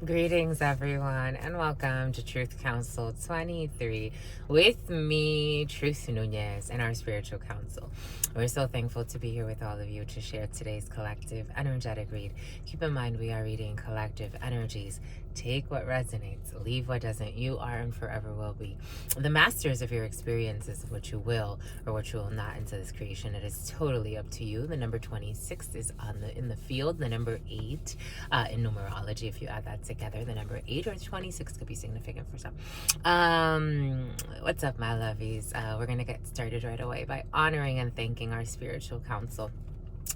Greetings, everyone, and welcome to Truth Council 23 with me, Truth Nunez, and our spiritual council. We're so thankful to be here with all of you to share today's collective energetic read. Keep in mind, we are reading collective energies. Take what resonates, leave what doesn't. You are and forever will be the masters of your experiences, of what you will or what you will not into this creation. It is totally up to you. The number 26 is in the field. The number 8 in numerology, if you add that together, the number 8 or 26 could be significant for some. What's up, my lovies? We're gonna get started right away by honoring and thanking our spiritual council.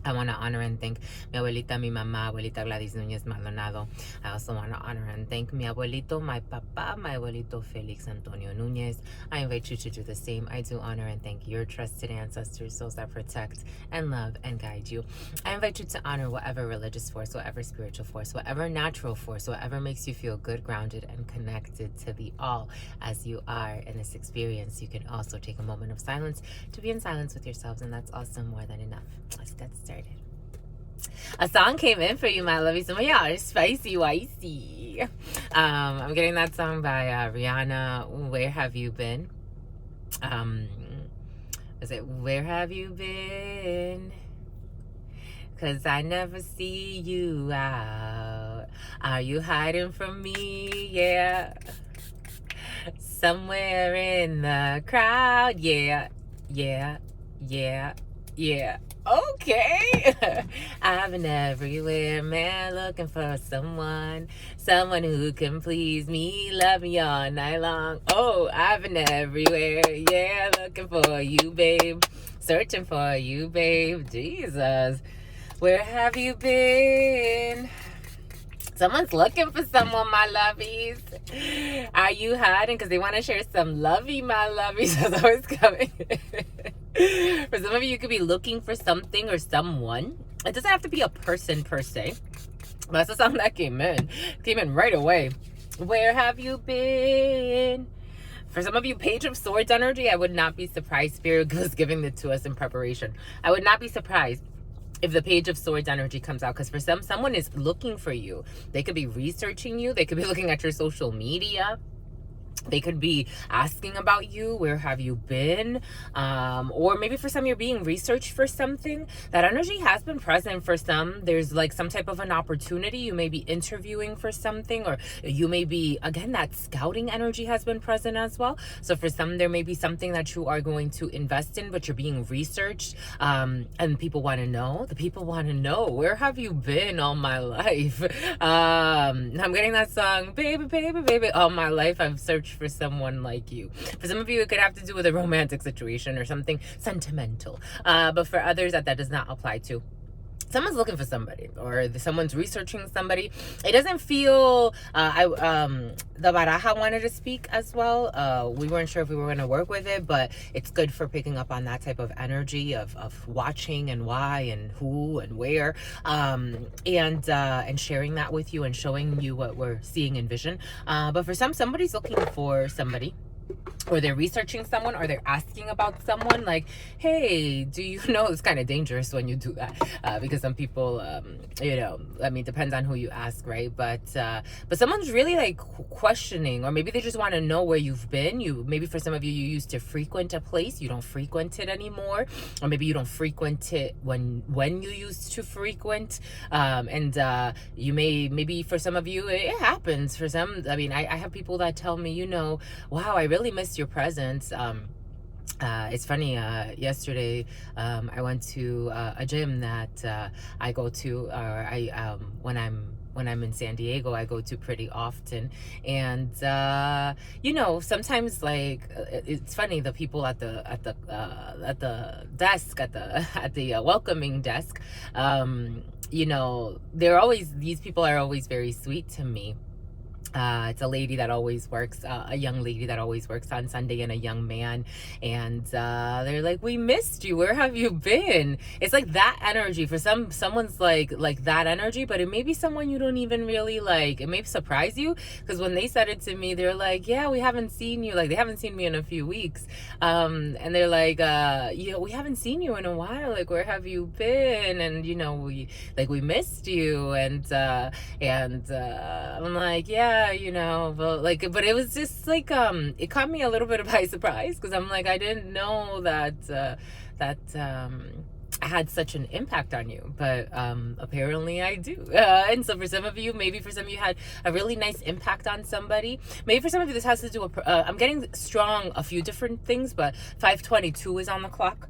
I want to honor and thank mi abuelita, mi mamá, abuelita Gladys Núñez Maldonado. I also want to honor and thank mi abuelito, my papa, my abuelito Felix Antonio Núñez. I invite you to do the same. I do honor and thank your trusted ancestors, those that protect and love and guide you. I invite you to honor whatever religious force, whatever spiritual force, whatever natural force, whatever makes you feel good, grounded, and connected to the all as you are in this experience. You can also take a moment of silence to be in silence with yourselves, and that's also more than enough. Let's get started. A song came in for you, my lovey. Some of y'all are spicy, wicey. I'm getting that song by Rihanna. Where have you been? Is it Where Have You Been? 'Cause I never see you out. Are you hiding from me? Yeah. Somewhere in the crowd. Yeah. Yeah. Yeah. Yeah. Okay. I've been everywhere, man, looking for someone who can please me, love me all night long. Oh, I've been everywhere, yeah, looking for you, babe, searching for you, babe. Jesus, where have you been? Someone's looking for someone, my lovies. Are you hiding? Because they want to share some lovey, my lovies. That's always coming. For some of you, you could be looking for something or someone. It doesn't have to be a person per se. That's the song that came in. Came in right away. Where have you been? For some of you, Page of Swords energy, I would not be surprised. Spirit was giving it to us in preparation. I would not be surprised if the Page of Swords energy comes out, because for someone is looking for you. They could be researching you. They could be looking at your social media. They could be asking about you. Where have you been? Or maybe for some, you're being researched for something. That energy has been present for some. There's like some type of an opportunity. You may be interviewing for something, or you may be, again, that scouting energy has been present as well. So for some, there may be something that you are going to invest in, but you're being researched. And people want to know. The people want to know, where have you been all my life? I'm getting that song, baby, baby, baby. All my life, I've searched for someone like you. For some of you, it could have to do with a romantic situation or something sentimental. But for others, that does not apply to. Someone's looking for somebody, or someone's researching somebody. It doesn't feel the baraja wanted to speak as well. We weren't sure if we were going to work with it, but it's good for picking up on that type of energy of watching and why and who and where, and sharing that with you and showing you what we're seeing in vision. But for somebody's looking for somebody, or they're researching someone, or they're asking about someone, like, hey, do you know? It's kind of dangerous when you do that, because some people, I mean, depends on who you ask, right? But someone's really like questioning, or maybe they just want to know where you've been. Maybe for some of you, you used to frequent a place, you don't frequent it anymore, or maybe you don't frequent it when you used to frequent, and you maybe for some of you it happens. For some, I mean, I have people that tell me, wow, I really miss your presence. It's funny, yesterday I went to a gym that I go to, or when I'm in San Diego, I go to pretty often. And sometimes, like, it's funny, the people at the desk, at the welcoming desk, these people are always very sweet to me. It's a lady that always works, a young lady that always works on Sunday, and a young man. And they're like, we missed you. Where have you been? It's like that energy. For someone's like that energy, but it may be someone you don't even really like. It may surprise you, because when they said it to me, they're like, yeah, we haven't seen you. Like, they haven't seen me in a few weeks. And they're like, yeah, we haven't seen you in a while. Like, where have you been? And, you know, we missed you. And I'm like, yeah, you know, but it was just like, it caught me a little bit by surprise, because I'm like, I didn't know that I had such an impact on you, but apparently I do. And so for some of you, maybe for some of you had a really nice impact on somebody. Maybe for some of you, this has to do with, I'm getting strong a few different things, but 522 is on the clock.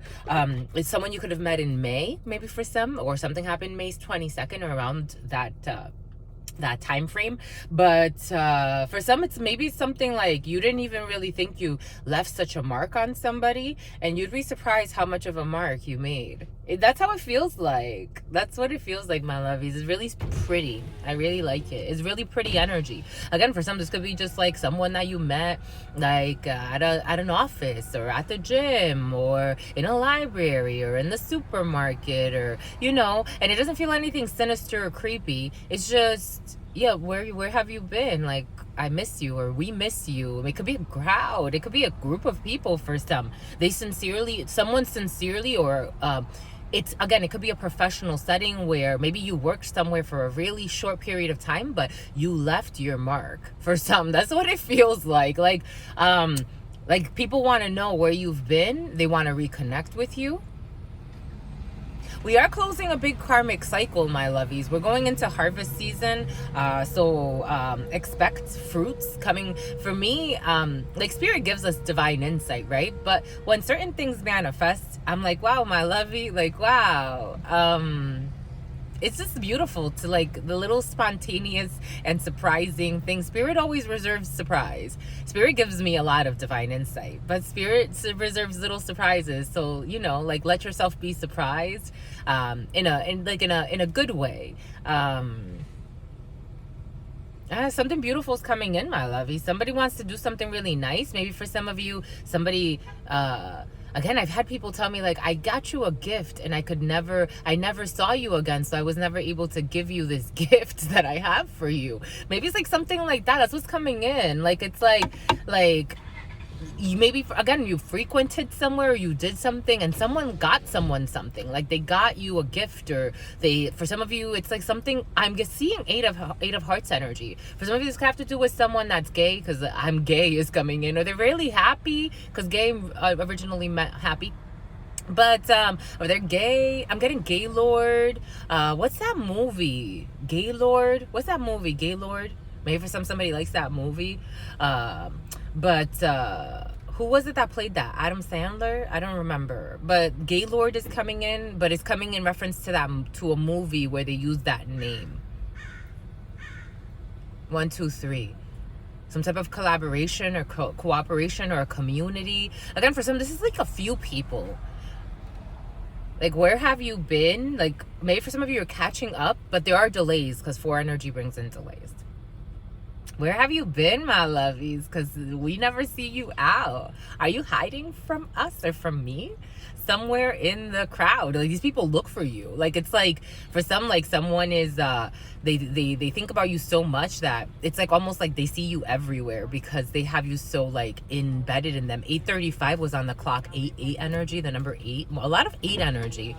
It's someone you could have met in May, maybe for some, or something happened May 22nd, or around that time frame. But for some, it's maybe something like you didn't even really think you left such a mark on somebody, and you'd be surprised how much of a mark you made. That's how it feels like. That's what it feels like, my lovies. It's really pretty. I really like it. It's really pretty energy. Again, for some, this could be just like someone that you met, like at an office, or at the gym, or in a library, or in the supermarket, or, you know, and it doesn't feel anything sinister or creepy. It's just, yeah, where have you been? Like, I miss you, or we miss you. It could be a crowd. It could be a group of people for some. Someone sincerely, or it's, again, it could be a professional setting where maybe you worked somewhere for a really short period of time, but you left your mark. For some, that's what it feels like. Like people want to know where you've been. They want to reconnect with you. We are closing a big karmic cycle, my lovies. We're going into harvest season, so expect fruits coming. For me, like, spirit gives us divine insight, right? But when certain things manifest, I'm like, wow, my lovey, like, wow. It's just beautiful to, like, the little spontaneous and surprising things. Spirit always reserves surprise. Spirit gives me a lot of divine insight, but spirit reserves little surprises. So, you know, like, let yourself be surprised, in a good way. Something beautiful is coming in, my lovey. Somebody wants to do something really nice. Maybe for some of you, somebody, again, I've had people tell me, like, I got you a gift and I never saw you again, so I was never able to give you this gift that I have for you. Maybe it's like something like that. That's what's coming in. Like, it's like you maybe, again, you frequented somewhere, or you did something, and someone got someone something. Like, they got you a gift, or for some of you, it's like something. I'm just seeing eight of hearts energy. For some of you, this could have to do with someone that's gay, because I'm gay is coming in, or they're really happy, because gay originally meant happy. But or they're gay. I'm getting Gaylord. What's that movie? Gaylord. What's that movie? Gaylord. Maybe for somebody likes that movie. But who was it that played that? Adam Sandler? I don't remember. But Gaylord is coming in, but it's coming in reference to a movie where they use that name. 1, 2, 3. Some type of collaboration or cooperation, or a community. Again, for some, this is like a few people. Like, where have you been? Like, maybe for some of you, you're catching up, but there are delays, because 4 energy brings in delays. Where have you been, my lovies? Because we never see you out. Are you hiding from us or from me? Somewhere in the crowd. Like, these people look for you. Like, it's like, for some, like, someone is, they think about you so much that it's like almost like they see you everywhere, because they have you so, like, embedded in them. 8:35 was on the clock. 8 energy, the number 8. A lot of 8 energy.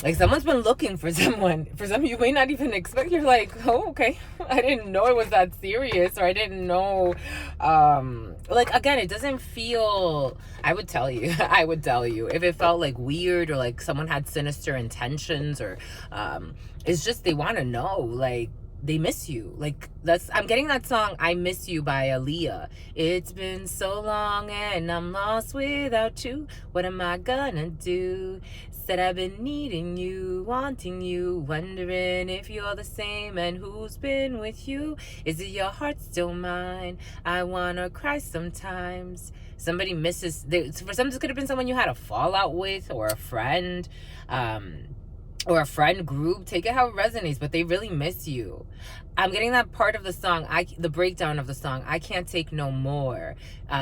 Like, someone's been looking for someone. For some, you may not even expect. You're like, oh, okay. I didn't know it was that serious, or I didn't know. Like, again, it doesn't feel. I would tell you if it felt like weird, or like someone had sinister intentions, or it's just they want to know, like, they miss you. Like, I'm getting that song I Miss You by Aaliyah. It's been so long and I'm lost without you. What am I gonna do? Said I've been needing you, wanting you, wondering if you're the same, and who's been with you. Is it your heart still mine? I wanna cry sometimes. Somebody misses. For some, this could have been someone you had a fallout with, or a friend. or a friend group, take it how it resonates, but they really miss you. I'm getting that part of the song, the breakdown of the song, I can't take no more.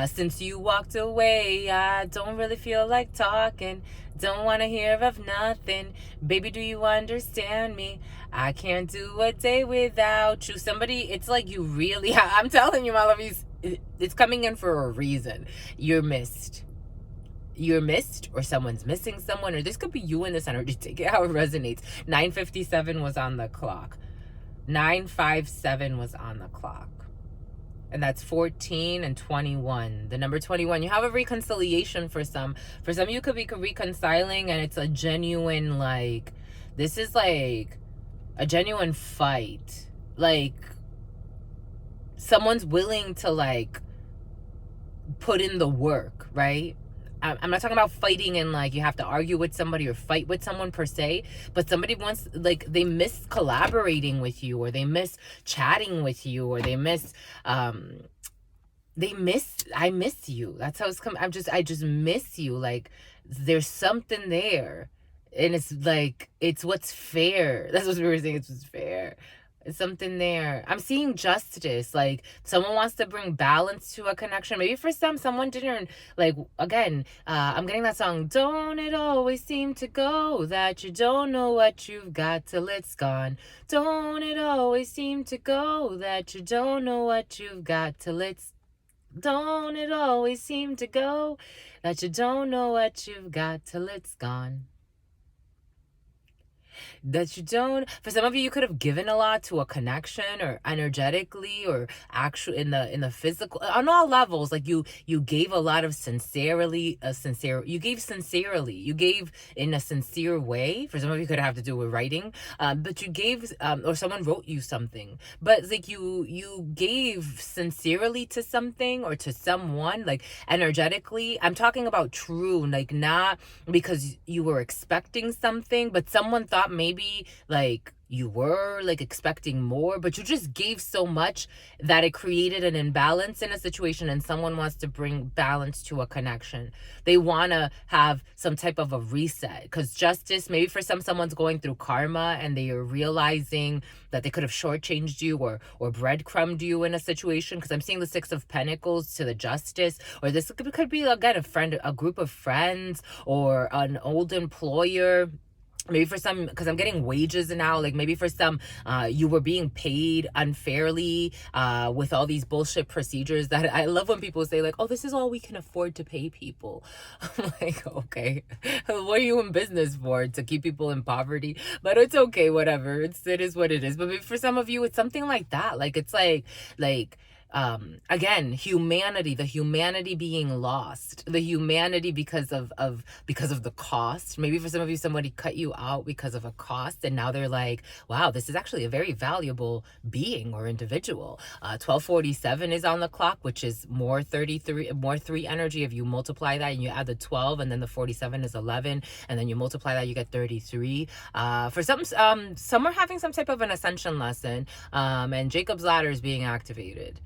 Since you walked away, I don't really feel like talking. Don't want to hear of nothing. Baby, do you understand me? I can't do a day without you. Somebody, it's like you really, I'm telling you, my lovies, it's coming in for a reason. You're missed. You're missed, or someone's missing someone, or this could be you in this energy. Take it how it resonates. 9:57 was on the clock. 9:57 was on the clock. And that's 14 and 21. The number 21. You have a reconciliation for some. For some, you could be reconciling, and it's a genuine, like, this is like a genuine fight. Like, someone's willing to, like, put in the work, right? I'm not talking about fighting and like you have to argue with somebody or fight with someone per se, but somebody wants, like, they miss collaborating with you, or they miss chatting with you, or they miss I miss you. That's how it's come. I just miss you. Like, there's something there. And it's like, it's what's fair. That's what we were saying. It's what's fair. It's something there. I'm seeing justice. Like, someone wants to bring balance to a connection. Maybe for someone didn't, like, again, I'm getting that song. Don't it always seem to go that you don't know what you've got till it's gone? Don't it always seem to go that you don't know what you've got till it's Don't it always seem to go that you don't know what you've got till it's gone? That you don't, for some of you, you could have given a lot to a connection, or energetically, or actually in the physical, on all levels. Like, you gave a lot of you gave sincerely, you gave in a sincere way. For some of you, could have to do with writing, but you gave, or someone wrote you something, but it's like you gave sincerely to something or to someone, like, energetically. I'm talking about true, like, not because you were expecting something, but someone thought maybe, like, you were, like, expecting more, but you just gave so much that it created an imbalance in a situation, and someone wants to bring balance to a connection. They want to have some type of a reset, because justice, maybe for someone's going through karma, and they are realizing that they could have shortchanged you, or breadcrumbed you in a situation, because I'm seeing the Six of Pentacles to the Justice, or this could be, again, a group of friends, or an old employer. Maybe for some, because I'm getting wages now, like, maybe for some, you were being paid unfairly, with all these bullshit procedures. That I love when people say, like, oh, this is all we can afford to pay people. I'm like, okay, what are you in business for? To keep people in poverty? But it's okay, whatever, it is what it is. But maybe for some of you, it's something like that. Like, it's like again, the humanity being lost, the humanity because of the cost. Maybe for some of you, somebody cut you out because of a cost, and now they're like, wow, this is actually a very valuable being or individual. 12:47 is on the clock, which is more 33, more 3 energy. If you multiply that and you add the 12, and then the 47 is 11, and then you multiply that, you get 33. For some are having some type of an ascension lesson, and Jacob's ladder is being activated.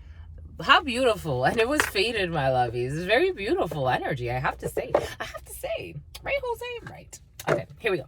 How beautiful. And it was faded, my lovies. It's very beautiful energy, I have to say. Right, Jose? Right. Okay, here we go.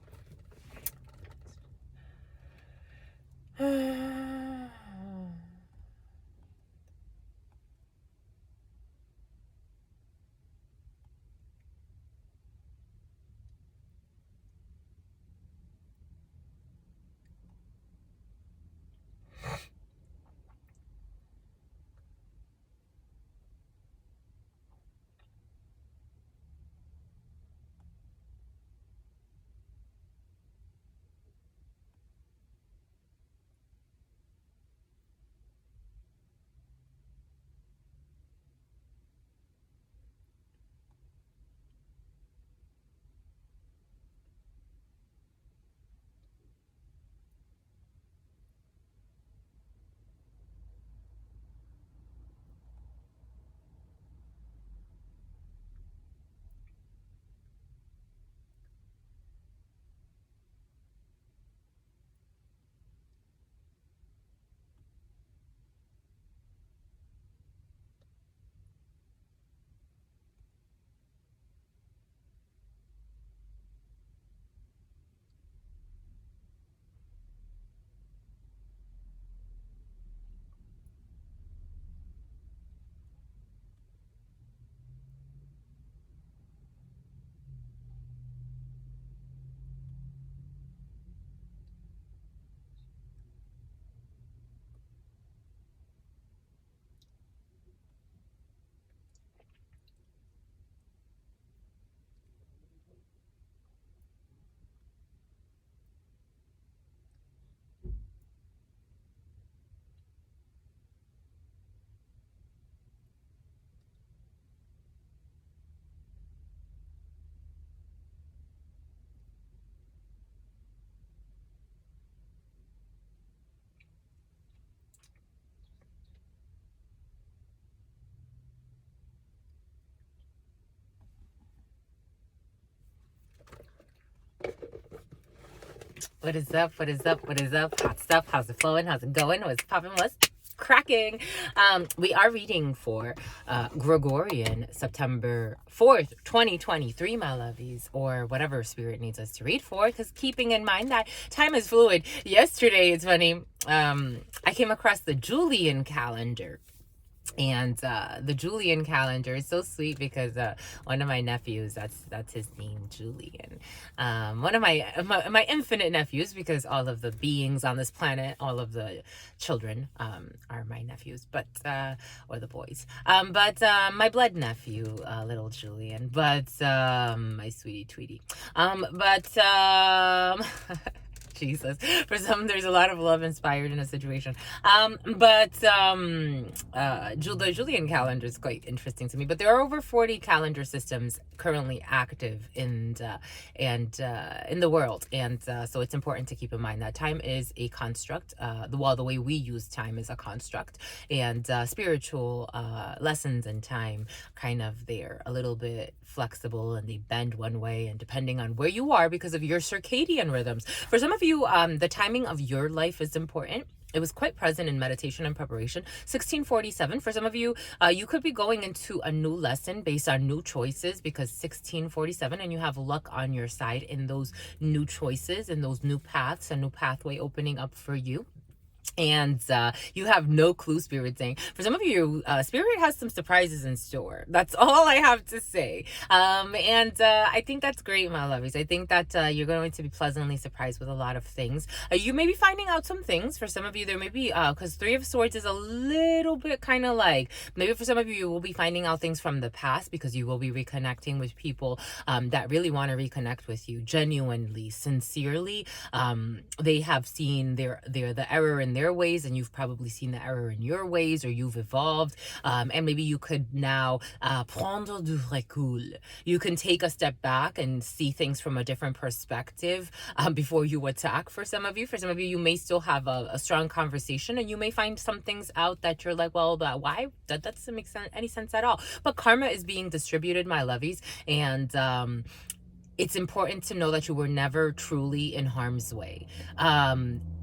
What is up? What is up? What is up? Hot stuff. How's it flowing? How's it going? What's popping? What's cracking? We are reading for Gregorian September 4th, 2023, my lovies, or whatever spirit needs us to read for, because keeping in mind that time is fluid. Yesterday, it's funny, I came across the Julian calendar. And the Julian calendar is so sweet because one of my nephews, that's his name, Julian. One of my infinite nephews, because all of the beings on this planet, all of the children are my nephews, but or the boys. But my blood nephew, little Julian, but my sweetie Tweety. Jesus. For some, there's a lot of love inspired in a situation. The Julian calendar is quite interesting to me. But there are over 40 calendar systems currently active in the world, and so it's important to keep in mind that time is a construct. The way we use time is a construct, and spiritual lessons in time they're a little bit flexible and they bend one way, and depending on where you are because of your circadian rhythms. For some of you, the timing of your life is important. It was quite present in meditation and preparation. 1647, for some of you, you could be going into a new lesson based on new choices, because 1647, and you have luck on your side in those new choices and those new paths, a new pathway opening up for you. And you have no clue, Spirit saying. For some of you, Spirit has some surprises in store. That's all I have to say. I think that's great, my lovies. I think that you're going to be pleasantly surprised with a lot of things. You may be finding out some things. For some of you, there may be, because Three of Swords is a little bit kind of like, maybe for some of you, you will be finding out things from the past, because you will be reconnecting with people that really want to reconnect with you genuinely, sincerely. They have seen the error in their ways, and you've probably seen the error in your ways, or you've evolved, and maybe you could now prendre du recul. You can take a step back and see things from a different perspective before you attack. For some of you, you may still have a strong conversation, and you may find some things out that you're like, well, why? That doesn't make any sense at all. But karma is being distributed, my lovies, and it's important to know that you were never truly in harm's way.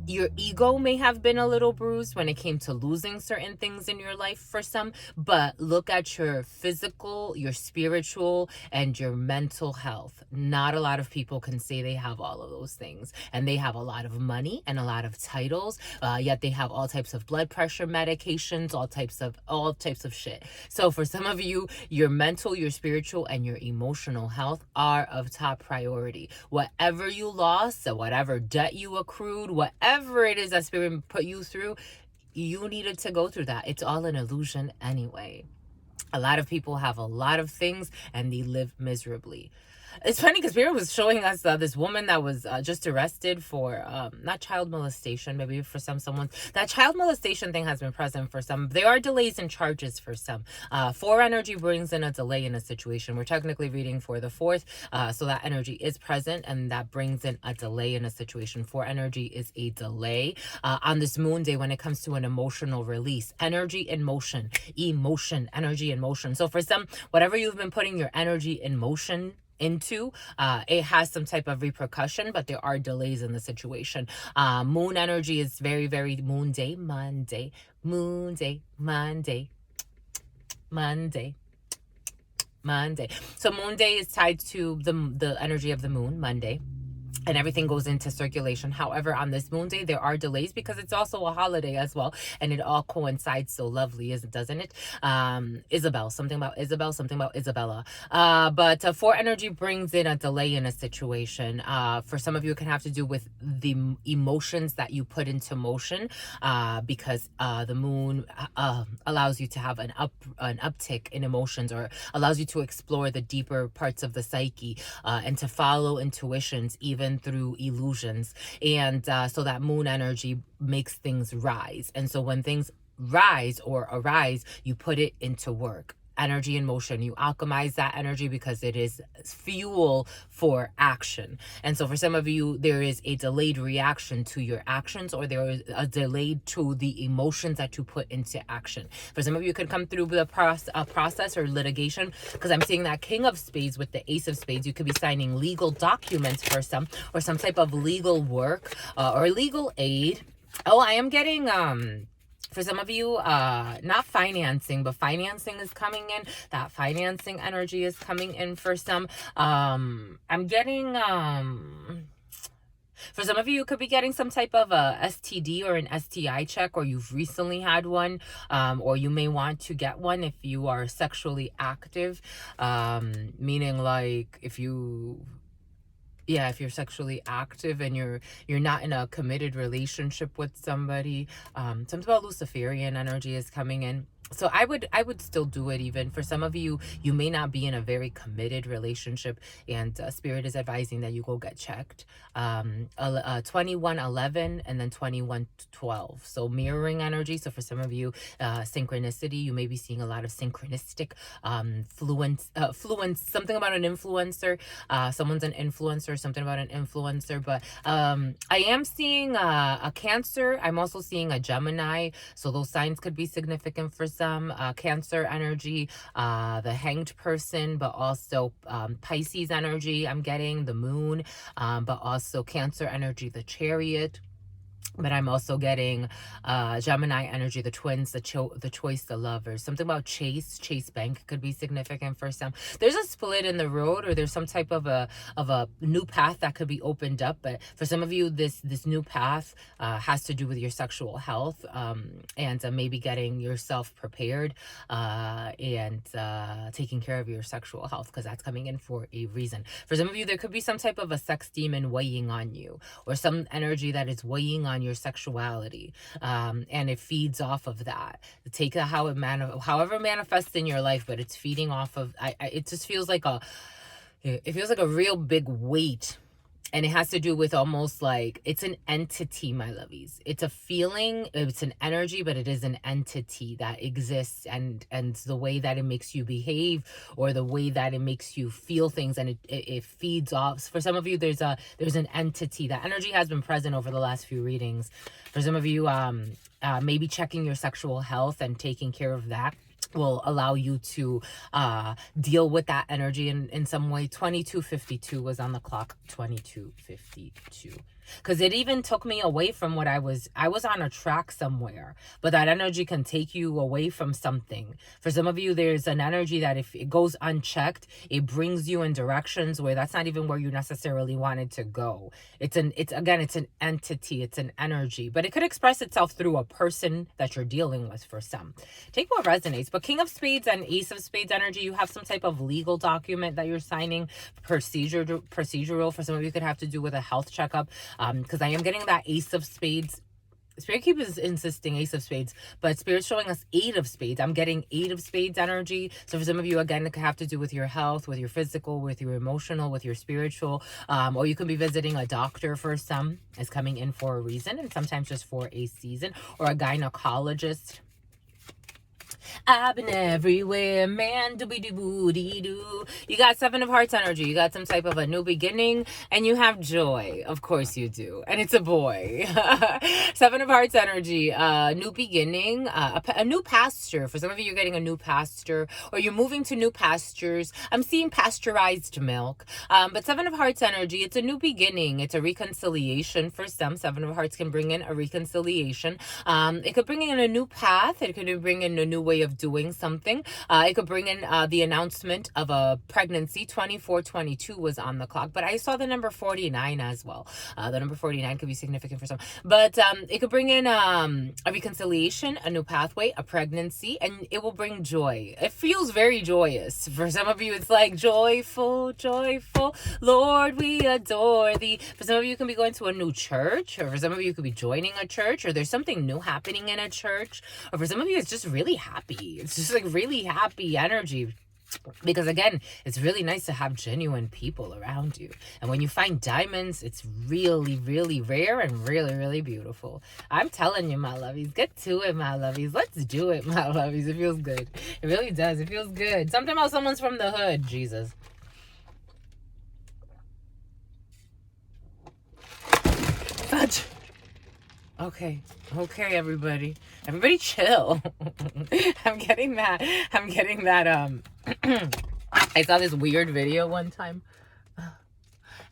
Your ego may have been a little bruised when it came to losing certain things in your life for some, but look at your physical, your spiritual, and your mental health. Not a lot of people can say they have all of those things, and they have a lot of money and a lot of titles, yet they have all types of blood pressure medications, all types of shit. So for some of you, your mental, your spiritual, and your emotional health are of top priority. Whatever you lost, so whatever debt you accrued, whatever it is that Spirit put you through, you needed to go through that. It's all an illusion anyway. A lot of people have a lot of things and they live miserably. It's funny because Spirit was showing us this woman that was just arrested for not child molestation, maybe for someone. That child molestation thing has been present for some. There are delays in charges for some. 4 energy brings in a delay in a situation. We're technically reading for the 4th, so that energy is present, and that brings in a delay in a situation. 4 energy is a delay on this moon day when it comes to an emotional release. Energy in motion, energy in motion. So for some, whatever you've been putting your energy in motion into, it has some type of repercussion, but there are delays in the situation. Moon energy is very, very moon day, Monday. So moon day is tied to the energy of the moon, Monday, and everything goes into circulation. However, on this moon day, there are delays because it's also a holiday as well, and it all coincides so lovely, doesn't it? Isabel, something about Isabella. But 4 energy brings in a delay in a situation. For some of you, it can have to do with the emotions that you put into motion, because the moon allows you to have an uptick in emotions, or allows you to explore the deeper parts of the psyche, and to follow intuitions even through illusions. And so that moon energy makes things rise. And so when things rise or arise, you put it into work. energy in motion. You alchemize that energy because it is fuel for action. And so for some of you, there is a delayed reaction to your actions, or there is a delay to the emotions that you put into action. For some of you, it could come through the process or litigation, because I'm seeing that King of Spades with the Ace of Spades. You could be signing legal documents for some, or some type of legal work or legal aid. Oh, I am getting for some of you, not financing, but financing is coming in. That financing energy is coming in for some. I'm getting for some of you, you could be getting some type of a STD or an STI check, or you've recently had one, or you may want to get one if you are sexually active, meaning like if you're sexually active and you're not in a committed relationship with somebody. Something about Luciferian energy is coming in. So I would still do it. Even for some of you, you may not be in a very committed relationship, and Spirit is advising that you go get checked. 2111 and then 2112. So mirroring energy. So for some of you, synchronicity, you may be seeing a lot of synchronistic fluence, something about an influencer. Someone's an influencer, something about an influencer. But I am seeing a Cancer. I'm also seeing a Gemini. So those signs could be significant for some. Cancer energy, the Hanged Person, but also Pisces energy. I'm getting the Moon, but also Cancer energy, the Chariot. But I'm also getting Gemini energy, the Twins, the Choice, the Lovers. Something about Chase Bank could be significant for some. There's a split in the road, or there's some type of a new path that could be opened up. But for some of you, this new path has to do with your sexual health, and maybe getting yourself prepared and taking care of your sexual health, because that's coming in for a reason. For some of you, there could be some type of a sex demon weighing on you, or some energy that is weighing on your sexuality, and it feeds off of that. Take that however manifests in your life, but it's feeding off of. It just feels like it feels like a real big weight. And it has to do with almost like it's an entity, my lovies. It's a feeling, it's an energy, but it is an entity that exists, and the way that it makes you behave, or the way that it makes you feel things, and it feeds off. For some of you, there's an entity. That energy has been present over the last few readings. For some of you, maybe checking your sexual health and taking care of that will allow you to deal with that energy in some way. 2252 was on the clock. 2252, because it even took me away from what I was on a track somewhere, but that energy can take you away from something. For some of you, there's an energy that if it goes unchecked, it brings you in directions where that's not even where you necessarily wanted to go. It's an entity, it's an energy, but it could express itself through a person that you're dealing with. For some, take what resonates. But King of Spades and Ace of Spades energy, you have some type of legal document that you're signing, procedural. For some of you, could have to do with a health checkup, because I am getting that Ace of Spades. Spirit keeps insisting Ace of Spades, but Spirit's showing us 8 of Spades. I'm getting 8 of Spades energy. So for some of you, again, it could have to do with your health, with your physical, with your emotional, with your spiritual, or you could be visiting a doctor. For some, is coming in for a reason, and sometimes just for a season, or a gynecologist. I've been everywhere, man, doobie-doo-boo-dee-doo. You got 7 of Hearts energy. You got some type of a new beginning, and you have joy. Of course you do. And it's a boy. 7 of Hearts energy, new beginning, a new pasture. For some of you, you're getting a new pasture, or you're moving to new pastures. I'm seeing pasteurized milk. But 7 of Hearts energy, it's a new beginning. It's a reconciliation for some. 7 of Hearts can bring in a reconciliation. It could bring in a new path. It could bring in a new way of doing something. It could bring in the announcement of a pregnancy. 2422 was on the clock, but I saw the number 49 as well. The number 49 could be significant for some, but it could bring in a reconciliation, a new pathway, a pregnancy, and it will bring joy. It feels very joyous. For some of you, it's like joyful, Lord, we adore thee. For some of you, you can be going to a new church, or for some of you, you could be joining a church, or there's something new happening in a church, or for some of you, it's just really happy. It's just like really happy energy. Because again, it's really nice to have genuine people around you. And when you find diamonds, it's really, really rare and really, really beautiful. I'm telling you, my lovies, get to it, my lovies. Let's do it, my lovies. It feels good. It really does. It feels good. Something about someone's from the hood. Jesus. Fudge. Okay, everybody. Everybody chill. I'm getting that, I saw this weird video one time.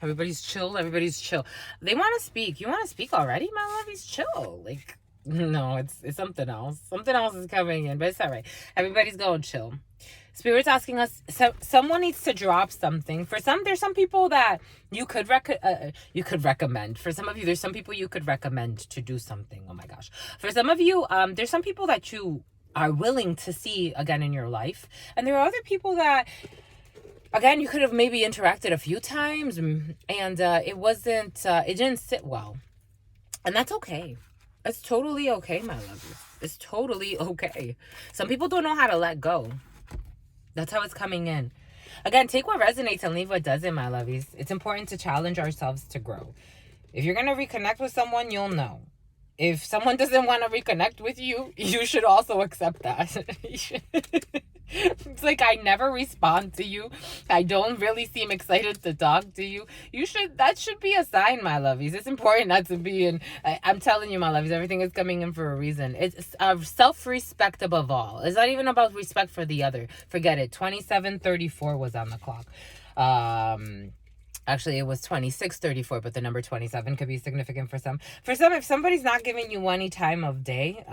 Everybody's chill, They want to speak. You want to speak already? My lovies, chill. Like, no, it's something else. Something else is coming in, but it's all right. Everybody's going chill. Spirit's asking us, someone needs to drop something. For some, there's some people that you could recommend. For some of you, there's some people you could recommend to do something. Oh my gosh. For some of you, there's some people that you are willing to see again in your life. And there are other people that, again, you could have maybe interacted a few times and it didn't sit well. And that's okay. It's totally okay, my love. It's totally okay. Some people don't know how to let go. That's how it's coming in. Again, take what resonates and leave what doesn't, my lovies. It's important to challenge ourselves to grow. If you're going to reconnect with someone, you'll know. If someone doesn't want to reconnect with you, you should also accept that. It's like, I never respond to you. I don't really seem excited to talk to you. That should be a sign, my lovies. It's important not to be in. I'm telling you, my lovies, everything is coming in for a reason. It's self-respect above all. It's not even about respect for the other. Forget it. 27:34 was on the clock. Actually, it was 26:34, but the number 27 could be significant for some. For some, if somebody's not giving you any time of day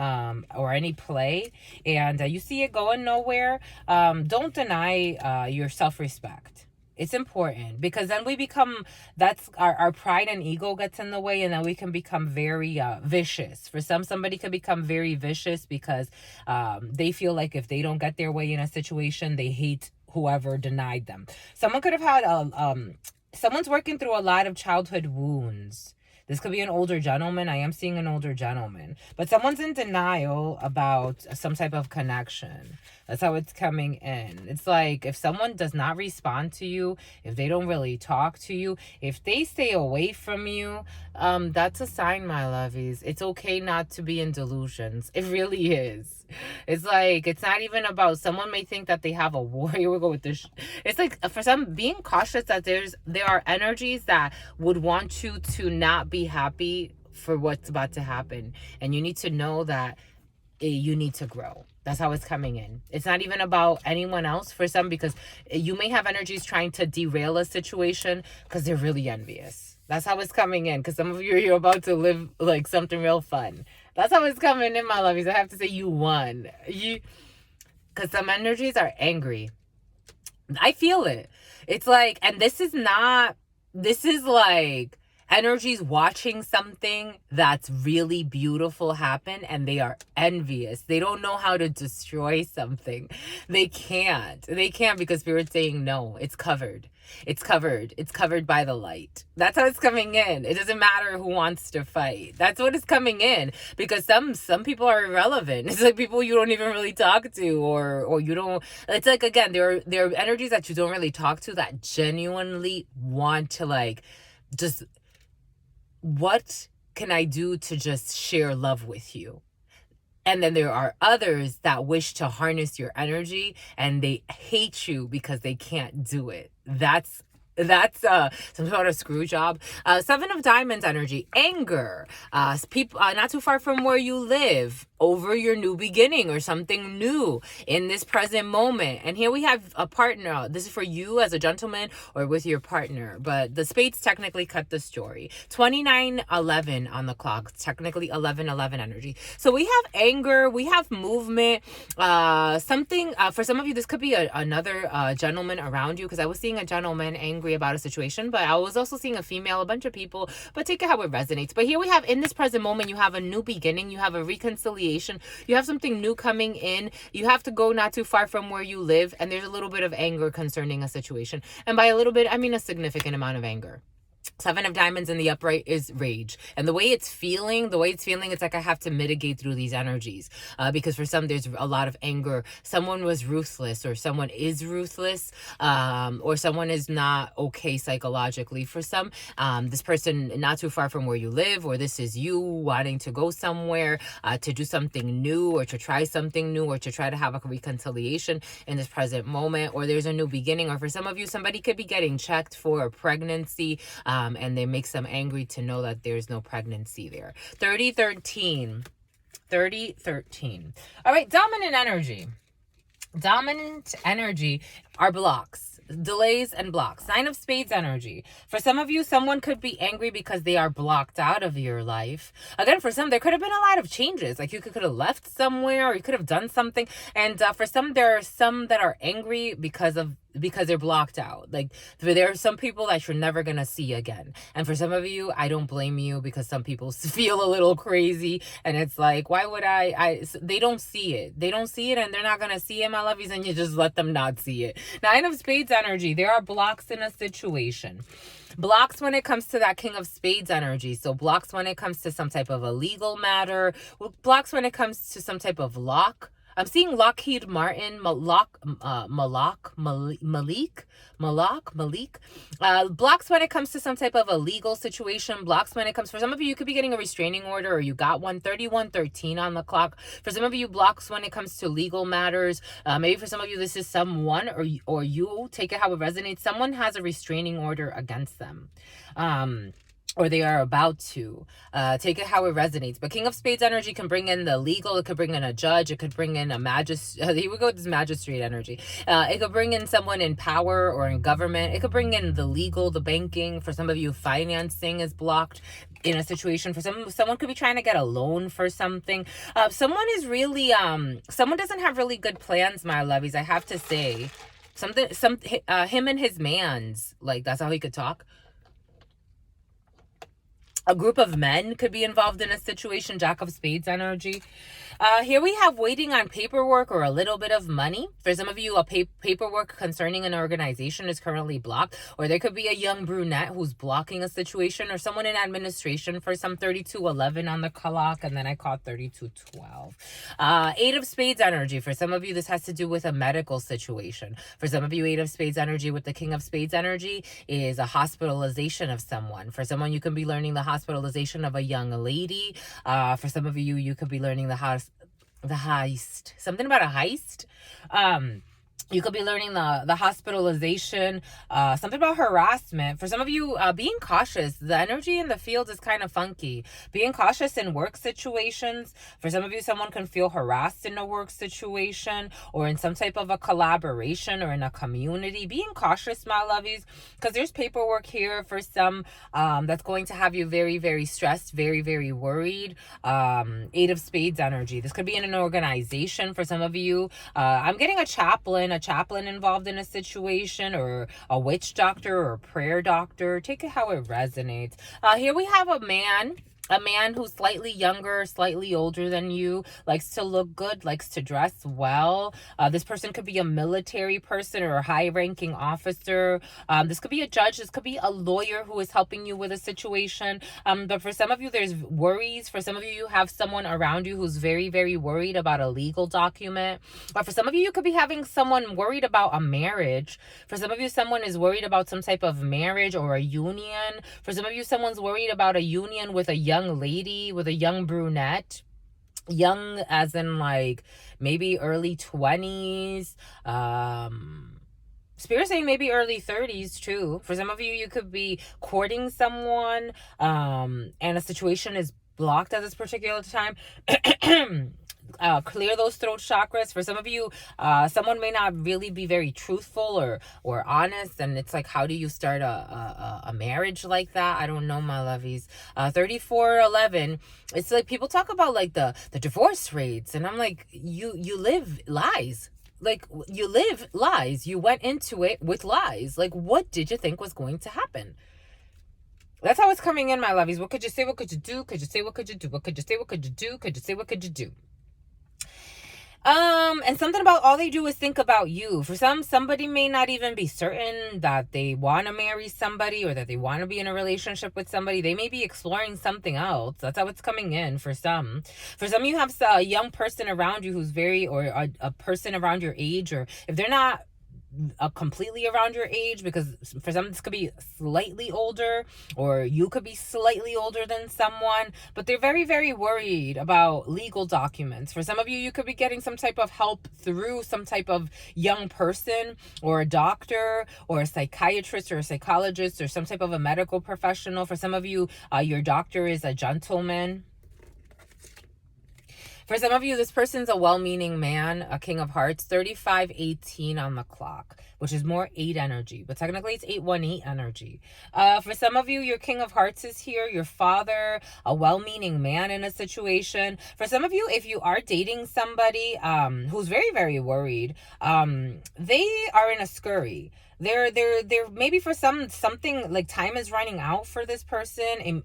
or any play, and you see it going nowhere, don't deny your self-respect. It's important, because then we become, that's our pride and ego gets in the way, and then we can become very vicious. For some, somebody could become very vicious because they feel like if they don't get their way in a situation, they hate whoever denied them. Someone could have had someone's working through a lot of childhood wounds. This could be an older gentleman. I am seeing an older gentleman. But someone's in denial about some type of connection. That's how it's coming in. It's like, if someone does not respond to you, if they don't really talk to you, if they stay away from you, that's a sign, my lovies. It's okay not to be in delusions. It really is. It's like, it's not even about, someone may think that they have a war. Here we go with this. It's like, for some, being cautious that there are energies that would want you to not be happy for what's about to happen. And you need to know that you need to grow. That's how it's coming in. It's not even about anyone else for some, because you may have energies trying to derail a situation because they're really envious. That's how it's coming in, because some of you, you're about to live like something real fun. That's how it's coming in, my lovies. I have to say, you won. Because some energies are angry. I feel it. It's like, and this is like energies watching something that's really beautiful happen, and they are envious. They don't know how to destroy something. They can't because Spirit's saying, no, it's covered. It's covered by the light. That's how it's coming in. It doesn't matter who wants to fight. That's what is coming in, because some people are irrelevant. It's like people you don't even really talk to, or you don't. It's like, again, there are energies that you don't really talk to that genuinely want to, like, just, what can I do to just share love with you? And then there are others that wish to harness your energy, and they hate you because they can't do it. That's some sort of screw job. 7 of Diamonds energy, anger, people not too far from where you live, over your new beginning or something new in this present moment. And here we have a partner. This is for you as a gentleman or with your partner, but the spades technically cut the story. 29:11 on the clock, technically 11:11 energy. So we have anger, we have movement, something for some of you, this could be another gentleman around you, because I was seeing a gentleman angry about a situation, but I was also seeing a female, a bunch of people, but take it how it resonates. But here we have, in this present moment, you have a new beginning, you have a reconciliation, you have something new coming in, you have to go not too far from where you live, and there's a little bit of anger concerning a situation. And by a little bit, I mean a significant amount of anger. Seven of Diamonds in the upright is rage. And the way it's feeling, it's like I have to mitigate through these energies. Because for some, there's a lot of anger. Someone was ruthless, or someone is ruthless, or someone is not okay psychologically. For some, this person not too far from where you live, or this is you wanting to go somewhere, to do something new, or to try something new, or to try to have a reconciliation in this present moment, or there's a new beginning. Or for some of you, somebody could be getting checked for a pregnancy, and they make them angry to know that there's no pregnancy there. 3013. All right, dominant energy. Dominant energy are blocks, delays, and blocks. Nine of Spades energy. For some of you, someone could be angry because they are blocked out of your life. Again, for some, there could have been a lot of changes. Like you could have left somewhere, or you could have done something. And for some, there are some that are angry because they're blocked out. Like there are some people that you're never gonna see again. And for some of you, I don't blame you, because some people feel a little crazy, and it's like, why would they don't see it, and they're not gonna see it, my lovies, and you just let them not see it. Nine of Spades energy. There are blocks in a situation. Blocks when it comes to that King of Spades energy. So blocks when it comes to some type of a legal matter. Blocks when it comes to some type of lock. I'm seeing Lockheed Martin, Malik. Blocks when it comes to some type of a legal situation. Blocks when it comes, for some of you, you could be getting a restraining order, or you got one. 3113 on the clock. For some of you, blocks when it comes to legal matters. Maybe for some of you, this is someone, or you, take it how it resonates. Someone has a restraining order against them. Or they are about to. Take it how it resonates. But King of Spades energy can bring in the legal. It could bring in a judge. It could bring in a magistrate. Here we go with this magistrate energy. It could bring in someone in power or in government. It could bring in the legal, the banking. For some of you, financing is blocked in a situation. For someone could be trying to get a loan for something. Someone is really, someone doesn't have really good plans, my lovies, I have to say. Him and his mans, like, that's how he could talk. A group of men could be involved in a situation. Jack of Spades energy. Here we have waiting on paperwork or a little bit of money. For some of you, a paperwork concerning an organization is currently blocked. Or there could be a young brunette who's blocking a situation, or someone in administration. For some, 3211 on the clock, and then I caught 3212. Eight of Spades energy. For some of you, this has to do with a medical situation. For some of you, Eight of Spades energy with the King of Spades energy is a hospitalization of someone. For someone, you can be learning the hospitalization of a young lady. For some of you, you could be learning the heist. Something about a heist. You could be learning the hospitalization, something about harassment. For some of you, being cautious. The energy in the field is kind of funky. Being cautious in work situations. For some of you, someone can feel harassed in a work situation, or in some type of a collaboration, or in a community. Being cautious, my lovies, because there's paperwork here for some that's going to have you very, very stressed, very, very worried. Eight of Spades energy. This could be in an organization for some of you. I'm getting a chaplain involved in a situation, or a witch doctor, or a prayer doctor. Take it how it resonates. Here we have a man who's slightly younger, slightly older than you, likes to look good, likes to dress well. This person could be a military person or a high-ranking officer. This could be a judge. This could be a lawyer who is helping you with a situation. But for some of you, there's worries. For some of you, you have someone around you who's very, very worried about a legal document. But for some of you, you could be having someone worried about a marriage. For some of you, someone is worried about some type of marriage or a union. For some of you, someone's worried about a union with a young lady, with a young brunette. Young as in like maybe early 20s. Spirit saying maybe early 30s too. For some of you, you could be courting someone, and a situation is blocked at this particular time. Clear those throat chakras. For some of you, someone may not really be very truthful or honest, and it's like, how do you start a marriage like that? I don't know, my lovies. 3411. It's like people talk about like the divorce rates, and I'm like, you live lies. Like, you live lies. You went into it with lies. Like, what did you think was going to happen? That's how it's coming in, my lovies. What could you say? What could you do? Could you say? What could you do? What could you say? What could you do? Could you say? What could you do? And something about all they do is think about you. For some, somebody may not even be certain that they want to marry somebody or that they want to be in a relationship with somebody. They may be exploring something else. That's how it's coming in for some. For some, you have a young person around you who's or a person around your age, or if they're not completely around your age, because for some this could be slightly older, or you could be slightly older than someone, but they're very, very worried about legal documents. For some of you, you could be getting some type of help through some type of young person, or a doctor, or a psychiatrist, or a psychologist, or some type of a medical professional. For some of you, your doctor is a gentleman. For some of you, this person's a well-meaning man, a king of hearts, 3518 on the clock, which is more 8 energy, but technically it's 818 energy. For some of you, your king of hearts is here, your father, a well-meaning man in a situation. For some of you, if you are dating somebody who's very, very worried, they are in a scurry. They're maybe for something like time is running out for this person,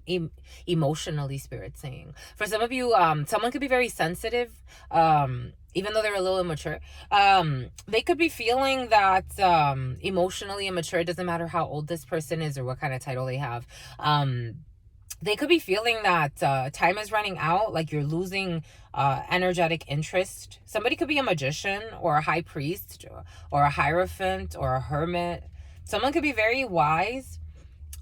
emotionally, spirit saying. For some of you, someone could be very sensitive, even though they're a little immature. They could be feeling that emotionally immature. It doesn't matter how old this person is or what kind of title they have. They could be feeling that time is running out, like you're losing energetic interest. Somebody could be a magician or a high priest or a hierophant or a hermit. Someone could be very wise,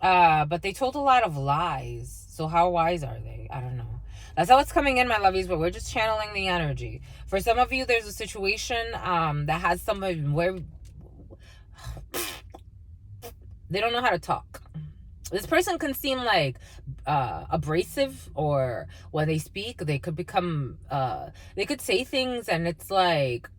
but they told a lot of lies. So how wise are they? I don't know. That's how it's coming in, my lovies, but we're just channeling the energy. For some of you, there's a situation that has somebody where they don't know how to talk. This person can seem like abrasive, or when they speak, they could become, they could say things and it's like,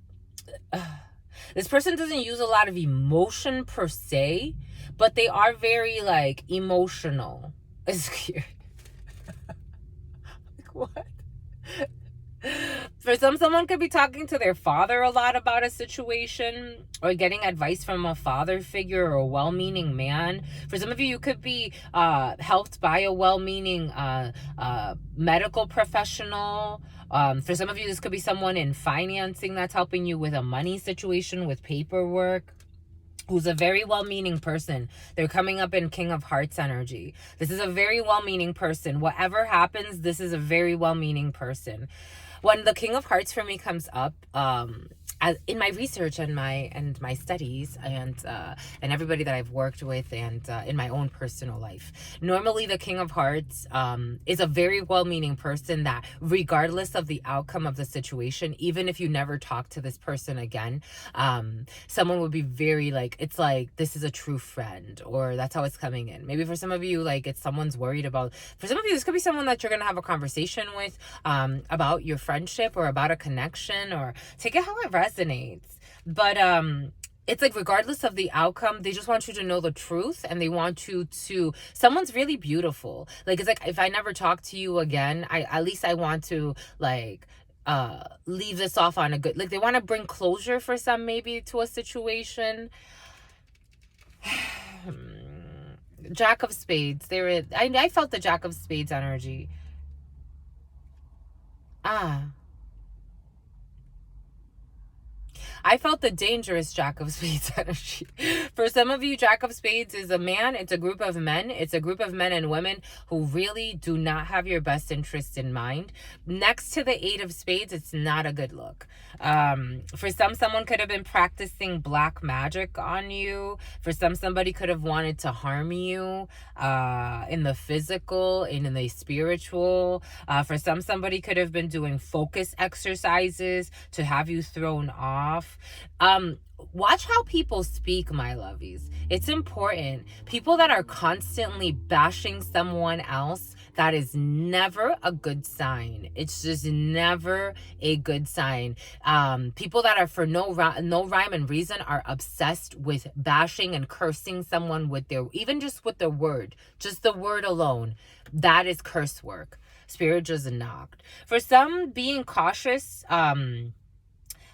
this person doesn't use a lot of emotion per se, but they are very like emotional. It's weird. Like, what? For some, someone could be talking to their father a lot about a situation, or getting advice from a father figure or a well-meaning man. For some of you, you could be helped by a well-meaning medical professional. For some of you, this could be someone in financing that's helping you with a money situation, with paperwork, who's a very well-meaning person. They're coming up in King of Hearts energy. This is a very well-meaning person. Whatever happens, this is a very well-meaning person. When the King of Hearts for me comes up, in my research and my studies and everybody that I've worked with and in my own personal life, normally the King of Hearts is a very well-meaning person that, regardless of the outcome of the situation, even if you never talk to this person again, someone would be very like, it's like, this is a true friend, or that's how it's coming in. Maybe for some of you, like, it's someone's worried about. For some of you, this could be someone that you're gonna have a conversation with about your friendship or about a connection, or take it how it resonates. But it's like, regardless of the outcome, they just want you to know the truth, and they want you to, someone's really beautiful. Like, it's like, if I never talk to you again, at least I want to like leave this off on a good, like, they want to bring closure for some, maybe, to a situation. Jack of Spades. I felt the Jack of Spades energy. I felt the dangerous Jack of Spades energy. For some of you, Jack of Spades is a man. It's a group of men. It's a group of men and women who really do not have your best interest in mind. Next to the 8 of Spades, it's not a good look. For some, someone could have been practicing black magic on you. For some, somebody could have wanted to harm you in the physical, in the spiritual. For some, somebody could have been doing focus exercises to have you thrown off. Watch how people speak, my lovies. It's important. People that are constantly bashing someone else, that is never a good sign. It's just never a good sign. People that are, for no rhyme and reason, are obsessed with bashing and cursing someone with their, even just with the word, just the word alone. That is curse work. Spirit just knocked. For some, being cautious,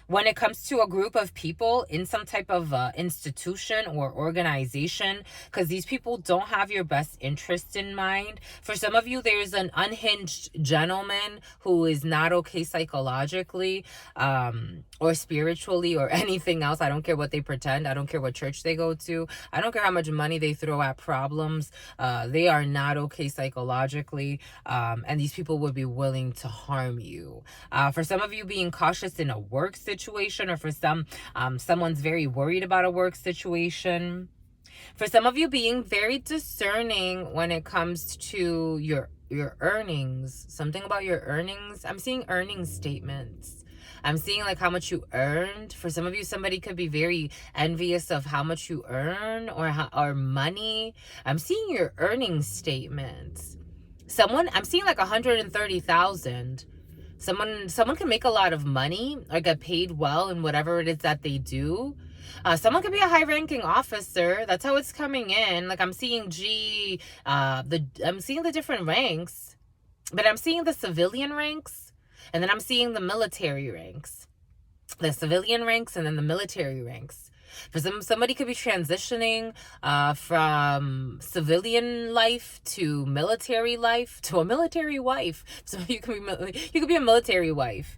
when it comes to a group of people in some type of institution or organization, because these people don't have your best interest in mind. For some of you, there's an unhinged gentleman who is not okay psychologically, or spiritually, or anything else. I don't care what they pretend. I don't care what church they go to. I don't care how much money they throw at problems. They are not okay psychologically, and these people would be willing to harm you. For some of you, being cautious in a work situation, or for some, someone's very worried about a work situation. For some of you, being very discerning when it comes to your earnings. Something about your earnings. I'm seeing earnings statements. I'm seeing like how much you earned. For some of you, somebody could be very envious of how much you earn, or money. I'm seeing your earnings statements. I'm seeing like 130,000. Someone can make a lot of money or get paid well in whatever it is that they do. Someone could be a high-ranking officer. That's how it's coming in. Like, I'm seeing I'm seeing the different ranks, but I'm seeing the civilian ranks, and then I'm seeing the military ranks. The civilian ranks and then the military ranks. For somebody could be transitioning from civilian life to military life to a military wife. So you could be a military wife.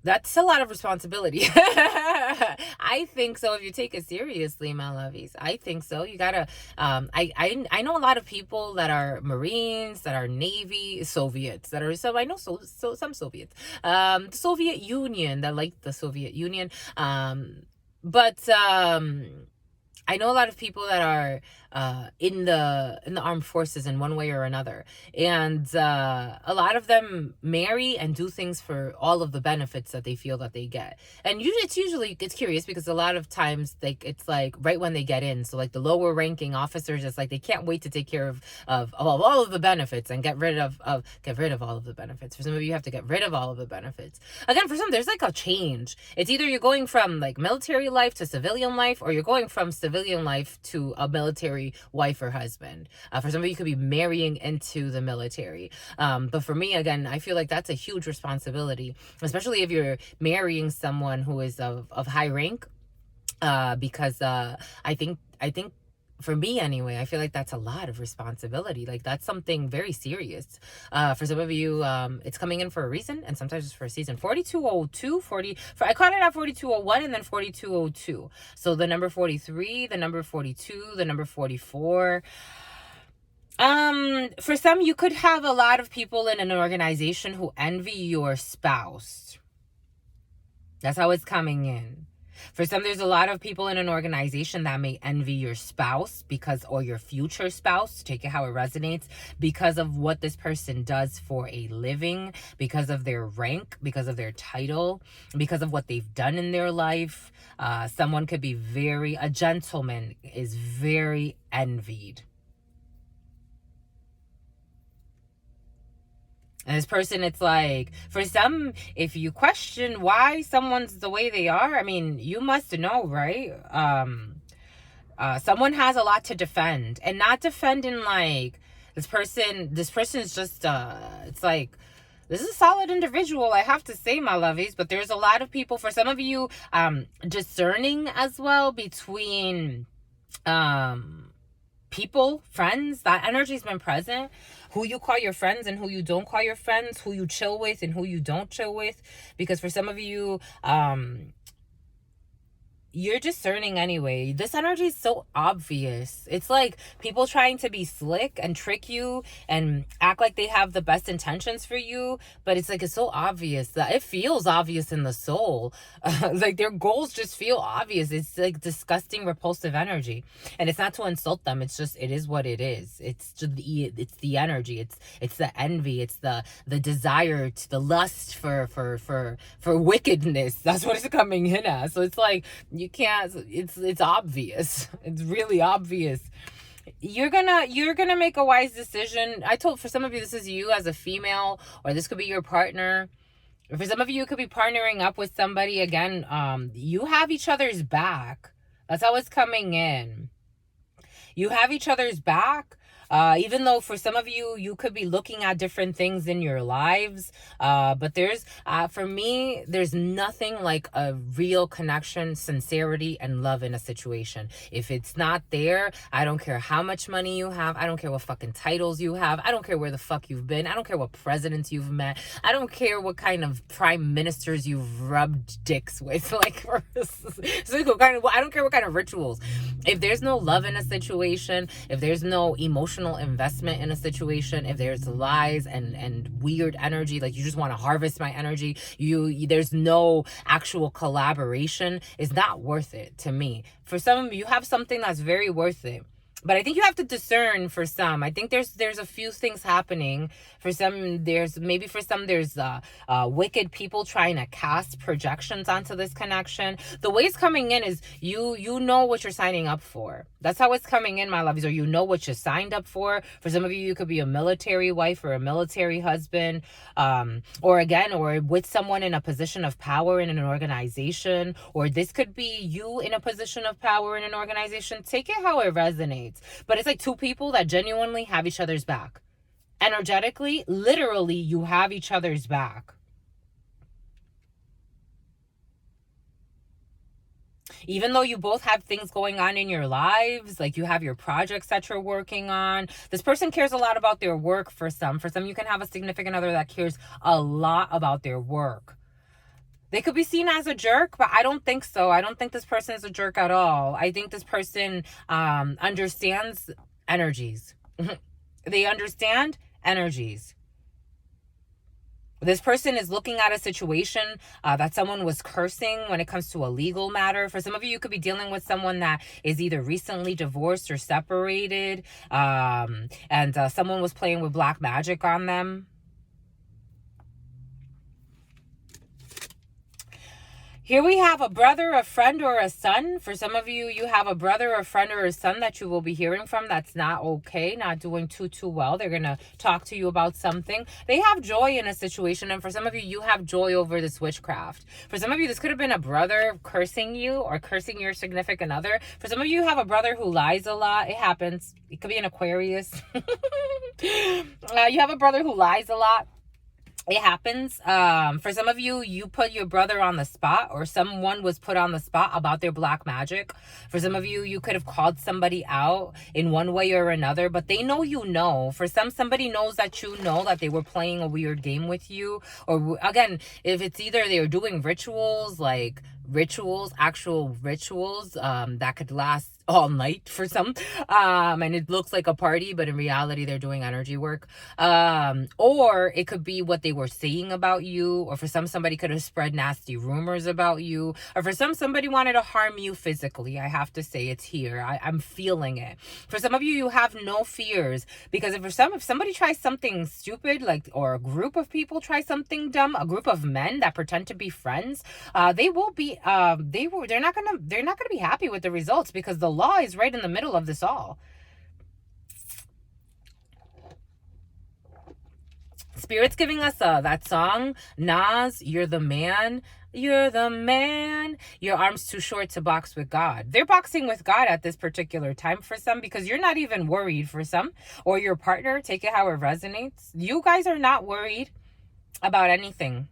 That's a lot of responsibility. I think so, if you take it seriously, my lovies. I think so. You gotta, I know a lot of people that are Marines, that are Navy, Soviets, that are, I know some Soviets, the Soviet Union, that like the Soviet Union, but I know a lot of people that are in the armed forces in one way or another, and a lot of them marry and do things for all of the benefits that they feel that they get. And it's curious because a lot of times it's like right when they get in, so like the lower ranking officers, it's like they can't wait to take care of all of the benefits and get rid of all of the benefits. For some of you, have to get rid of all of the benefits. Again, for some, there's like a change. It's either you're going from like military life to civilian life, or you're going from civilian life to a military wife or husband. For some of you, could be marrying into the military. But for me, again, I feel like that's a huge responsibility, especially if you're marrying someone who is of high rank. Because I think for me anyway, I feel like that's a lot of responsibility. Like, that's something very serious. For some of you, it's coming in for a reason, and sometimes it's for a season. 4202, I caught it at 4201 and then 4202. So the number 43, the number 42, the number 44. For some, you could have a lot of people in an organization who envy your spouse. That's how it's coming in. For some, there's a lot of people in an organization that may envy your spouse or your future spouse, take it how it resonates, because of what this person does for a living, because of their rank, because of their title, because of what they've done in their life. Someone could be a gentleman is very envied. And this person, it's like, for some, if you question why someone's the way they are, I mean, you must know, right? Someone has a lot to defend, and not defend in like, this person's just, it's like, this is a solid individual, I have to say, my lovies. But there's a lot of people, for some of you, discerning as well between, people, friends. That energy's been present. Who you call your friends and who you don't call your friends, who you chill with and who you don't chill with. Because for some of you, you're discerning anyway. This energy is so obvious. It's like people trying to be slick and trick you and act like they have the best intentions for you, but it's like, it's so obvious that it feels obvious in the soul. Like their goals just feel obvious. It's like disgusting, repulsive energy. And it's not to insult them. It's just, it is what it is. It's just it's the energy. It's the envy. It's the desire, the lust for wickedness. That's what it's coming in as. So it's like, you can't, it's obvious. It's really obvious. You're gonna make a wise decision. For some of you, this is you as a female, or this could be your partner. For some of you, it could be partnering up with somebody. Again, you have each other's back. That's how it's coming in. You have each other's back. Even though for some of you, you could be looking at different things in your lives. But for me, there's nothing like a real connection, sincerity, and love in a situation. If it's not there, I don't care how much money you have. I don't care what fucking titles you have. I don't care where the fuck you've been. I don't care what presidents you've met. I don't care what kind of prime ministers you've rubbed dicks with. Like, I don't care what kind of rituals. If there's no love in a situation, if there's no emotional investment in a situation, if there's lies and weird energy, like you just want to harvest my energy, there's no actual collaboration, it's not worth it to me. For some, you have something that's very worth it. But I think you have to discern for some. I think there's a few things happening. For some, there's wicked people trying to cast projections onto this connection. The way it's coming in is you know what you're signing up for. That's how it's coming in, my loves, or you know what you signed up for. For some of you, you could be a military wife or a military husband, or with someone in a position of power in an organization, or this could be you in a position of power in an organization. Take it how it resonates. But it's like two people that genuinely have each other's back. Energetically, literally, you have each other's back. Even though you both have things going on in your lives, like you have your projects that you're working on, this person cares a lot about their work for some. For some, you can have a significant other that cares a lot about their work. They could be seen as a jerk, but I don't think so. I don't think this person is a jerk at all. I think this person understands energies. They understand energies. This person is looking at a situation that someone was cursing when it comes to a legal matter. For some of you could be dealing with someone that is either recently divorced or separated, and someone was playing with black magic on them. Here we have a brother, a friend, or a son. For some of you, you have a brother, a friend, or a son that you will be hearing from that's not okay, not doing too well. They're going to talk to you about something. They have joy in a situation, and for some of you, you have joy over this witchcraft. For some of you, this could have been a brother cursing you or cursing your significant other. For some of you, you have a brother who lies a lot. It happens. It could be an Aquarius. You have a brother who lies a lot. It happens. For some of you, you put your brother on the spot, or someone was put on the spot about their black magic. For some of you, you could have called somebody out in one way or another, but they know you know. For some, somebody knows that you know that they were playing a weird game with you. Or again, if it's either they're doing rituals, like actual rituals, that could last all night for some, and it looks like a party, but in reality they're doing energy work, or it could be what they were saying about you, or for some, somebody could have spread nasty rumors about you, or for some, somebody wanted to harm you physically. I have to say, it's here. I'm feeling it. For some of you, you have no fears, because if somebody tries something stupid, like, or a group of people try something dumb, a group of men that pretend to be friends, they're not gonna be happy with the results, because the law is right in the middle of this all. Spirit's giving us that song, Nas, You're the Man. You're the man. Your arm's too short to box with God. They're boxing with God at this particular time for some, because you're not even worried for some, or your partner, take it how it resonates. You guys are not worried about anything.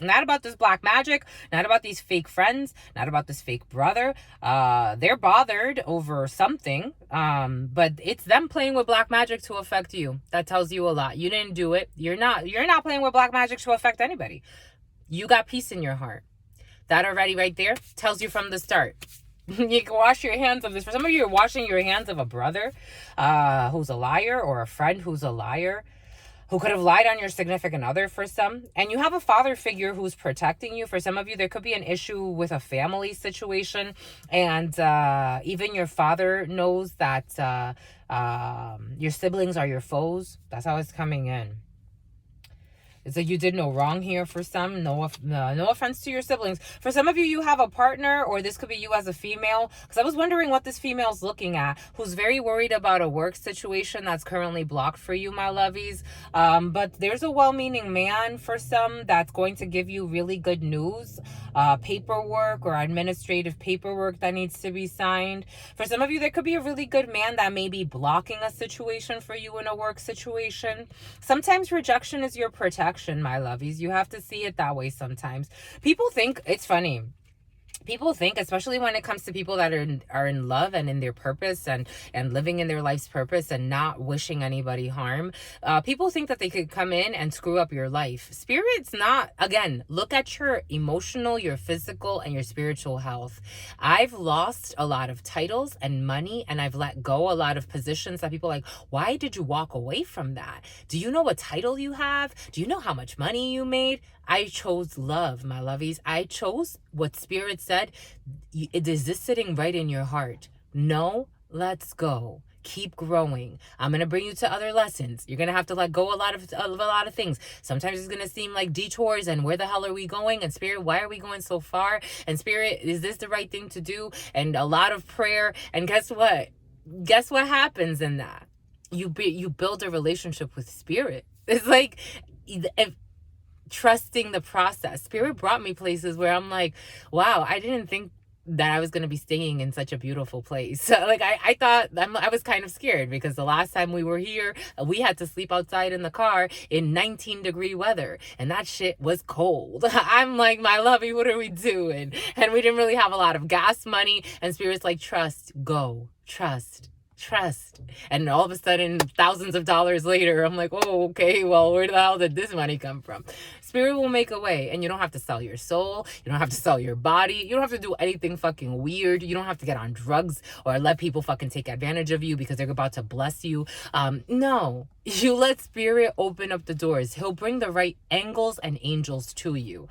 Not about this black magic, not about these fake friends, not about this fake brother. They're bothered over something, but it's them playing with black magic to affect you. That tells you a lot. You didn't do it. You're not playing with black magic to affect anybody. You got peace in your heart. That already right there tells you from the start. You can wash your hands of this. For some of you, you're washing your hands of a brother who's a liar, or a friend who's a liar, who could have lied on your significant other for some. And you have a father figure who's protecting you. For some of you, there could be an issue with a family situation. And even your father knows that your siblings are your foes. That's how it's coming in. It's like you did no wrong here for some. No offense to your siblings. For some of you, you have a partner, or this could be you as a female, because I was wondering what this female's looking at, who's very worried about a work situation that's currently blocked for you, my lovies. But there's a well-meaning man for some that's going to give you really good news. paperwork or administrative paperwork that needs to be signed. For some of you, there could be a really good man that may be blocking a situation for you in a work situation. Sometimes rejection is your protection, my lovies. You have to see it that way sometimes. People think, it's funny, people think, especially when it comes to people that are in love and in their purpose and living in their life's purpose and not wishing anybody harm, people think that they could come in and screw up your life. Spirit's not. Again, look at your emotional, your physical, and your spiritual health. I've lost a lot of titles and money, and I've let go a lot of positions that people are like, why did you walk away from that? Do you know what title you have? Do you know how much money you made? I chose love, my lovies. I chose what Spirit said. Is this sitting right in your heart? No, let's go. Keep growing. I'm going to bring you to other lessons. You're going to have to let go a lot of things. Sometimes it's going to seem like detours and where the hell are we going? And Spirit, why are we going so far? And Spirit, is this the right thing to do? And a lot of prayer. And guess what? Guess what happens in that? You build a relationship with Spirit. It's like, if trusting the process. Spirit brought me places where I'm like, wow, I didn't think that I was going to be staying in such a beautiful place. So, like, I thought, I was kind of scared because the last time we were here, we had to sleep outside in the car in 19-degree weather. And that shit was cold. I'm like, my lovey, what are we doing? And we didn't really have a lot of gas money. And Spirit's like, trust, go, trust. And all of a sudden, thousands of dollars later, I'm like, oh, okay, well, where the hell did this money come from? Spirit will make a way, and you don't have to sell your soul. You don't have to sell your body. You don't have to do anything fucking weird. You don't have to get on drugs or let people fucking take advantage of you because they're about to bless you. No, you let Spirit open up the doors. He'll bring the right angles and angels to you.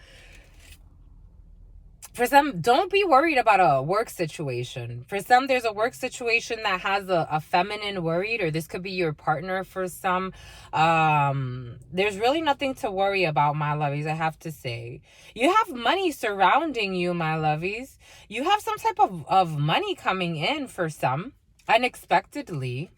For some, don't be worried about a work situation. For some, there's a work situation that has a feminine worried, or this could be your partner for some. There's really nothing to worry about, my lovies, I have to say. You have money surrounding you, my lovies. You have some type of money coming in for some, unexpectedly.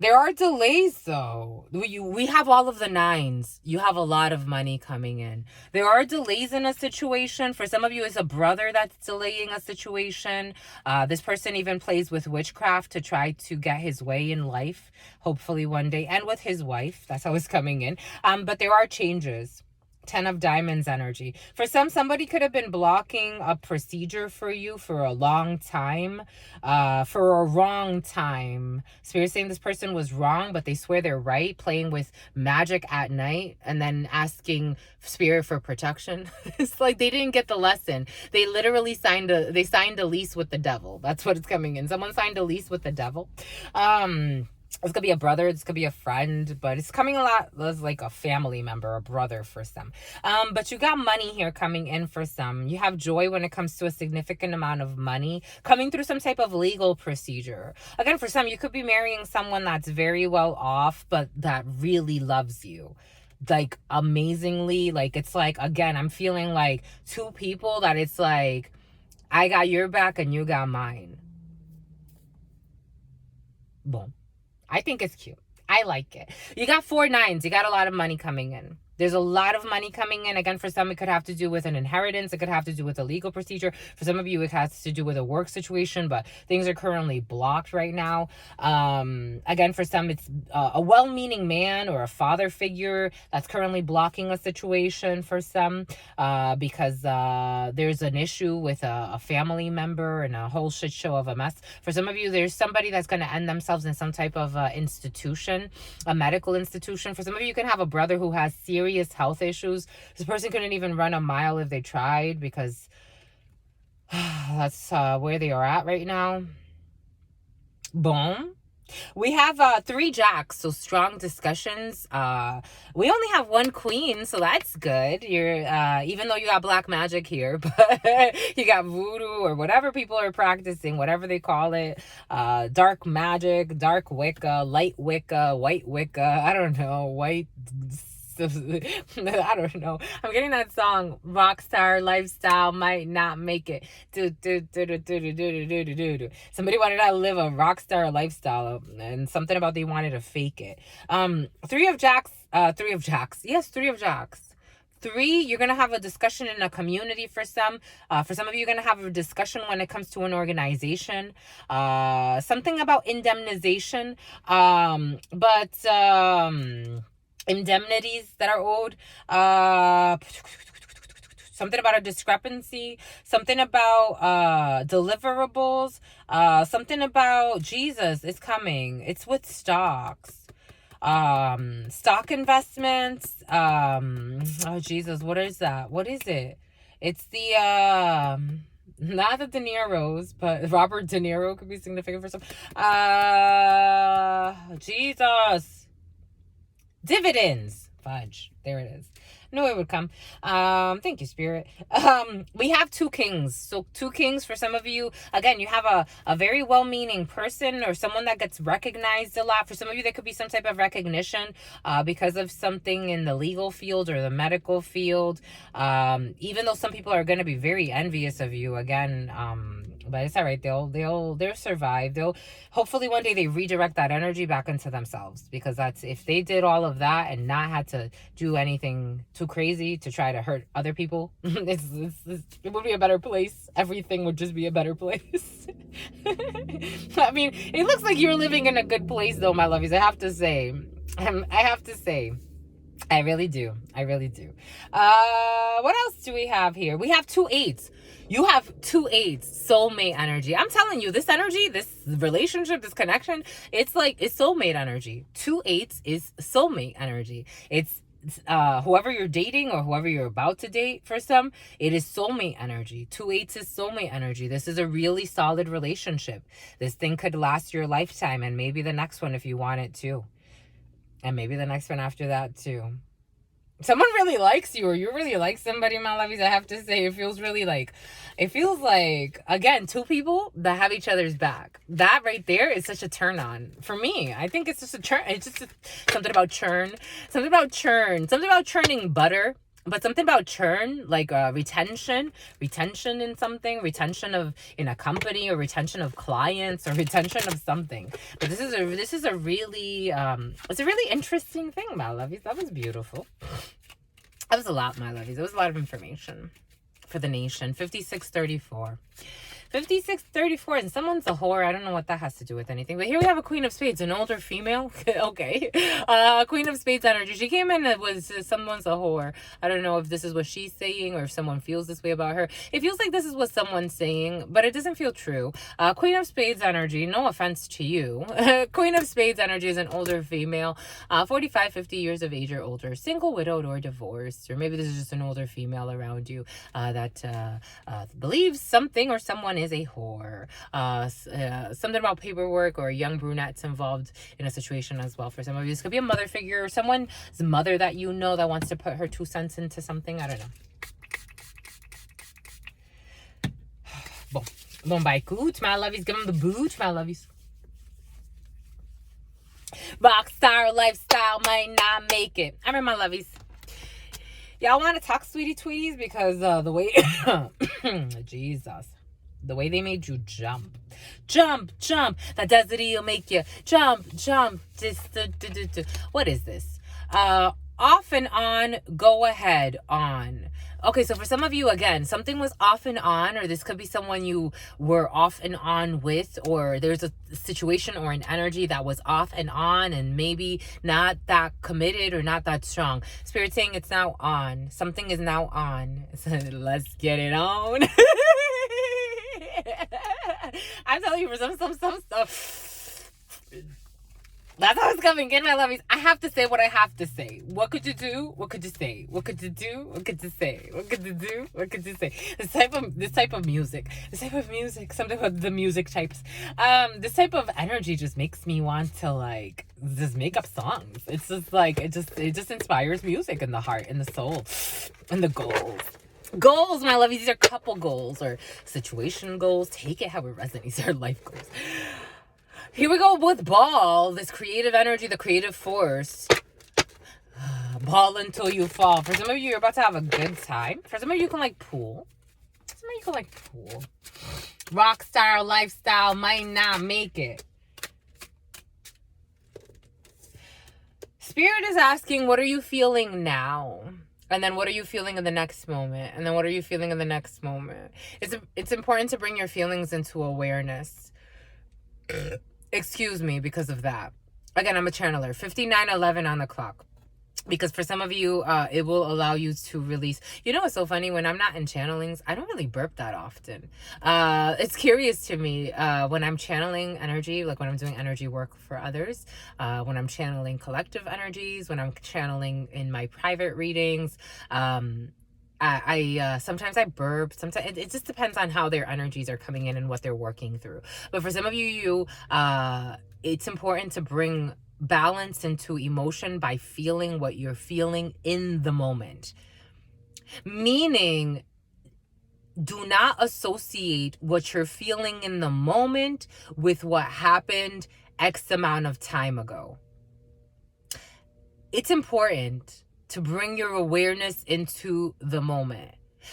There are delays, though. We have all of the nines. You have a lot of money coming in. There are delays in a situation. For some of you, it's a brother that's delaying a situation. This person even plays with witchcraft to try to get his way in life, hopefully one day, and with his wife. That's how it's coming in. But there are changes. 10 of Diamonds energy. For some, somebody could have been blocking a procedure for you for a long time, for a wrong time. Spirit saying this person was wrong, but they swear they're right, playing with magic at night and then asking Spirit for protection. It's like they didn't get the lesson. They literally signed a lease with the devil. That's what it's coming in. Someone signed a lease with the devil. This could be a brother, this could be a friend, but it's coming a lot as like a family member, a brother for some. But you got money here coming in for some. You have joy when it comes to a significant amount of money coming through some type of legal procedure. Again, for some, you could be marrying someone that's very well off, but that really loves you. Like, amazingly. Like, it's like, again, I'm feeling like two people that it's like, I got your back and you got mine. Boom. I think it's cute. I like it. You got 4 nines. You got a lot of money coming in. There's a lot of money coming in. Again, for some, it could have to do with an inheritance. It could have to do with a legal procedure. For some of you, it has to do with a work situation, but things are currently blocked right now. Again, for some, it's a well-meaning man or a father figure that's currently blocking a situation for some, because there's an issue with a family member and a whole shit show of a mess. For some of you, there's somebody that's going to end themselves in some type of institution, a medical institution. For some of you, you can have a brother who has serious health issues. This person couldn't even run a mile if they tried because that's where they are at right now. Boom. We have 3 jacks, so strong discussions. We only have 1 queen, so that's good. You're even though you got black magic here, but you got voodoo or whatever people are practicing, whatever they call it. Dark magic, dark Wicca, light Wicca, white Wicca. I don't know, white. I don't know. I'm getting that song, Rockstar Lifestyle Might Not Make It. Somebody wanted to live a rockstar lifestyle and something about they wanted to fake it. 3 of Jacks. Yes, 3 of Jacks. 3, you're going to have a discussion in a community for some. For some of you, you're going to have a discussion when it comes to an organization. Something about indemnization. Indemnities that are owed. Something about a discrepancy, something about deliverables, something about Jesus is coming. It's with stocks, stock investments. Oh Jesus, what is that? What is it? It's the not the De Niro's, but Robert De Niro could be significant for some. Jesus, dividends. Fudge. There it is. Knew it would come. Thank you, Spirit. We have 2 kings. So 2 kings for some of you. Again, you have a very well-meaning person or someone that gets recognized a lot. For some of you, there could be some type of recognition because of something in the legal field or the medical field. Even though some people are going to be very envious of you. Again, but it's all right. They'll survive. They'll hopefully one day they redirect that energy back into themselves, because that's, if they did all of that and not had to do anything too crazy to try to hurt other people, it would be a better place. Everything would just be a better place. I mean, it looks like you're living in a good place though, my lovies. I have to say. I really do. What else do we have here? We have 2 8s. You have 2 8s, soulmate energy. I'm telling you, this energy, this relationship, this connection, it's soulmate energy. 2 8s is soulmate energy. It's whoever you're dating or whoever you're about to date. For some, it is soulmate energy. 2 8s is soulmate energy. This is a really solid relationship. This thing could last your lifetime, and maybe the next one if you want it to. And maybe the next one after that too. Someone really likes you, or you really like somebody, my lovies. I have to say, it feels like, again, 2 people that have each other's back. That right there is such a turn on for me. I think it's just a turn. It's just something about churn, something about churning butter. But something about churn, like retention in something, in a company, or retention of clients, or retention of something. But this is a really it's a really interesting thing, my lovies. That was beautiful. That was a lot, my lovies. It was a lot of information for the nation. 5634. 5634, and someone's a whore. I don't know what that has to do with anything. But here we have a Queen of Spades, an older female. Okay. Queen of Spades energy. She came in and was someone's a whore. I don't know if this is what she's saying or if someone feels this way about her. It feels like this is what someone's saying, but it doesn't feel true. Queen of Spades energy, no offense to you. Queen of Spades energy is an older female, 45, 50 years of age or older, single, widowed, or divorced. Or maybe this is just an older female around you that believes something or someone is a whore. Something about paperwork, or young brunettes involved in a situation as well. For some of you, this could be a mother figure, or someone's mother that you know that wants to put her 2 cents into something. I don't know. Boom by coot, my lovies. Give them the boot, my lovies. Rockstar lifestyle might not make it. I remember, my lovies. Y'all want to talk, sweetie tweeties? Because the way Jesus, the way they made you jump. That density will make you jump. What is this? Off and on, go ahead, on. Okay, so for some of you, again, something was off and on, or this could be someone you were off and on with, or there's a situation or an energy that was off and on and maybe not that committed or not that strong. Spirit saying it's now on. Something is now on. So let's get it on. I'm telling you, for some stuff. That's how it's coming in, my lovies. I have to say what I have to say. What could you do? What could you say? What could you do? What could you say? What could you do? What could you say? This type of music. Something about the music types. This type of energy just makes me want to just make up songs. It's just it just inspires music in the heart, in the soul, and the goals. Goals, my lovies. These are couple goals or situation goals. Take it how it resonates. These are life goals. Here we go with ball, this creative energy, the creative force. Ball until you fall. For some of you, you're about to have a good time. For some of you, you can pool. Rock star lifestyle might not make it. Spirit is asking, what are you feeling now? And then what are you feeling in the next moment? And then what are you feeling in the next moment? It's important to bring your feelings into awareness. Excuse me, because of that. Again, I'm a channeler. 5911 on the clock. Because for some of you, it will allow you to release. You know what's so funny? When I'm not in channelings, I don't really burp that often. It's curious to me when I'm channeling energy, like when I'm doing energy work for others, when I'm channeling collective energies, when I'm channeling in my private readings. I sometimes I burp. Sometimes it just depends on how their energies are coming in and what they're working through. But for some of you, it's important to bring balance into emotion by feeling what you're feeling in the moment. Meaning, do not associate what you're feeling in the moment with what happened X amount of time ago. It's important to bring your awareness into the moment,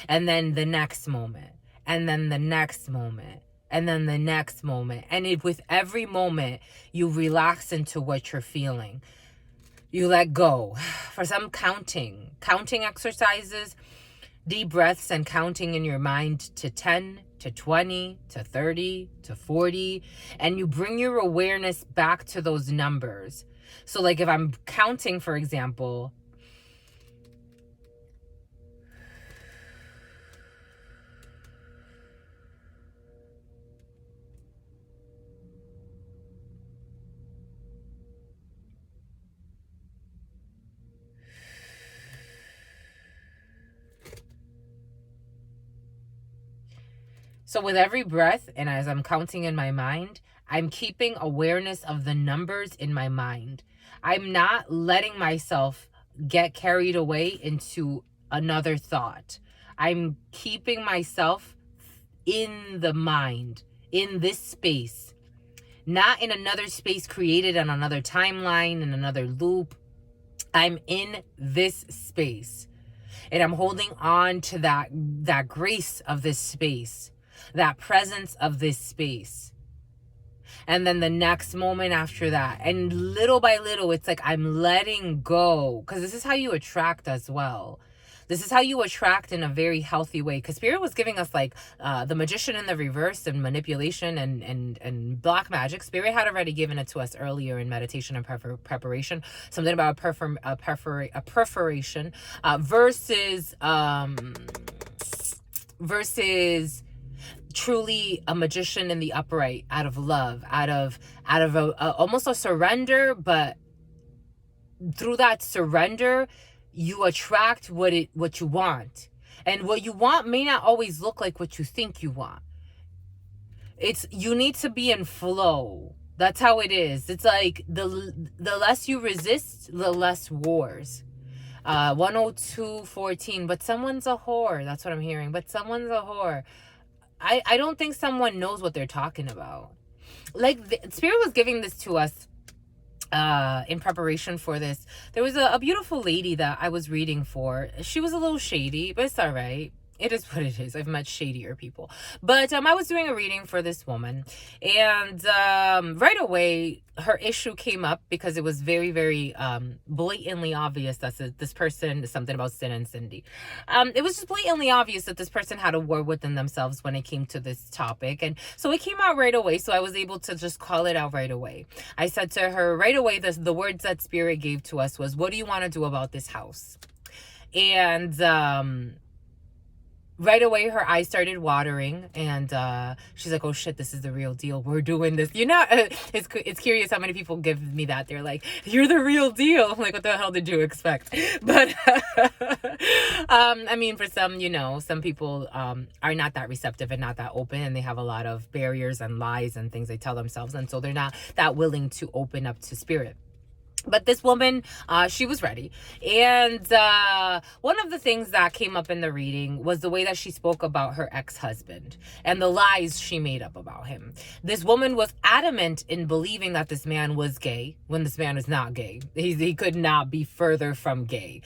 and then the next moment, and then the next moment, and then the next moment. And if with every moment you relax into what you're feeling, you let go. For some, counting exercises, deep breaths and counting in your mind to 10, to 20, to 30, to 40, and you bring your awareness back to those numbers. So like if I'm counting, for example, so with every breath, and as I'm counting in my mind, I'm keeping awareness of the numbers in my mind. I'm not letting myself get carried away into another thought. I'm keeping myself in the mind, in this space, not in another space created on another timeline, in another loop. I'm in this space, and I'm holding on to that grace of this space, that presence of this space. And then the next moment after that, and little by little, it's like I'm letting go, because this is how you attract as well. This is how you attract in a very healthy way. Because Spirit was giving us like the magician in the reverse and manipulation and black magic. Spirit had already given it to us earlier in meditation and preparation. Something about a perforation versus truly a magician in the upright, out of love, out of almost a surrender. But through that surrender, you attract what you want. And what you want may not always look like what you think you want. You need to be in flow. That's how it is. It's like the less you resist, the less wars. 102:14, but someone's a whore. That's what I'm hearing. But someone's a whore. I don't think someone knows what they're talking about. Like, Spirit was giving this to us in preparation for this. There was a beautiful lady that I was reading for. She was a little shady, but it's all right. It is what it is. I've met shadier people. But I was doing a reading for this woman, and right away her issue came up because it was very, very blatantly obvious that this person, something about Sin and Cindy. It was just blatantly obvious that this person had a war within themselves when it came to this topic. And so it came out right away. So I was able to just call it out right away. I said to her right away, the words that Spirit gave to us was, what do you want to do about this house? And right away her eyes started watering, and she's like, oh shit, this is the real deal, we're doing this. You know, it's curious how many people give me that. They're like, you're the real deal. I'm like, what the hell did you expect? But I mean, for some, you know, some people are not that receptive and not that open, and they have a lot of barriers and lies and things they tell themselves, and so they're not that willing to open up to Spirit. But this woman, she was ready. And one of the things that came up in the reading was the way that she spoke about her ex-husband and the lies she made up about him. This woman was adamant in believing that this man was gay when this man is not gay. He could not be further from gay.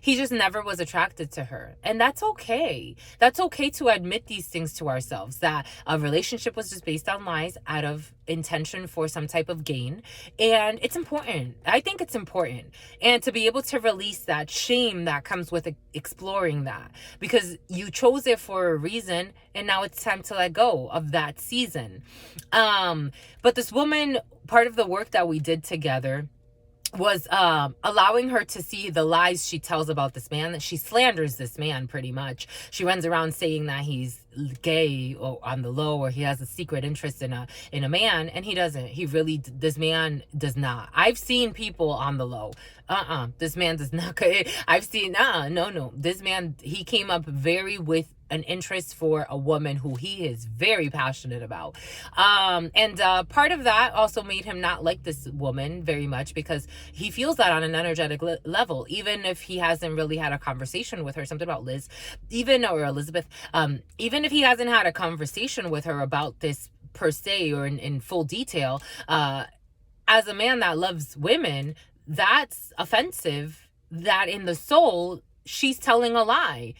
He just never was attracted to her. And that's okay. That's okay to admit these things to ourselves, that a relationship was just based on lies out of intention for some type of gain. And it's important important. I think it's important. And to be able to release that shame that comes with exploring that, because you chose it for a reason, and now it's time to let go of that season. But this woman, part of the work that we did together was allowing her to see the lies she tells about this man, that she slanders this man pretty much. She runs around saying that he's gay or on the low, or he has a secret interest in a man, and he doesn't. This man does not. I've seen people on the low. This man does not. I've seen no. This man, he came up very with an interest for a woman who he is very passionate about. And part of that also made him not like this woman very much, because he feels that on an energetic level, even if he hasn't really had a conversation with her, something about Liz, or Elizabeth, even if he hasn't had a conversation with her about this per se, or in full detail, as a man that loves women, that's offensive, that in the soul, she's telling a lie,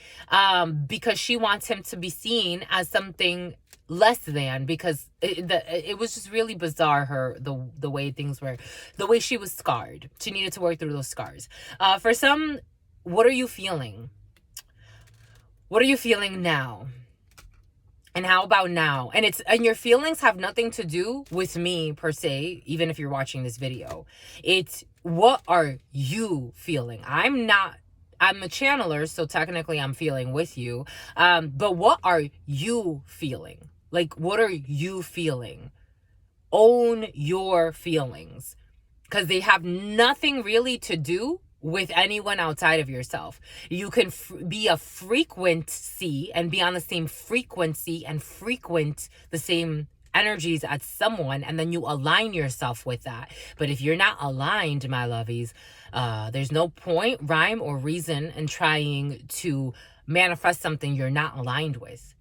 because she wants him to be seen as something less than, because it was just really bizarre, the way things were, the way she was scarred. She needed to work through those scars. For some, what are you feeling? What are you feeling now? And how about now? And your feelings have nothing to do with me per se, even if you're watching this video. It's what are you feeling? I'm a channeler, so technically I'm feeling with you. But what are you feeling? Like, what are you feeling? Own your feelings, because they have nothing really to do with anyone outside of yourself. You can be a frequency and be on the same frequency and frequent the same energies as someone, and then you align yourself with that. But if you're not aligned, my lovies, there's no point, rhyme, or reason in trying to manifest something you're not aligned with,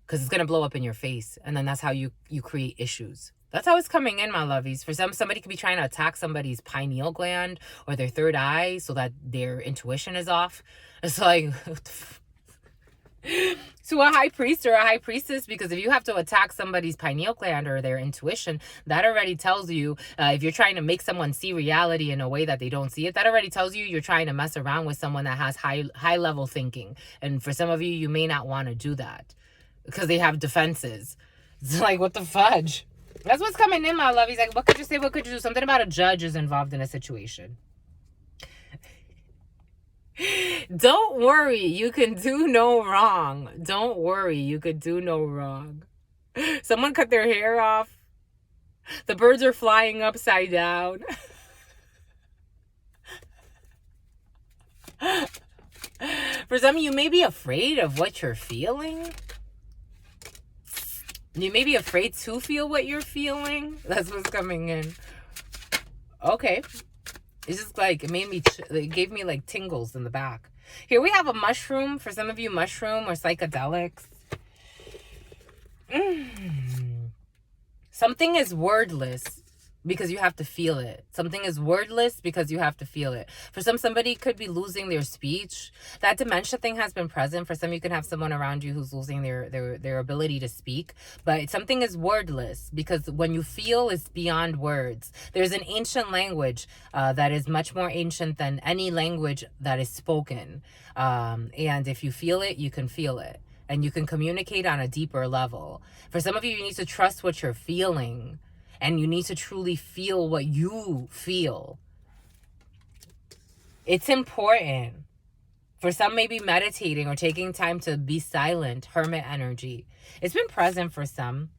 because it's going to blow up in your face, and then that's how you create issues. That's how it's coming in, my lovies. For somebody could be trying to attack somebody's pineal gland or their third eye so that their intuition is off. It's like, to a high priest or a high priestess, because if you have to attack somebody's pineal gland or their intuition, that already tells you, if you're trying to make someone see reality in a way that they don't see it, that already tells you you're trying to mess around with someone that has high level thinking. And for some of you, you may not want to do that because they have defenses. It's like, what the fudge? That's what's coming in, my love. He's like, what could you say? What could you do? Something about a judge is involved in a situation. Don't worry, you can do no wrong. Don't worry, you could do no wrong. Someone cut their hair off. The birds are flying upside down. For some of you, may be afraid of what you're feeling. You may be afraid to feel what you're feeling. That's what's coming in. Okay. It's just like, it gave me like tingles in the back. Here we have a mushroom. For some of you, mushroom or psychedelics. Something is wordless because you have to feel it. Something is wordless because you have to feel it. For somebody could be losing their speech. That dementia thing has been present. For some, you can have someone around you who's losing their ability to speak. But something is wordless because when you feel, it's beyond words. There's an ancient language that is much more ancient than any language that is spoken. And if you feel it, you can feel it. And you can communicate on a deeper level. For some of you, you need to trust what you're feeling. And you need to truly feel what you feel. It's important. For some, maybe meditating or taking time to be silent, hermit energy. It's been present for some.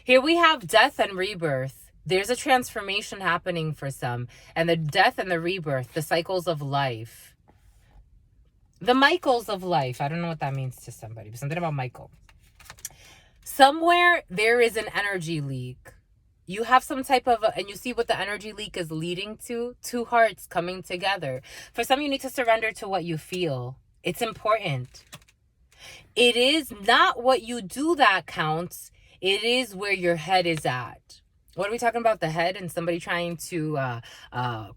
Here we have death and rebirth. There's a transformation happening for some. And the death and the rebirth, the cycles of life. The Michaels of life. I don't know what that means to somebody, but something about Michael. Somewhere there is an energy leak. You have some type of, and you see what the energy leak is leading to? Two hearts coming together. For some, you need to surrender to what you feel. It's important. It is not what you do that counts. It is where your head is at. What are we talking about? The head and somebody trying to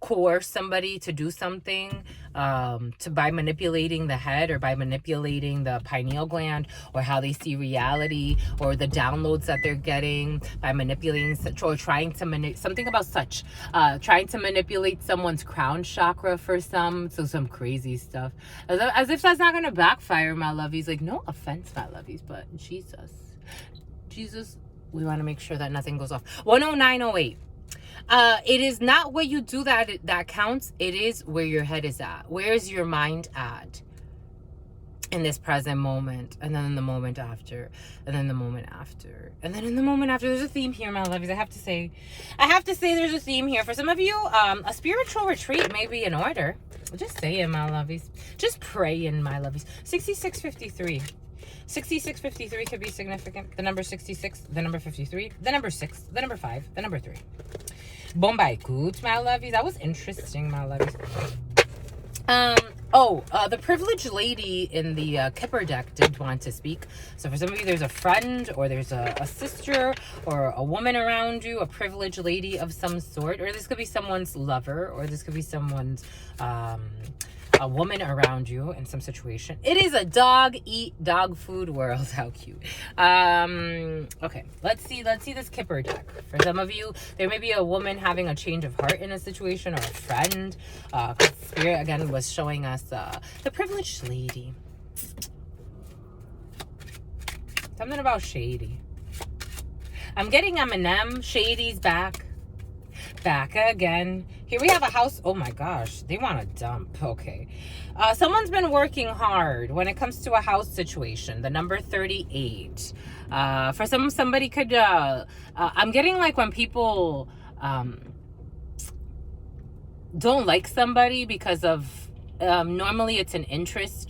coerce somebody to do something, by manipulating the head or by manipulating the pineal gland, or how they see reality, or the downloads that they're getting by manipulating or trying to manipulate something about trying to manipulate someone's crown chakra for some crazy stuff, as if that's not gonna backfire, my lovies. Like, no offense, my lovies, but Jesus, we want to make sure that nothing goes off. 10908. It is not what you do that counts. It is where your head is at. Where is your mind at in this present moment? And then in the moment after. And then the moment after. And then in the moment after. There's a theme here, my lovies. I have to say there's a theme here. For some of you, a spiritual retreat may be in order. Just say it, my lovies. Just pray in, my lovies. 6653. 6653 could be significant. The number 66, the number 53, the number 6, the number 5, the number 3. Bombay good, my lovies. That was interesting, my lovies. The privileged lady in the Kipper deck did want to speak. So for some of you, there's a friend, or there's a sister, or a woman around you, a privileged lady of some sort, or this could be someone's lover, or this could be someone's a woman around you in some situation. It is a dog eat dog food world. How cute. Okay, let's see this Kipper deck. For some of you, there may be a woman having a change of heart in a situation, or a friend. Spirit again was showing us the privileged lady. Something about shady. I'm getting Eminem. Shady's back again. Here we have a house. Oh my gosh, they want to dump. Okay. Someone's been working hard when it comes to a house situation. The number 38. For somebody could, I'm getting like when people don't like somebody because of, normally it's an interest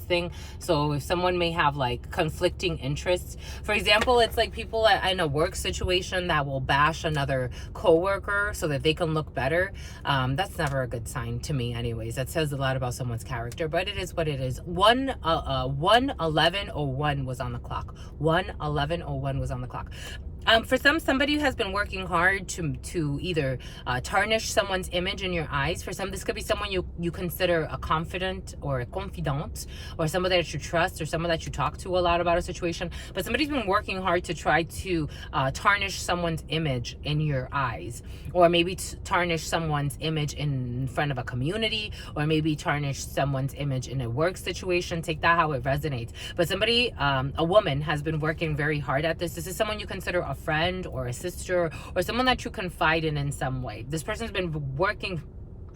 thing. So if someone may have like conflicting interests, for example, it's like people in a work situation that will bash another coworker so that they can look better. That's never a good sign to me anyways. That says a lot about someone's character, but it is what it is. 11101 was on the clock. 11101 was on the clock. For somebody who has been working hard to either tarnish someone's image in your eyes. For some, this could be someone you consider a confidant or a confidant, or somebody that you trust, or someone that you talk to a lot about a situation. But somebody's been working hard to try to tarnish someone's image in your eyes, or maybe tarnish someone's image in front of a community, or maybe tarnish someone's image in a work situation. Take that how it resonates. But somebody, a woman, has been working very hard at this. This is someone you consider a friend or a sister, or someone that you confide in some way. This person's been working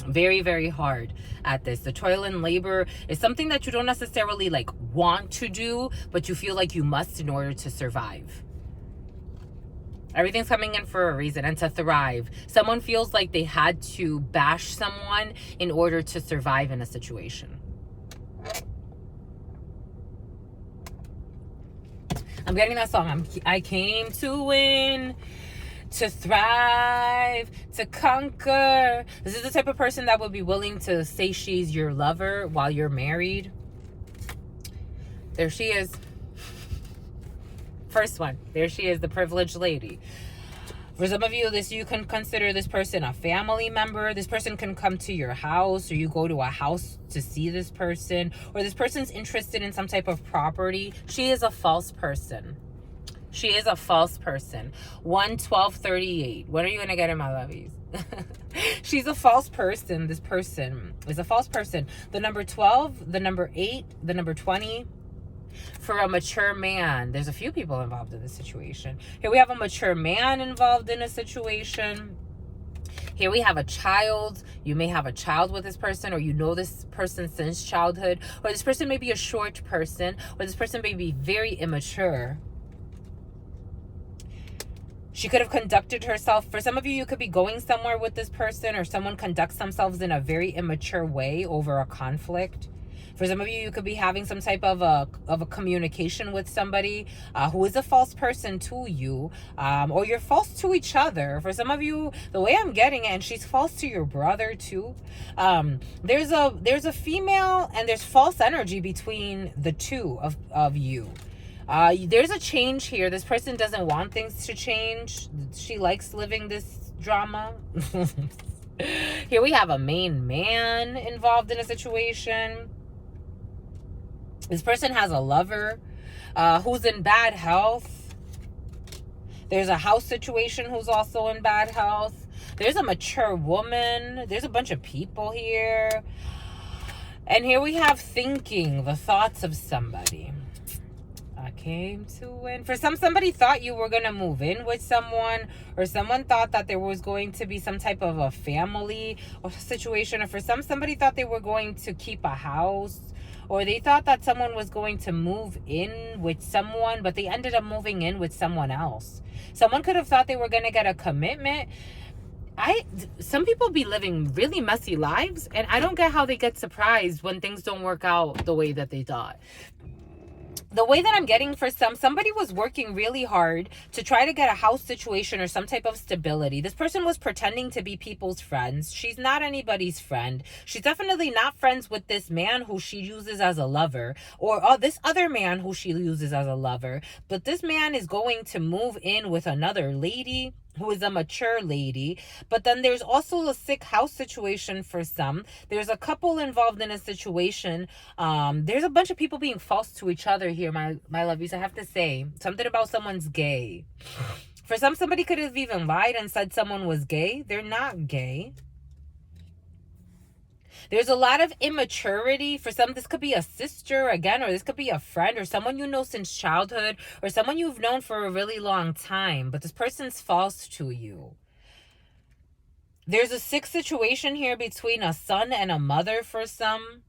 very, very hard at this. The toil and labor is something that you don't necessarily like want to do, but you feel like you must in order to survive. Everything's coming in for a reason, and to thrive. Someone feels like they had to bash someone in order to survive in a situation. I'm getting that song. I came to win, to thrive, to conquer. This is the type of person that would be willing to say she's your lover while you're married. There she is. First one. There she is, the privileged lady. For some of you, you can consider this person a family member. This person can come to your house, or you go to a house to see this person, or this person's interested in some type of property. She is a false person. She is a false person. 11238. When are you going to get in, my lovies? She's a false person. This person is a false person. The number 12, the number 8, the number 20. For a mature man, there's a few people involved in this situation. Here we have a mature man involved in a situation. Here we have a child. You may have a child with this person, or you know this person since childhood, or this person may be a short person, or this person may be very immature. She could have conducted herself. For some of you, you could be going somewhere with this person, or someone conducts themselves in a very immature way over a conflict. For some of you, you could be having some type of a communication with somebody who is a false person to you, or you're false to each other. For some of you, the way I'm getting it, and she's false to your brother too. There's a female, and there's false energy between the two of you. There's a change here. This person doesn't want things to change. She likes living this drama. Here we have a main man involved in a situation. This person has a lover who's in bad health. There's a house situation who's also in bad health. There's a mature woman. There's a bunch of people here. And here we have thinking, the thoughts of somebody. I came to win. For somebody thought you were going to move in with someone, or someone thought that there was going to be some type of a family or situation, or for somebody thought they were going to keep a house, or they thought that someone was going to move in with someone, but they ended up moving in with someone else. Someone could have thought they were going to get a commitment. Some people be living really messy lives, and I don't get how they get surprised when things don't work out the way that they thought. The way that I'm getting for somebody was working really hard to try to get a house situation or some type of stability. This person was pretending to be people's friends. She's not anybody's friend. She's definitely not friends with this man who she uses as a lover, or this other man who she uses as a lover. But this man is going to move in with another lady who is a mature lady. But then there's also a sick house situation for some. There's a couple involved in a situation. There's a bunch of people being false to each other here, my lovies. I have to say something about someone's gay. For somebody could have even lied and said someone was gay. They're not gay. There's a lot of immaturity. For some, this could be a sister again, or this could be a friend, or someone you know since childhood, or someone you've known for a really long time, but this person's false to you. There's a sick situation here between a son and a mother for some,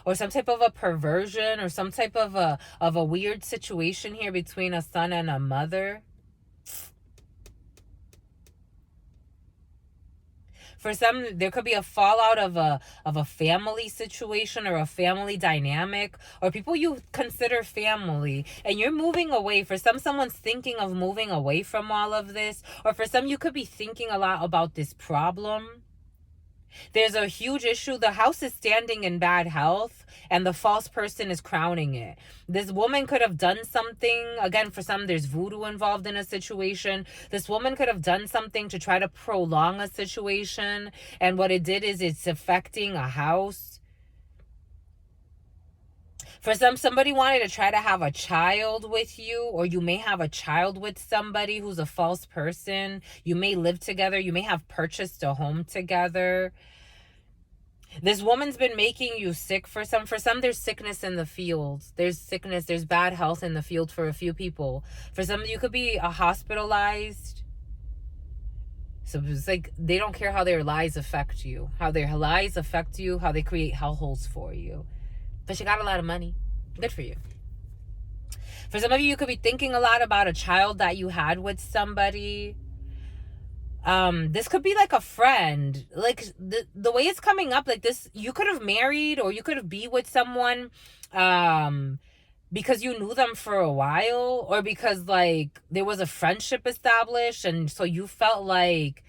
or some type of a perversion, or some type of a weird situation here between a son and a mother. For some, there could be a fallout of a family situation or a family dynamic, or people you consider family, and you're moving away. For some, someone's thinking of moving away from all of this, or for some, you could be thinking a lot about this problem. There's a huge issue. The house is standing in bad health, and the false person is crowning it. This woman could have done something. Again, for some, there's voodoo involved in a situation. This woman could have done something to try to prolong a situation, and what it did is it's affecting a house. For some, somebody wanted to try to have a child with you, or you may have a child with somebody who's a false person. You may live together. You may have purchased a home together. This woman's been making you sick for some. For some, there's sickness in the fields. There's sickness. There's bad health in the field for a few people. For some, you could be hospitalized. So it's like they don't care how their lies affect you. How their lies affect you. How they create hellholes for you. But you got a lot of money. Good for you. For some of you, you could be thinking a lot about a child that you had with somebody. This could be like a friend. Like the way it's coming up, like this, you could have married, or you could have been with someone because you knew them for a while, or because like there was a friendship established, and so you felt like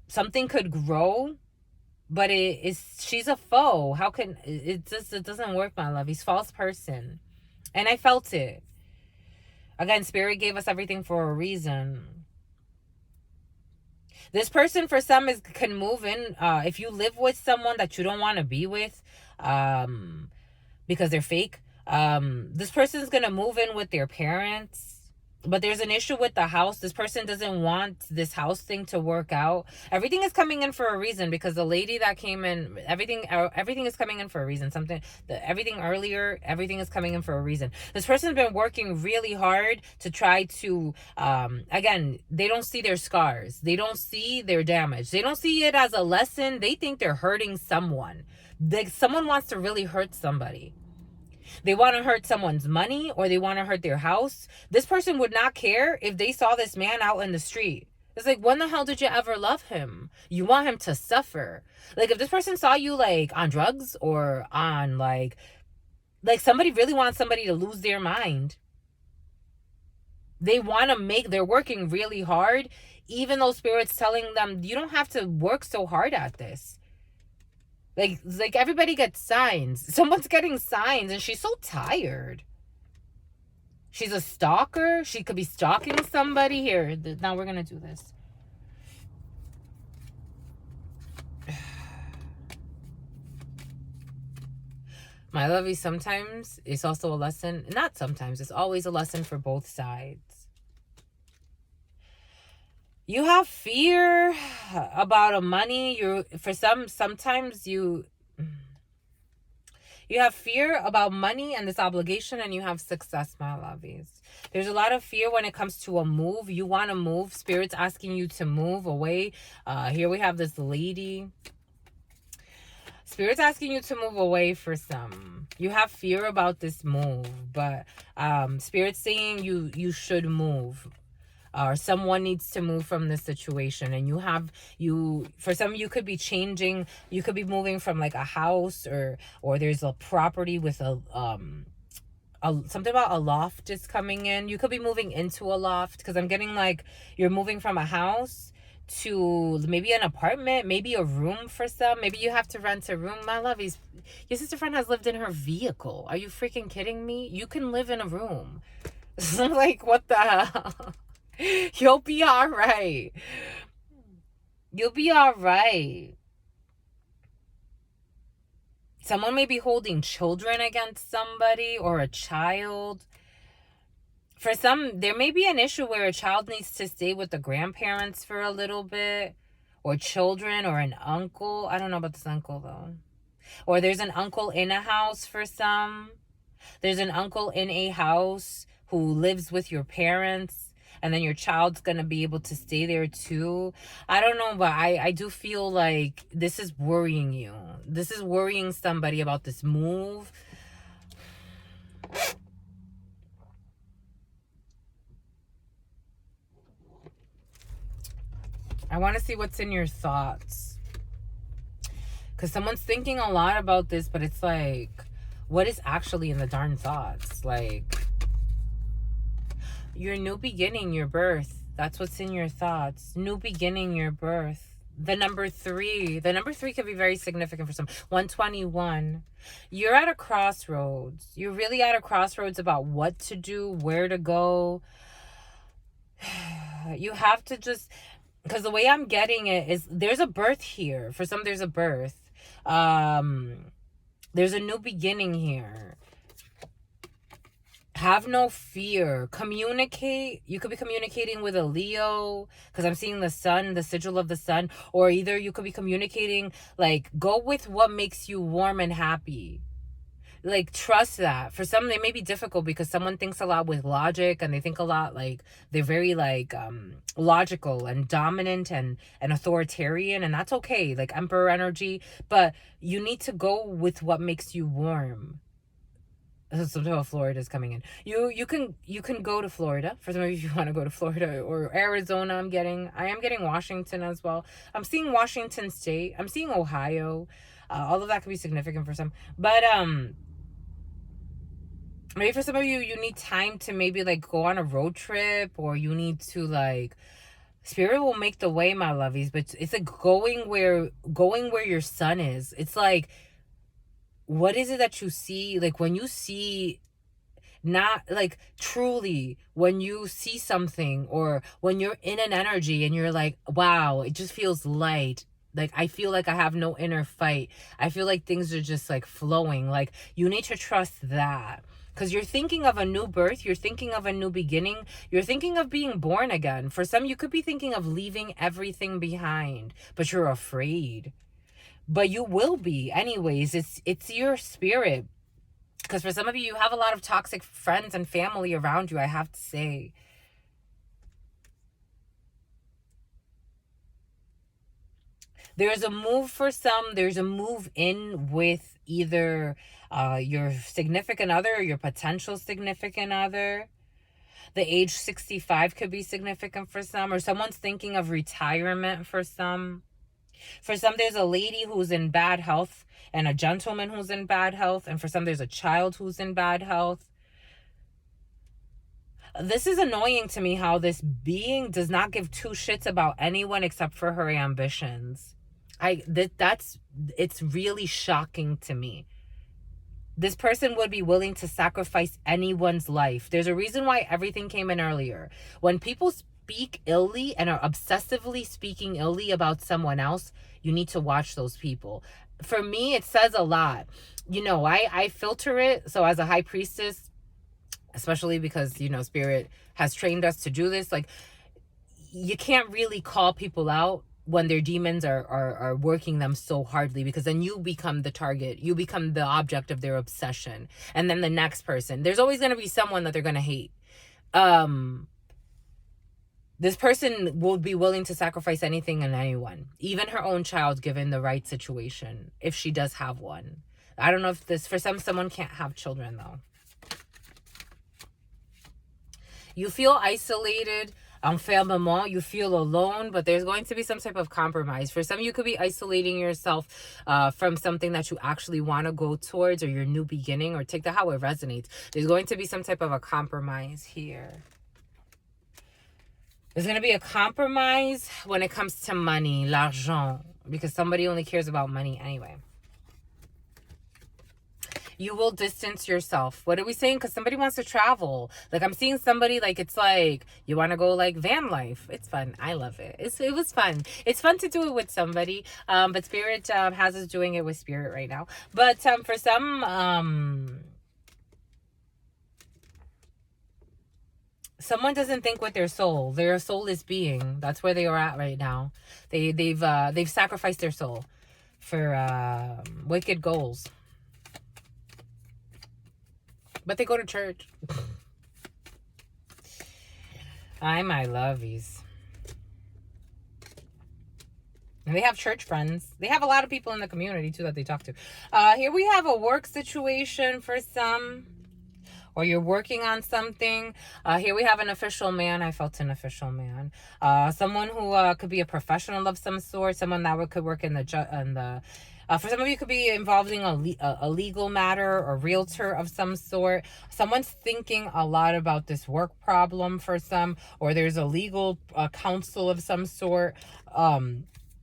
something could grow. But she's a foe. How can it doesn't work, my love. He's a false person. And I felt it. Again, Spirit gave us everything for a reason. This person for some can move in. If you live with someone that you don't want to be with, because they're fake, this person's gonna move in with their parents. But there's an issue with the house. This person doesn't want this house thing to work out. Everything is coming in for a reason, because the lady that came in, everything is coming in for a reason. Everything earlier, everything is coming in for a reason. This person's been working really hard to try to, again, they don't see their scars. They don't see their damage. They don't see it as a lesson. They think they're hurting someone. Someone wants to really hurt somebody. They want to hurt someone's money, or they want to hurt their house. This person would not care if they saw this man out in the street. It's like, when the hell did you ever love him? You want him to suffer. Like, if this person saw you like on drugs, or on like somebody really wants somebody to lose their mind. They're working really hard, even though Spirit's telling them you don't have to work so hard at this. Like everybody gets signs. Someone's getting signs and she's so tired. She's a stalker. She could be stalking somebody. Here, now we're going to do this. My lovey, sometimes it's also a lesson. Not sometimes. It's always a lesson for both sides. You have fear about a money. Sometimes you have fear about money and this obligation, and you have success, my lovies. There's a lot of fear when it comes to a move. You want to move. Spirit's asking you to move away. Here we have this lady. Spirit's asking you to move away for some. You have fear about this move, but Spirit's saying you should move. Or someone needs to move from this situation, and for some, you could be changing. You could be moving from like a house, or there's a property with something about a loft is coming in. You could be moving into a loft, because I'm getting like you're moving from a house to maybe an apartment, maybe a room for some. Maybe you have to rent a room. My lovies, your sister friend has lived in her vehicle. Are you freaking kidding me? You can live in a room. Like, what the hell? You'll be all right. You'll be all right. Someone may be holding children against somebody, or a child. For some, there may be an issue where a child needs to stay with the grandparents for a little bit, or children, or an uncle. I don't know about this uncle, though. Or there's an uncle in a house for some. There's an uncle in a house who lives with your parents, and then your child's going to be able to stay there too. I don't know, but I do feel like this is worrying you. This is worrying somebody about this move. I want to see what's in your thoughts. Because someone's thinking a lot about this, but it's like, what is actually in the darn thoughts? Like, your new beginning, your birth. That's what's in your thoughts. New beginning, your birth. The number 3. The number 3 could be very significant for some. 121. You're at a crossroads. You're really at a crossroads about what to do, where to go. You have to just... Because the way I'm getting it is there's a birth here. For some, there's a birth. There's a new beginning here. Have no fear. Communicate. You could be communicating with a Leo, because I'm seeing the sun, the sigil of the sun. Or either you could be communicating, like, go with what makes you warm and happy. Like, trust that. For some, they may be difficult because someone thinks a lot with logic, and they think a lot, like, they're very, like, logical and dominant and authoritarian, and that's okay. Like, emperor energy. But you need to go with what makes you warm. Somehow Florida is coming in. You can go to Florida. For some of you, if you want to go to Florida or Arizona, I am getting Washington as well. I'm seeing Washington State. I'm seeing Ohio. All of that could be significant for some. But maybe for some of you, you need time to maybe like go on a road trip, or you need to like... Spirit will make the way, my lovies. But it's like going where your sun is. It's like, what is it that you see? Like, when you see, not like truly, when you see something, or when you're in an energy and you're like, wow, it just feels light. Like, I feel like I have no inner fight. I feel like things are just like flowing. Like, you need to trust that. Because you're thinking of a new birth. You're thinking of a new beginning. You're thinking of being born again. For some, you could be thinking of leaving everything behind, but you're afraid. But you will be anyways. It's your spirit. Because for some of you, you have a lot of toxic friends and family around you, I have to say. There's a move for some. There's a move in with either your significant other or your potential significant other. The age 65 could be significant for some. Or someone's thinking of retirement for some. For some, there's a lady who's in bad health and a gentleman who's in bad health. And for some, there's a child who's in bad health. This is annoying to me, how this being does not give two shits about anyone except for her ambitions. It's really shocking to me. This person would be willing to sacrifice anyone's life. There's a reason why everything came in earlier. When people speak illy and are obsessively speaking illy about someone else, you need to watch those people. For me, it says a lot. I filter it. So as a high priestess, especially because, Spirit has trained us to do this, like, you can't really call people out when their demons are working them so hardly, because then you become the target, you become the object of their obsession, and then the next person, there's always going to be someone that they're going to hate. This person will be willing to sacrifice anything and anyone, even her own child, given the right situation, if she does have one. I don't know if this, for someone can't have children though. You feel isolated, enfermement, you feel alone, but there's going to be some type of compromise. For some, you could be isolating yourself from something that you actually want to go towards, or your new beginning, or take that how it resonates. There's going to be some type of a compromise here. There's going to be a compromise when it comes to money, l'argent, because somebody only cares about money anyway. You will distance yourself. What are we saying? Because somebody wants to travel. Like, I'm seeing somebody, like, it's like, you want to go, like, van life. It's fun. I love it. It was fun. It's fun to do it with somebody. But Spirit has us doing it with Spirit right now. But for some, someone doesn't think with their soul. Their soulless being. That's where they are at right now. They've sacrificed their soul for wicked goals. But they go to church. I my lovies. And they have church friends. They have a lot of people in the community too that they talk to. Here we have a work situation for some. Or you're working on something. Here we have an official man. I felt an official man. Someone who could be a professional of some sort. Someone that could work in the for some of you, could be involving a legal matter or realtor of some sort. Someone's thinking a lot about this work problem for some, or there's a legal counsel of some sort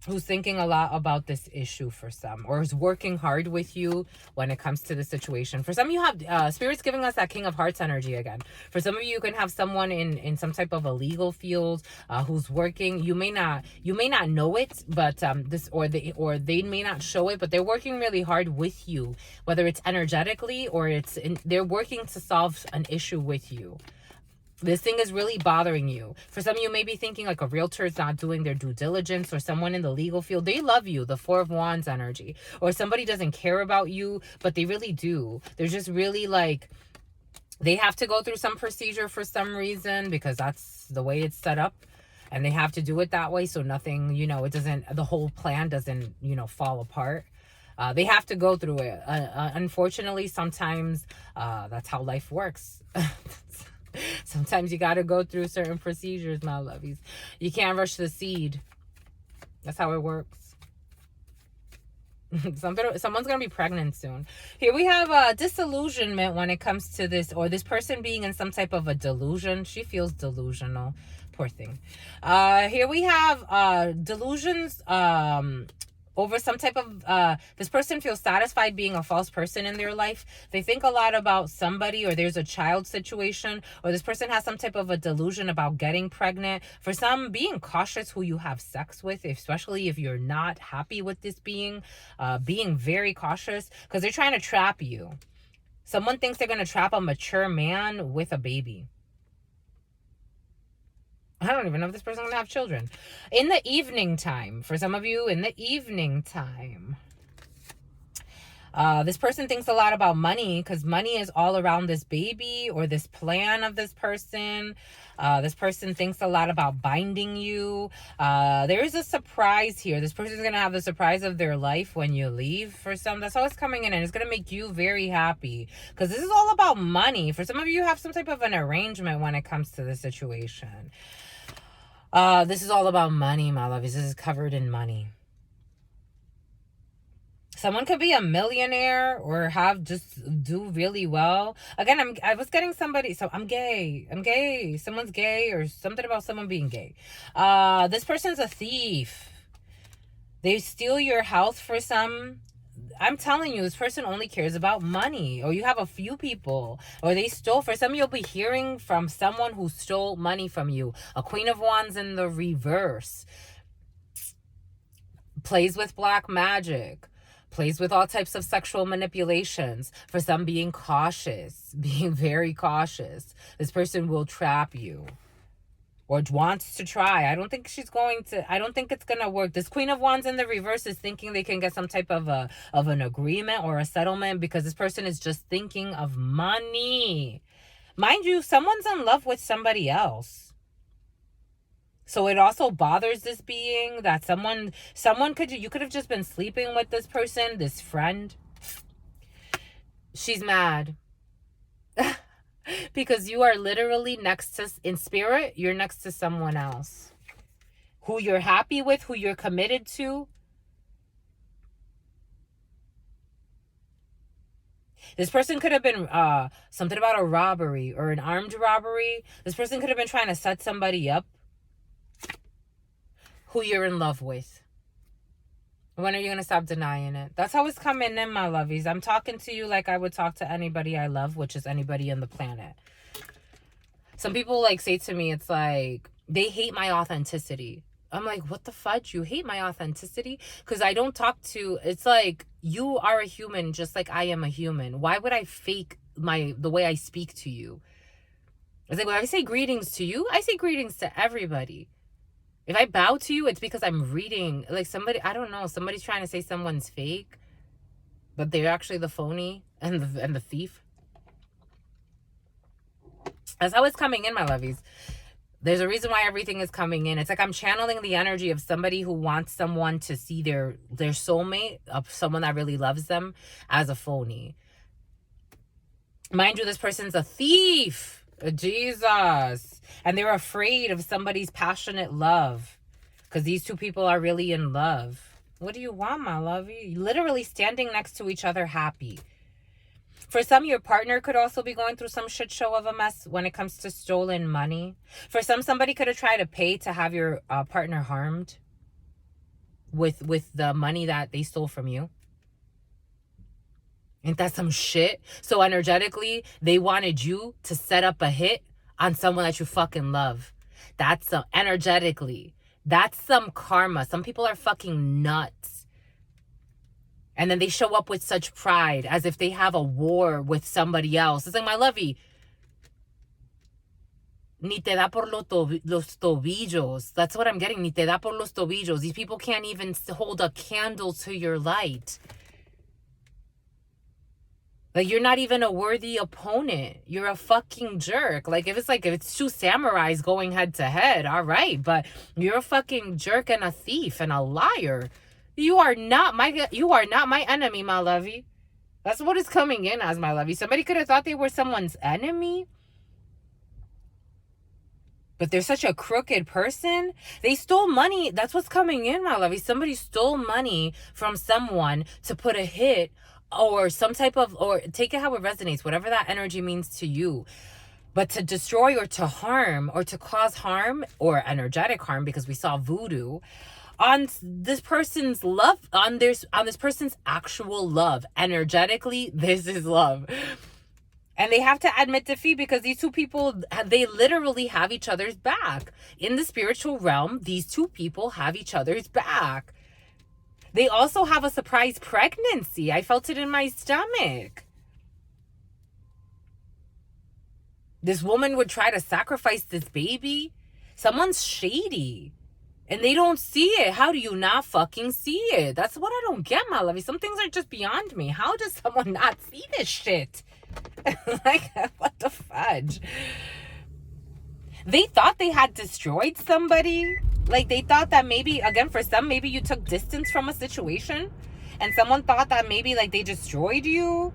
who's thinking a lot about this issue for some, or is working hard with you when it comes to the situation. For some of you have Spirit's giving us that King of Hearts energy again. For some of you, you can have someone in some type of a legal field who's working. You may not know it, but they may not show it, but they're working really hard with you, whether it's energetically or they're working to solve an issue with you. This thing is really bothering you. For some of you may be thinking like a realtor is not doing their due diligence, or someone in the legal field, they love you, the Four of Wands energy. Or somebody doesn't care about you, but they really do. They're just really like, they have to go through some procedure for some reason, because that's the way it's set up. And they have to do it that way, so nothing, the whole plan doesn't, fall apart. They have to go through it. Unfortunately, sometimes that's how life works. Sometimes you got to go through certain procedures, my lovies. You can't rush the seed. That's how it works. Someone's going to be pregnant soon. Here we have disillusionment when it comes to this, or this person being in some type of a delusion. She feels delusional. Poor thing. Here we have delusions over some type of, this person feels satisfied being a false person in their life. They think a lot about somebody, or there's a child situation, or this person has some type of a delusion about getting pregnant. For some, being cautious who you have sex with, especially if you're not happy with this being very cautious, because they're trying to trap you. Someone thinks they're going to trap a mature man with a baby. I don't even know if this person's going to have children. In the evening time, for some of you, in the evening time, this person thinks a lot about money, because money is all around this baby or this plan of this person. This person thinks a lot about binding you. There is a surprise here. This person's going to have the surprise of their life when you leave. For some, that's how it's coming in, and it's going to make you very happy, because this is all about money. For some of you, have some type of an arrangement when it comes to the situation. This is all about money, my lovies. This is covered in money. Someone could be a millionaire or do really well. Again, I was getting somebody, so I'm gay. Someone's gay, or something about someone being gay. This person's a thief. They steal your health for some. I'm telling you, this person only cares about money. Or you have a few people, or they stole. For some, you'll be hearing from someone who stole money from you. A Queen of Wands in the reverse. Plays with black magic. Plays with all types of sexual manipulations. For some, being cautious. Being very cautious. This person will trap you. Or wants to try. I don't think it's gonna work. This Queen of Wands in the reverse is thinking they can get some type of an agreement or a settlement, because this person is just thinking of money. Mind you, someone's in love with somebody else. So it also bothers this being that you could have just been sleeping with this person, this friend. She's mad. Because you are literally in spirit, you're next to someone else who you're happy with, who you're committed to. This person could have been something about a robbery or an armed robbery. This person could have been trying to set somebody up who you're in love with. When are you going to stop denying it? That's how it's coming in, my lovies. I'm talking to you like I would talk to anybody I love, which is anybody on the planet. Some people say to me, it's like, they hate my authenticity. I'm like, what the fudge? You hate my authenticity? Because I don't talk to, it's like, you are a human just like I am a human. Why would I fake the way I speak to you? It's like, when I say greetings to you, I say greetings to everybody. If I bow to you, it's because I'm reading, somebody, I don't know, somebody's trying to say someone's fake, but they're actually the phony and the thief. That's how it's coming in, my lovies. There's a reason why everything is coming in. It's like I'm channeling the energy of somebody who wants someone to see their soulmate, of someone that really loves them, as a phony. Mind you, this person's a thief. Jesus. And they're afraid of somebody's passionate love, because these two people are really in love. What do you want, my lovey? Literally standing next to each other, happy. For some, your partner could also be going through some shit show of a mess when it comes to stolen money. For some, somebody could have tried to pay to have your partner harmed with the money that they stole from you. Ain't that some shit? So energetically, they wanted you to set up a hit on someone that you fucking love. That's energetically. That's some karma. Some people are fucking nuts. And then they show up with such pride, as if they have a war with somebody else. It's like, my lovey, ni te da por los tobillos. That's what I'm getting. Ni te da por los tobillos. These people can't even hold a candle to your light. You're not even a worthy opponent. You're a fucking jerk. If it's two samurais going head to head, all right. But you're a fucking jerk and a thief and a liar. You are not my enemy, my lovey. That's what is coming in as, my lovey. Somebody could have thought they were someone's enemy. But they're such a crooked person. They stole money. That's what's coming in, my lovey. Somebody stole money from someone to put a hit, or some type of, or take it how it resonates, whatever that energy means to you. But to destroy or to harm or to cause harm, or energetic harm, because we saw voodoo, on this person's love, on this person's actual love. Energetically, this is love. And they have to admit defeat, because these two people, they literally have each other's back. In the spiritual realm, these two people have each other's back. They also have a surprise pregnancy. I felt it in my stomach. This woman would try to sacrifice this baby. Someone's shady. And they don't see it. How do you not fucking see it? That's what I don't get, my lovey. Some things are just beyond me. How does someone not see this shit? What the fudge? They thought they had destroyed somebody. They thought that maybe, again, for some, maybe you took distance from a situation, and someone thought that maybe they destroyed you.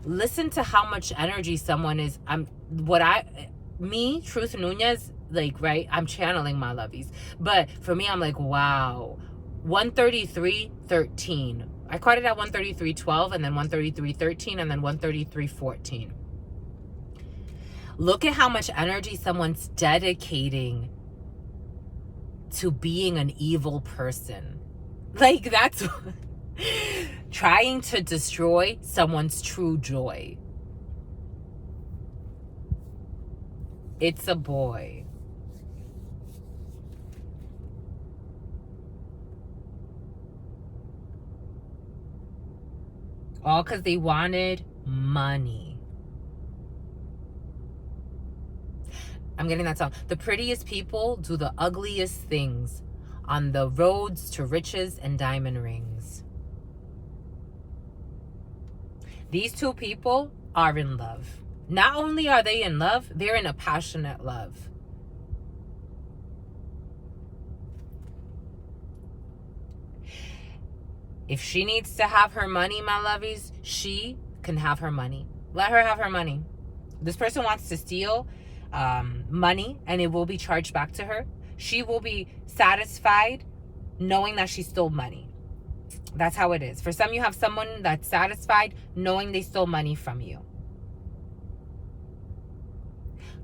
Listen to how much energy someone is. Truth Nunez, right? I'm channeling my lovies. But for me, I'm like, wow. 133:13. I caught it at 133:12, and then 133:13, and then 133:14. Look at how much energy someone's dedicating to being an evil person. Like, that's trying to destroy someone's true joy. It's a boy. All because they wanted money. I'm getting that song. The prettiest people do the ugliest things on the roads to riches and diamond rings. These two people are in love. Not only are they in love, they're in a passionate love. If she needs to have her money, my lovies, she can have her money. Let her have her money. This person wants to steal money, and it will be charged back to her. She will be satisfied knowing that she stole money. That's how it is. For some, you have someone that's satisfied knowing they stole money from you.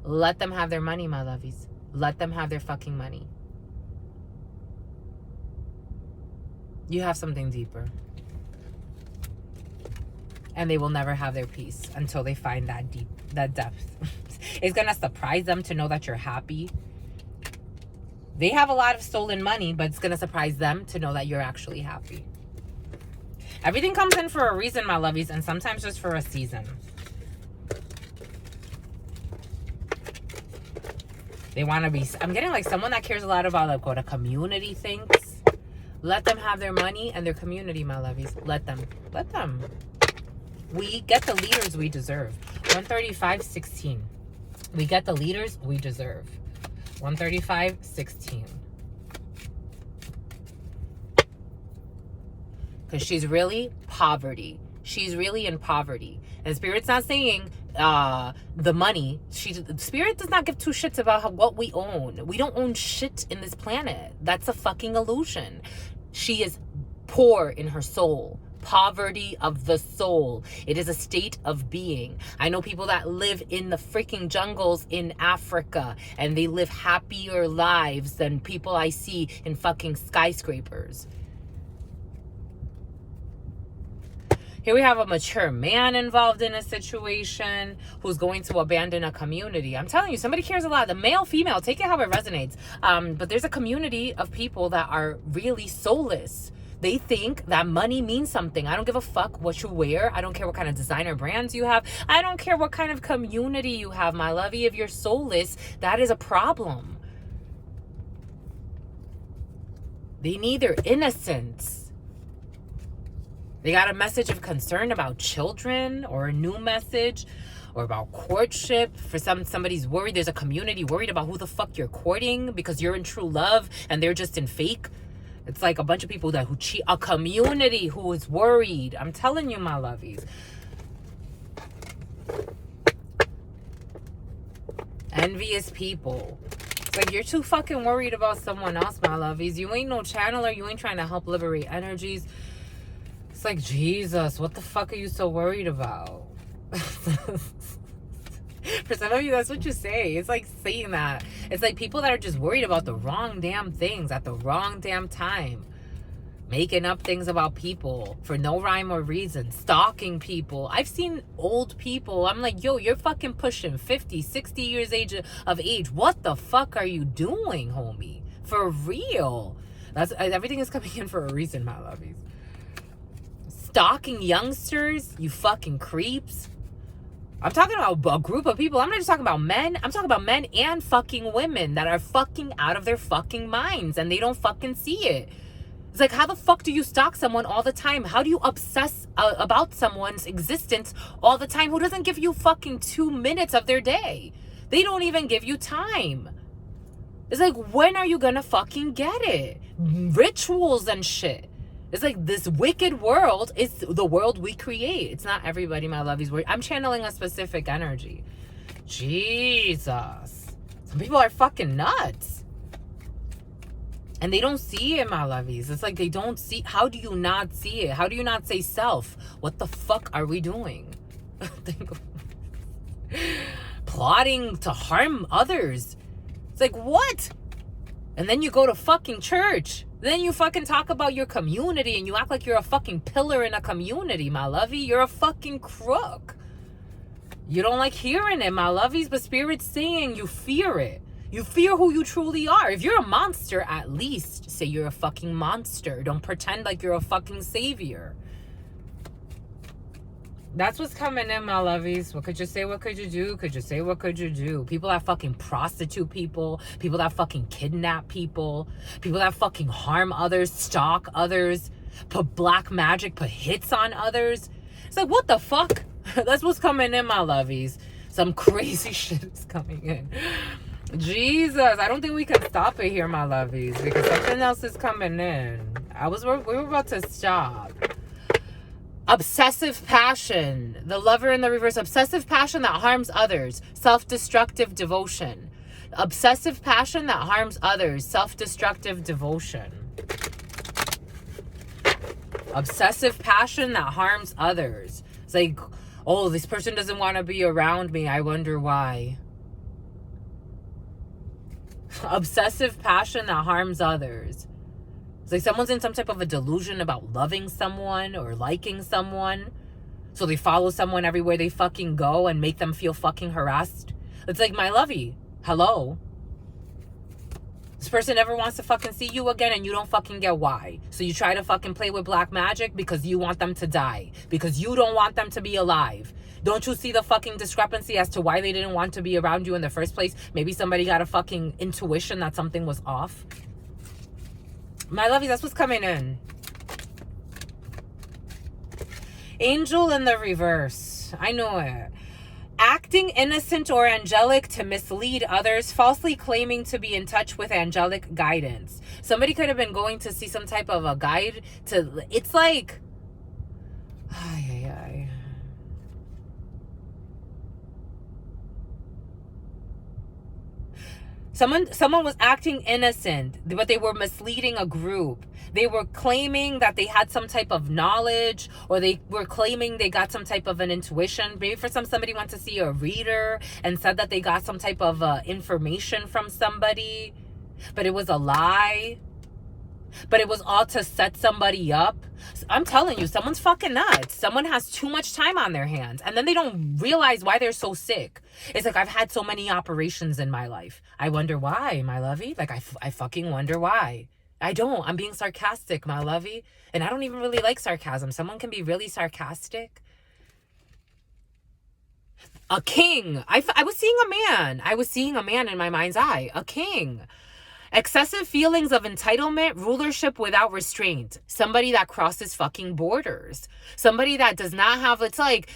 Let them have their money, my lovies. Let them have their fucking money. You have something deeper. And they will never have their peace until they find that depth. It's going to surprise them to know that you're happy. They have a lot of stolen money, but it's going to surprise them to know that you're actually happy. Everything comes in for a reason, my lovies, and sometimes just for a season. They want to be... I'm getting like someone that cares a lot about like what a community thinks. Let them have their money and their community, my lovies. Let them. Let them. We get the leaders we deserve. 135:16. We get the leaders we deserve. 135:16. Because she's really poverty. She's really in poverty. And Spirit's not saying the money. Spirit does not give two shits about what we own. We don't own shit in this planet. That's a fucking illusion. She is poor in her soul. Poverty of the soul. It is a state of being. I know people that live in the freaking jungles in Africa, and they live happier lives than people I see in fucking skyscrapers. Here we have a mature man involved in a situation who's going to abandon a community. I'm telling you, somebody cares a lot. The male, female, take it how it resonates. But there's a community of people that are really soulless. They think that money means something. I don't give a fuck what you wear. I don't care what kind of designer brands you have. I don't care what kind of community you have, my lovey. If you're soulless, that is a problem. They need their innocence. They got a message of concern about children, or a new message, or about courtship. For somebody's worried. There's a community worried about who the fuck you're courting because you're in true love and they're just in fake. It's like a bunch of people who cheat. A community who is worried. I'm telling you, my lovies. Envious people. It's like you're too fucking worried about someone else, my lovies. You ain't no channeler. You ain't trying to help liberate energies. It's like, Jesus, what the fuck are you so worried about? For some of you, that's what you say. It's like saying that. It's like people that are just worried about the wrong damn things at the wrong damn time. Making up things about people for no rhyme or reason. Stalking people. I've seen old people. I'm like, yo, you're fucking pushing 50, 60 years of age. What the fuck are you doing, homie? For real. Everything is coming in for a reason, my lovies. Stalking youngsters, you fucking creeps. I'm talking about a group of people. I'm not just talking about men. I'm talking about men and fucking women that are fucking out of their fucking minds and they don't fucking see it. It's like, how the fuck do you stalk someone all the time? How do you obsess about someone's existence all the time who doesn't give you fucking 2 minutes of their day? They don't even give you time. It's like, when are you gonna fucking get it? Rituals and shit. It's like this wicked world is the world we create. It's not everybody, my lovies. I'm channeling a specific energy. Jesus. Some people are fucking nuts. And they don't see it, my lovies. It's like they don't see. How do you not see it? How do you not say self? What the fuck are we doing? Plotting to harm others. It's like, what? And then you go to fucking church. Then you fucking talk about your community and you act like you're a fucking pillar in a community, my lovey. You're a fucking crook. You don't like hearing it, my lovies, but Spirit's saying you fear it. You fear who you truly are. If you're a monster, at least say you're a fucking monster. Don't pretend like you're a fucking savior. That's what's coming in, my lovies. What could you say? What could you do? Could you say? What could you do? People that fucking prostitute people. People that fucking kidnap people. People that fucking harm others, stalk others, put black magic, put hits on others. It's like, what the fuck? That's what's coming in, my lovies. Some crazy shit is coming in. Jesus, I don't think we can stop it here, my lovies, because something else is coming in. We were about to stop. Obsessive passion. The lover in the reverse. Obsessive passion that harms others. Self-destructive devotion. Obsessive passion that harms others. Self-destructive devotion. Obsessive passion that harms others. It's like, oh, this person doesn't want to be around me. I wonder why. Obsessive passion that harms others. It's like someone's in some type of a delusion about loving someone or liking someone. So they follow someone everywhere they fucking go and make them feel fucking harassed. It's like, my lovey, hello? This person never wants to fucking see you again and you don't fucking get why. So you try to fucking play with black magic because you want them to die. Because you don't want them to be alive. Don't you see the fucking discrepancy as to why they didn't want to be around you in the first place? Maybe somebody got a fucking intuition that something was off. My lovey, that's what's coming in. Angel in the reverse. I know it. Acting innocent or angelic to mislead others, falsely claiming to be in touch with angelic guidance. Somebody could have been going to see some type of a guide to, it's like, Someone was acting innocent, but they were misleading a group. They were claiming that they had some type of knowledge, or they were claiming they got some type of an intuition. Maybe for somebody went to see a reader and said that they got some type of information from somebody, but it was a lie. But it was all to set somebody up. I'm telling you, someone's fucking nuts. Someone has too much time on their hands. And then they don't realize why they're so sick. It's like, I've had so many operations in my life. I wonder why, my lovey. Like, I fucking wonder why. I don't. I'm being sarcastic, my lovey. And I don't even really like sarcasm. Someone can be really sarcastic. A king. I was seeing a man. I was seeing a man in my mind's eye. A king. Excessive feelings of entitlement, rulership without restraint. Somebody that crosses fucking borders. Somebody that does not have, it's like,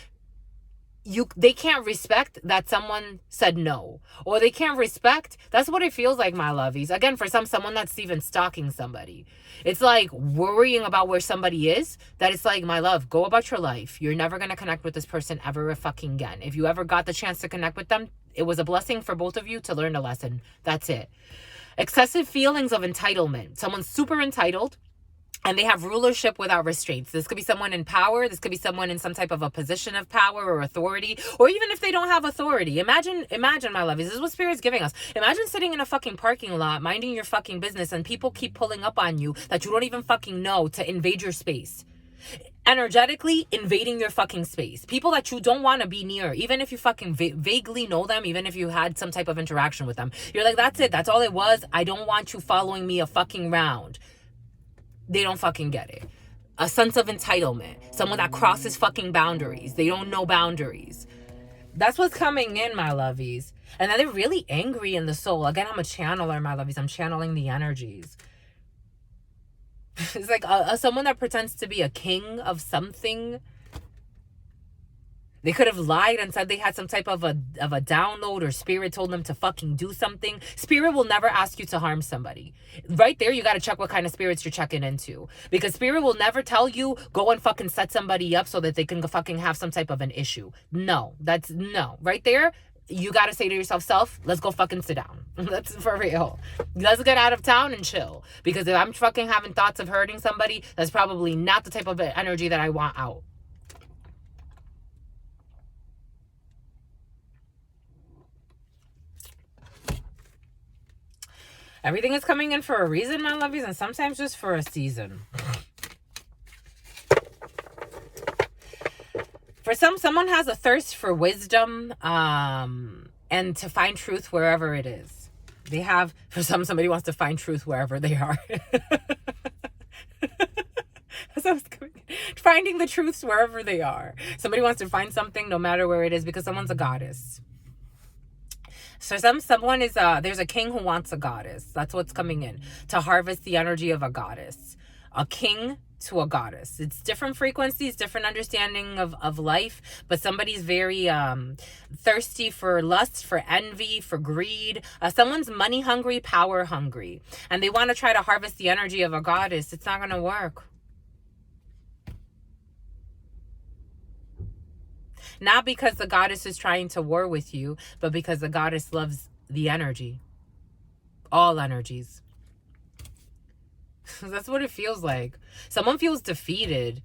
they can't respect that someone said no. Or they can't respect, that's what it feels like, my lovies. Again, for someone that's even stalking somebody. It's like worrying about where somebody is, that it's like, my love, go about your life. You're never going to connect with this person ever fucking again. If you ever got the chance to connect with them, it was a blessing for both of you to learn a lesson. That's it. Excessive feelings of entitlement. Someone's super entitled and they have rulership without restraints. This could be someone in power. This could be someone in some type of a position of power or authority. Or even if they don't have authority. Imagine, my love. This is what Spirit's giving us. Imagine sitting in a fucking parking lot, minding your fucking business, and people keep pulling up on you that you don't even fucking know to invade your space. Energetically invading your fucking space. People that you don't want to be near, even if you fucking vaguely know them, even if you had some type of interaction with them. You're like, that's it. That's all it was. I don't want you following me a fucking round. They don't fucking get it. A sense of entitlement. Someone that crosses fucking boundaries. They don't know boundaries. That's what's coming in, my lovies. And then they're really angry in the soul. Again, I'm a channeler, my lovies. I'm channeling the energies. It's like someone that pretends to be a king of something. They could have lied and said they had some type of a download, or Spirit told them to fucking do something. Spirit will never ask you to harm somebody. Right there, you got to check what kind of spirits you're checking into. Because Spirit will never tell you, go and fucking set somebody up so that they can fucking have some type of an issue. No, that's no. Right there, you got to say to yourself, self, let's go fucking sit down. That's for real. Let's get out of town and chill. Because if I'm fucking having thoughts of hurting somebody, that's probably not the type of energy that I want out. Everything is coming in for a reason, my lovies, and sometimes just for a season. For someone has a thirst for wisdom, and to find truth wherever it is. They have, for somebody wants to find truth wherever they are. Finding the truths wherever they are. Somebody wants to find something no matter where it is because someone's a goddess. So someone is there's a king who wants a goddess. That's what's coming in, to harvest the energy of a goddess. A king to a goddess. It's different frequencies, different understanding of life, but somebody's very thirsty for lust, for envy, for greed. Someone's money hungry, power hungry, and they want to try to harvest the energy of a goddess. It's not going to work. Not because the goddess is trying to war with you, but because the goddess loves the energy. All energies. That's what it feels like. Someone feels defeated,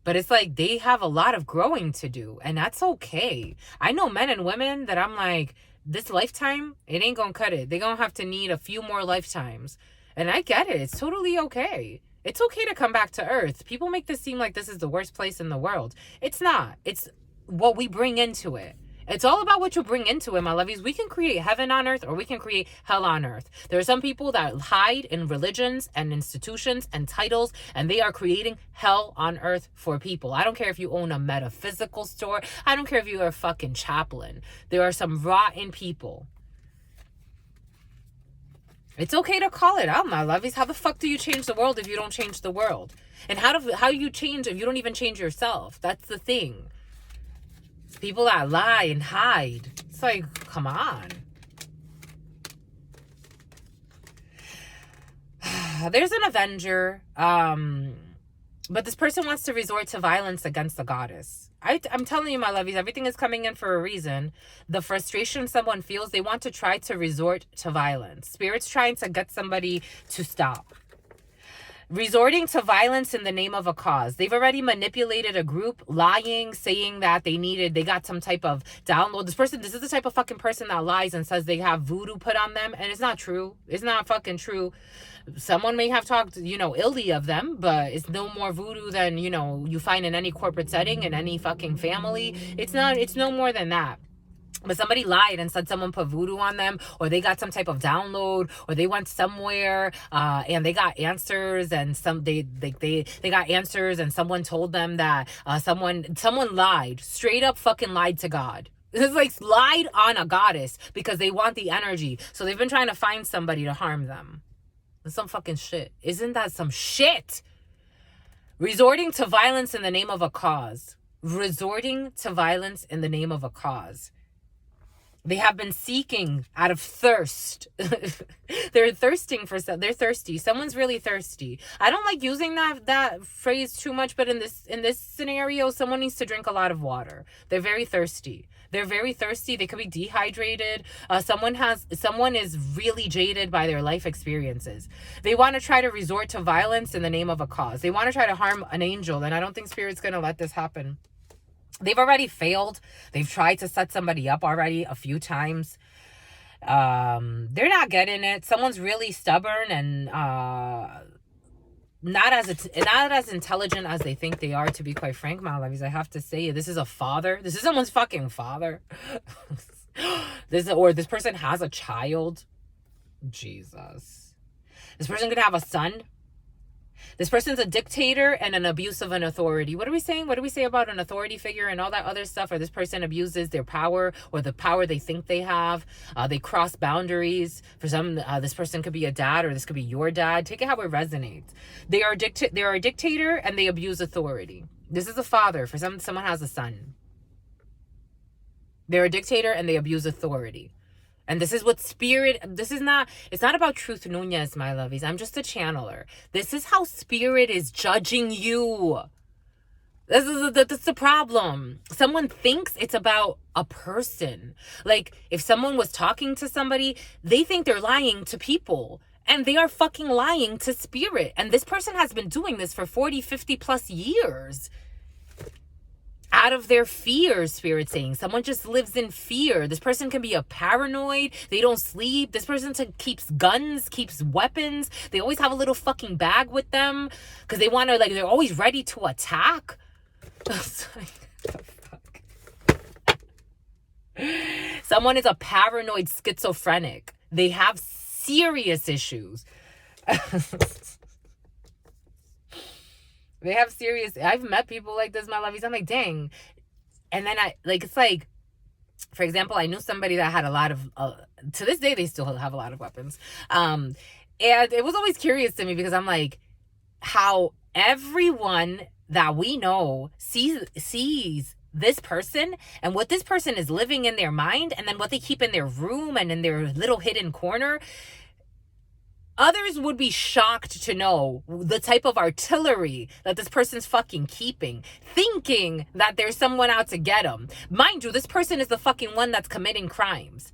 but it's like they have a lot of growing to do, and that's okay. I know men and women that I'm like, this lifetime, it ain't gonna cut it. They're gonna have to need a few more lifetimes. And I get it. It's totally okay. It's okay to come back to earth. People make this seem like this is the worst place in the world. It's not. It's what we bring into it. It's all about what you bring into it, my lovies. We can create heaven on earth or we can create hell on earth. There are some people that hide in religions and institutions and titles, and they are creating hell on earth for people. I don't care if you own a metaphysical store. I don't care if you're a fucking chaplain. There are some rotten people. It's okay to call it out, my lovies. How the fuck do you change the world if you don't change the world? And how do you change if you don't even change yourself? That's the thing. It's people that lie and hide. It's like, come on. There's an avenger, but this person wants to resort to violence against the goddess. I'm telling you, my lovies, everything is coming in for a reason. The frustration someone feels, they want to try to resort to violence. Spirit's trying to get somebody to stop. Resorting to violence in the name of a cause. They've already manipulated a group, lying, saying that they got some type of download. This is the type of fucking person that lies and says they have voodoo put on them, and it's not true. It's not fucking true. Someone may have talked, illy of them, but it's no more voodoo than, you find in any corporate setting, in any fucking family. It's no more than that. But somebody lied and said someone put voodoo on them, or they got some type of download, or they went somewhere and they got answers, and they got answers, and someone told them that someone lied, straight up fucking lied to God. It's like lied on a goddess because they want the energy. So they've been trying to find somebody to harm them. That's some fucking shit. Isn't that some shit? Resorting to violence in the name of a cause. Resorting to violence in the name of a cause. They have been seeking out of thirst. They're thirsty. Someone's really thirsty. I don't like using that phrase too much, but in this scenario, someone needs to drink a lot of water. They're very thirsty. They could be dehydrated. Someone is really jaded by their life experiences. They want to try to resort to violence in the name of a cause. They want to try to harm an angel, and I don't think Spirit's going to let this happen. They've already failed. They've tried to set somebody up already a few times. They're not getting it. Someone's really stubborn and not as intelligent as they think they are, to be quite frank, my lovies. I have to say, this is a father. This is someone's fucking father. This person has a child. Jesus. This person could have a son. This person's a dictator and an abuse of an authority. What are we saying? What do we say about an authority figure and all that other stuff? Or this person abuses their power or the power they think they have. They cross boundaries. For some, this person could be a dad, or this could be your dad. Take it how it resonates. They are a dictator and they abuse authority. This is a father. For someone has a son. They're a dictator and they abuse authority. And this is what Spirit, it's not about Truth Nunez, my lovies. I'm just a channeler. This is how Spirit is judging you. That's the problem. Someone thinks it's about a person. Like, if someone was talking to somebody, they think they're lying to people. And they are fucking lying to Spirit. And this person has been doing this for 40, 50 plus years. out of their fear, Spirit saying. Someone just lives in fear. This person can be a paranoid. They don't sleep. This person keeps guns, keeps weapons. They always have a little fucking bag with them because they want to, like, they're always ready to attack. It's like, what the fuck? Someone is a paranoid schizophrenic. They have serious issues. They have serious... I've met people like this, my lovies. I'm like, dang. And then it's like, for example, I knew somebody that had a lot of... to this day, they still have a lot of weapons. And it was always curious to me because I'm like, how everyone that we know sees this person and what this person is living in their mind and then what they keep in their room and in their little hidden corner. Others would be shocked to know the type of artillery that this person's fucking keeping, thinking that there's someone out to get them. Mind you, this person is the fucking one that's committing crimes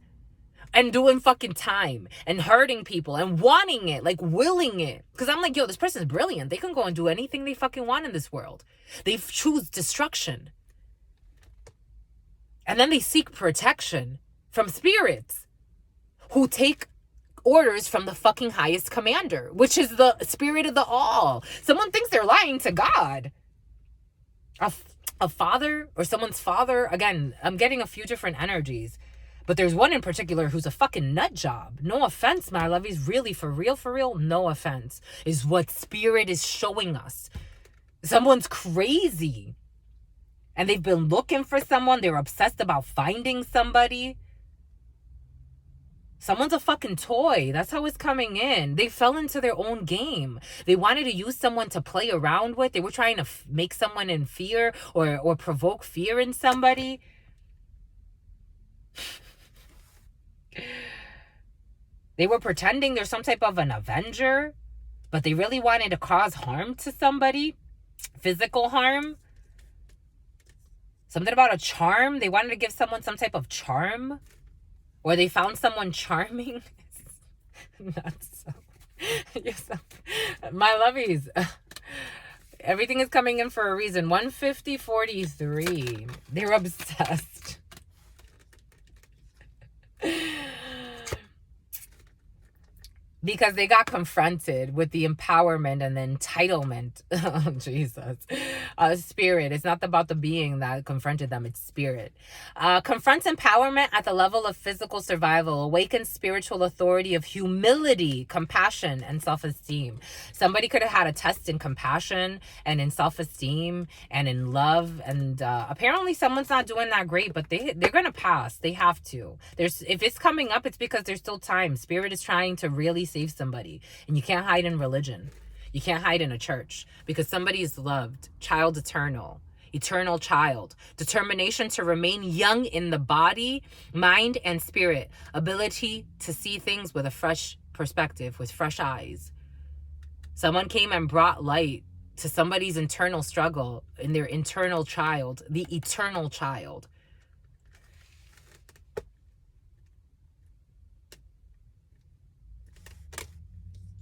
and doing fucking time and hurting people and wanting it, like willing it. Because I'm like, yo, this person's brilliant. They can go and do anything they fucking want in this world. They choose destruction. And then they seek protection from spirits who take orders from the fucking highest commander, which is the spirit of the all. Someone thinks they're lying to God. A father or someone's father. Again, I'm getting a few different energies. But there's one in particular who's a fucking nut job. No offense, my lovies. Really, for real, no offense. Is what spirit is showing us. Someone's crazy. And they've been looking for someone. They're obsessed about finding somebody. Someone's a fucking toy. That's how it's coming in. They fell into their own game. They wanted to use someone to play around with. They were trying to make someone in fear or provoke fear in somebody. They were pretending they're some type of an avenger, but they really wanted to cause harm to somebody. Physical harm. Something about a charm. They wanted to give someone some type of charm. Or they found someone charming. Nuts. My lovies. Everything is coming in for a reason. 150-43. They're obsessed. Because they got confronted with the empowerment and the entitlement. Oh, Jesus. Spirit. It's not about the being that confronted them. It's spirit. Confronts empowerment at the level of physical survival. Awakens spiritual authority of humility, compassion, and self-esteem. Somebody could have had a test in compassion and in self-esteem and in love. And apparently someone's not doing that great, but they're going to pass. They have to. If it's coming up, it's because there's still time. Spirit is trying to really save somebody. And you can't hide in religion. You can't hide in a church because somebody is loved. Child eternal. Eternal child. Determination to remain young in the body, mind, and spirit. Ability to see things with a fresh perspective, with fresh eyes. Someone came and brought light to somebody's internal struggle in their internal child, the eternal child.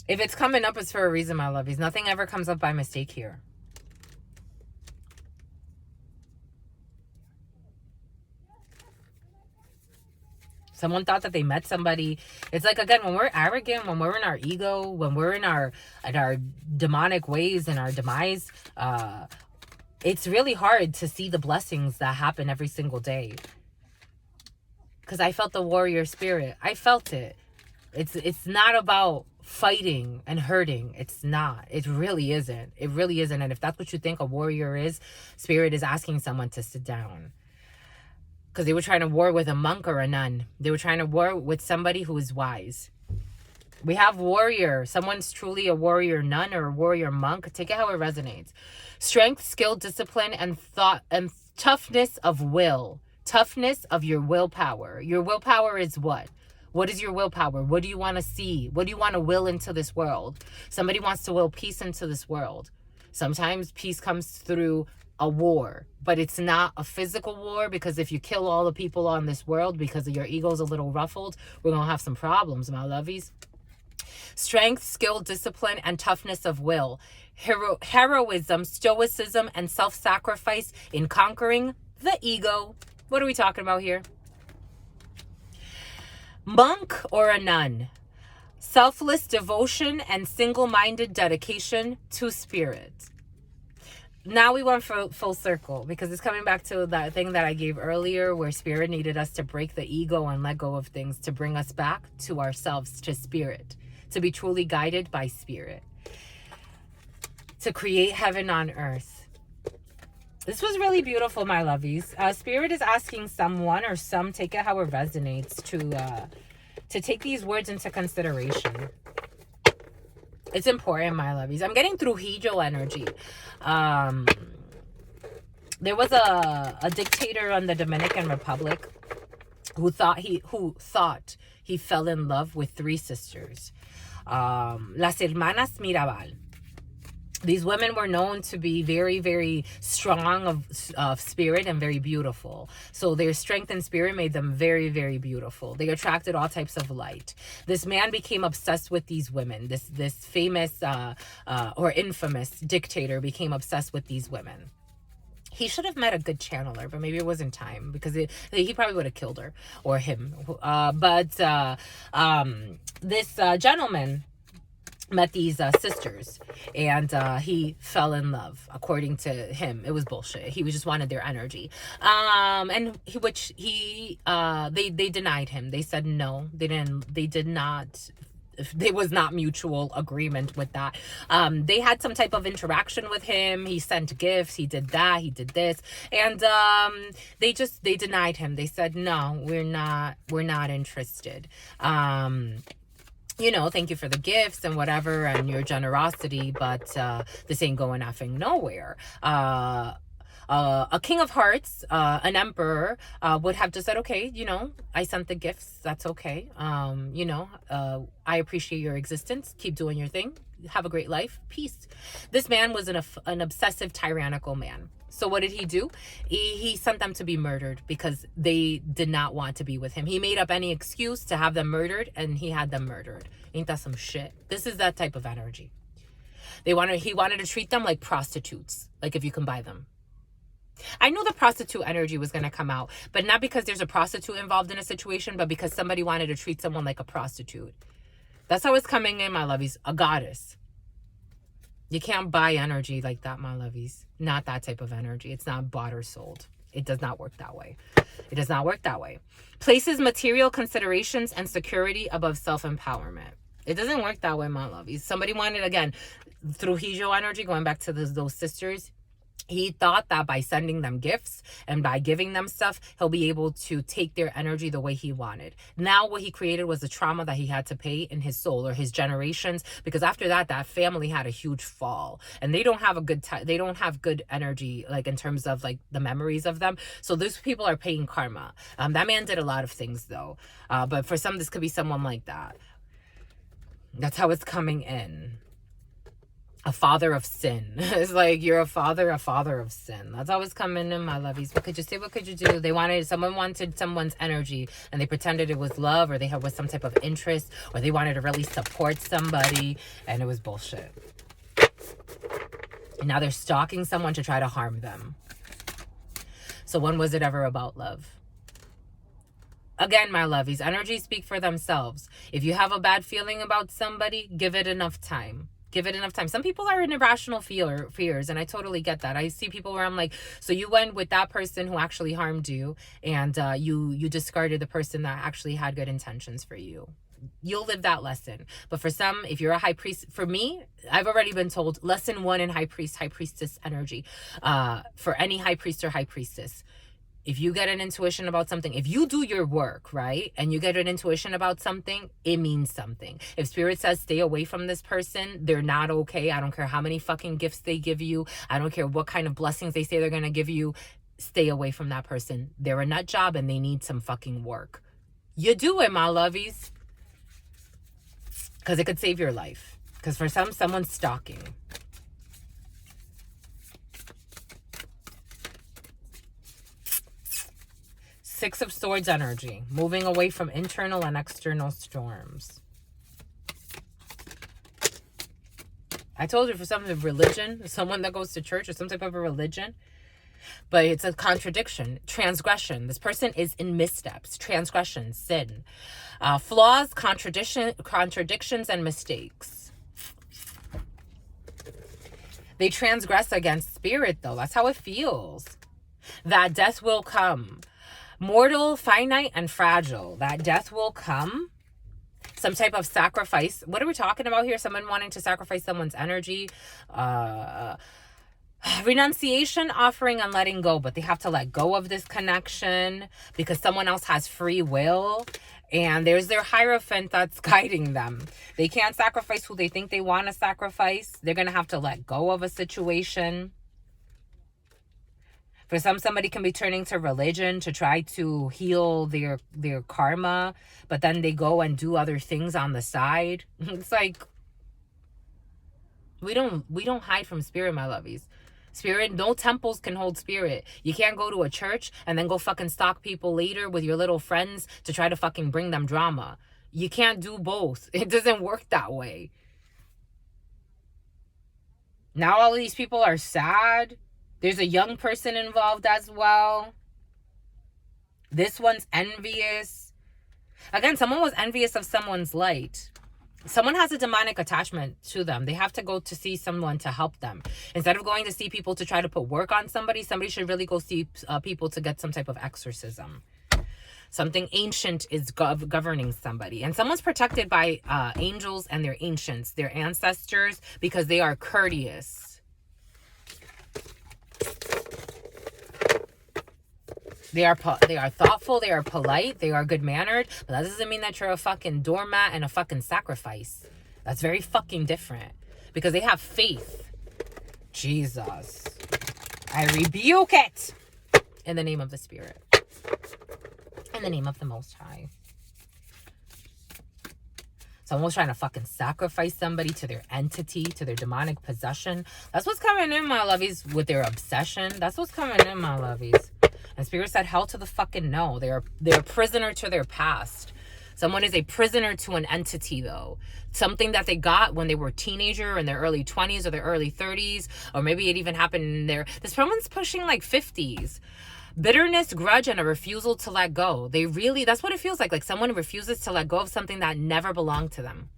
If it's coming up, it's for a reason, my lovies. Nothing ever comes up by mistake here. Someone thought that they met somebody. It's like, again, when we're arrogant, when we're in our ego, when we're in our demonic ways and our demise, it's really hard to see the blessings that happen every single day. Because I felt the warrior spirit. I felt it. It's not about fighting and hurting. It's not. It really isn't. It really isn't. And if that's what you think a warrior is, spirit is asking someone to sit down. Because they were trying to war with a monk or a nun. They were trying to war with somebody who is wise. We have warrior. Someone's truly a warrior nun or a warrior monk. Take it how it resonates. Strength, skill, discipline, and thought and toughness of will. Toughness of your willpower. Your willpower is what? What is your willpower? What do you want to see? What do you want to will into this world? Somebody wants to will peace into this world. Sometimes peace comes through a war, but it's not a physical war, because if you kill all the people on this world because your ego's a little ruffled, we're going to have some problems, my lovies. Strength, skill, discipline, and toughness of will. Heroism, stoicism, and self-sacrifice in conquering the ego. What are we talking about here? Monk or a nun. Selfless devotion and single-minded dedication to spirit. Now we went full circle, because it's coming back to that thing that I gave earlier, where spirit needed us to break the ego and let go of things to bring us back to ourselves, to spirit, to be truly guided by spirit, to create heaven on earth. This was really beautiful, my lovies. Spirit is asking someone, or some, take it how it resonates, to take these words into consideration. It's important, my lovies. I'm getting Trujillo energy. There was a dictator on the Dominican Republic who thought he fell in love with 3 sisters. Las Hermanas Mirabal. These women were known to be very, very strong of spirit and very beautiful. So their strength and spirit made them very, very beautiful. They attracted all types of light. This man became obsessed with these women. This famous or infamous dictator became obsessed with these women. He should have met a good channeler, but maybe it wasn't time, because he probably would have killed her or him. This gentleman met these sisters, and he fell in love. According to him, it was bullshit. He just wanted their energy, and they denied him. They said no, they did not. There was not mutual agreement with that. They had some type of interaction with him. He sent gifts, he did that, he did this, and they denied him. They said no, we're not interested. You know, thank you for the gifts and whatever and your generosity, but this ain't going effing nowhere. A king of hearts, an emperor, would have just said, okay, you know, I sent the gifts, that's okay. You know, I appreciate your existence. Keep doing your thing. Have a great life. Peace. This man was an obsessive, tyrannical man. So what did he do? He sent them to be murdered because they did not want to be with him. He made up any excuse to have them murdered, and he had them murdered. Ain't that some shit? This is that type of energy. He wanted to treat them like prostitutes, like if you can buy them. I knew the prostitute energy was going to come out, but not because there's a prostitute involved in a situation, but because somebody wanted to treat someone like a prostitute. That's how it's coming in, my lovies. A goddess. You can't buy energy like that, my lovies. Not that type of energy. It's not bought or sold. It does not work that way. It does not work that way. Places material considerations and security above self-empowerment. It doesn't work that way, my lovies. Somebody wanted, again, Trujillo energy, going back to those sisters. He thought that by sending them gifts and by giving them stuff, he'll be able to take their energy the way he wanted. Now what he created was a trauma that he had to pay in his soul or his generations, because after that family had a huge fall, and they don't have a good time. They don't have good energy, like in terms of like the memories of them. So those people are paying karma. That man did a lot of things though. But for some, this could be someone like that. That's how it's coming in. A father of sin. It's like you're a father of sin. That's always coming in, my lovies. What could you say? What could you do? Someone wanted someone's energy, and they pretended it was love, or they had was some type of interest, or they wanted to really support somebody, and it was bullshit. And now they're stalking someone to try to harm them. So when was it ever about love? Again, my lovies, energies speak for themselves. If you have a bad feeling about somebody, give it enough time. Give it enough time. Some people are in irrational fears, and I totally get that. I see people where I'm like, so you went with that person who actually harmed you, and you discarded the person that actually had good intentions for you. You'll live that lesson. But for some, if you're a high priest, for me, I've already been told lesson 1 in high priestess energy. For any high priest or high priestess, if you get an intuition about something, if you do your work, right, and you get an intuition about something, it means something. If spirit says stay away from this person, they're not okay. I don't care how many fucking gifts they give you. I don't care what kind of blessings they say they're going to give you. Stay away from that person. They're a nut job and they need some fucking work. You do it, my lovies. Because it could save your life. Because for some, someone's stalking. Six of Swords energy, moving away from internal and external storms. I told you, for some of religion, someone that goes to church or some type of a religion, but it's a contradiction, transgression. This person is in missteps, transgression, sin, flaws, contradictions, and mistakes. They transgress against spirit, though. That's how it feels. That death will come. Mortal, finite, and fragile. That death will come. Some type of sacrifice. What are we talking about here? Someone wanting to sacrifice someone's energy. Renunciation, offering, and letting go. But they have to let go of this connection because someone else has free will. And there's their hierophant that's guiding them. They can't sacrifice who they think they want to sacrifice. They're going to have to let go of a situation. For some, somebody can be turning to religion to try to heal their karma, but then they go and do other things on the side. It's like, we don't hide from spirit, my lovies. Spirit, no temples can hold spirit. You can't go to a church and then go fucking stalk people later with your little friends to try to fucking bring them drama. You can't do both. It doesn't work that way. Now all of these people are sad. There's a young person involved as well. This one's envious. Again, someone was envious of someone's light. Someone has a demonic attachment to them. They have to go to see someone to help them. Instead of going to see people to try to put work on somebody should really go see people to get some type of exorcism. Something ancient is governing somebody. And someone's protected by angels and their ancients, their ancestors, because they are courteous. They are thoughtful, they are polite, they are good-mannered, but that doesn't mean that you're a fucking doormat and a fucking sacrifice. That's very fucking different. Because they have faith. Jesus. I rebuke it in the name of the Spirit. In the name of the Most High. Someone was trying to fucking sacrifice somebody to their entity, to their demonic possession. That's what's coming in, my lovies, with their obsession. That's what's coming in, my lovies. And Spirit said, hell to the fucking no. They're a prisoner to their past. Someone is a prisoner to an entity, though. Something that they got when they were a teenager in their early 20s or their early 30s. Or maybe it even happened in their... This woman's pushing like 50s. Bitterness, grudge, and a refusal to let go. They really... That's what it feels like. Like someone refuses to let go of something that never belonged to them.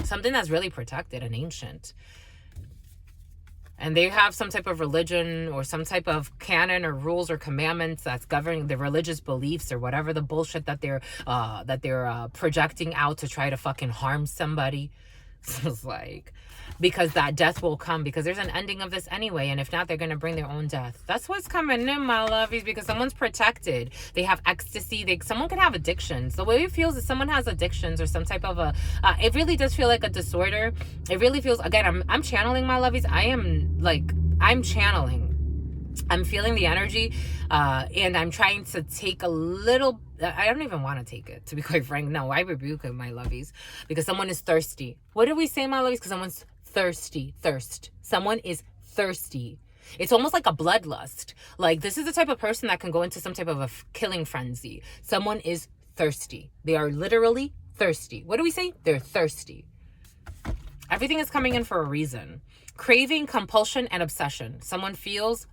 Something that's really protected and ancient. And they have some type of religion or some type of canon or rules or commandments that's governing their religious beliefs or whatever the bullshit that they're projecting out to try to fucking harm somebody. So it's like, because that death will come, because there's an ending of this anyway, and if not, they're gonna bring their own death. That's what's coming in, my lovies, because someone's protected. They have ecstasy. Someone can have addictions. The way it feels is someone has addictions or some type of a it really does feel like a disorder. It really feels, again, I'm channeling, my lovies. I'm channeling. I'm feeling the energy, and I'm trying to take a little... I don't even want to take it, to be quite frank. No, I rebuke it, my lovies, because someone is thirsty. What do we say, my lovies? Because someone's thirsty. Thirst. Someone is thirsty. It's almost like a bloodlust. Like, this is the type of person that can go into some type of a killing frenzy. Someone is thirsty. They are literally thirsty. What do we say? They're thirsty. Everything is coming in for a reason. Craving, compulsion, and obsession. Someone feels...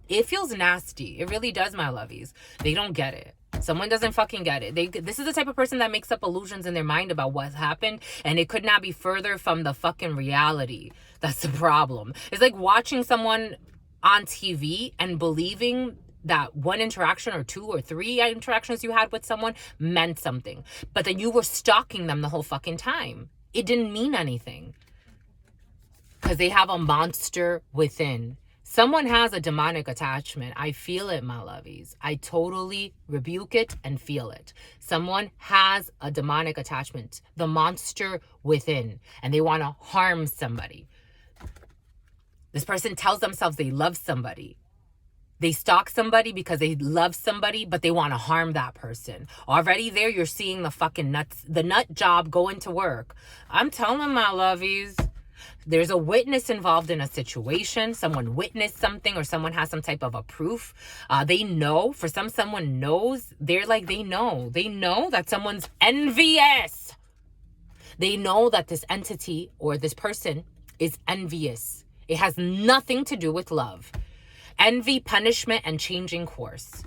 It feels nasty. It really does, my lovies. They don't get it. Someone doesn't fucking get it. This is the type of person that makes up illusions in their mind about what happened, and it could not be further from the fucking reality. That's the problem. It's like watching someone on TV and believing that one interaction or two or three interactions you had with someone meant something, but then you were stalking them the whole fucking time. It didn't mean anything. Because they have a monster within. Someone has a demonic attachment. I feel it, my lovies. I totally rebuke it and feel it. Someone has a demonic attachment. The monster within. And they want to harm somebody. This person tells themselves they love somebody. They stalk somebody because they love somebody, but they want to harm that person. Already there, you're seeing the nut job going to work. I'm telling my lovies... There's a witness involved in a situation. Someone witnessed something, or someone has some type of a proof. They know. For someone knows. They know that someone's envious. They know that this entity or this person is envious. It has nothing to do with love. Envy, punishment, and changing course.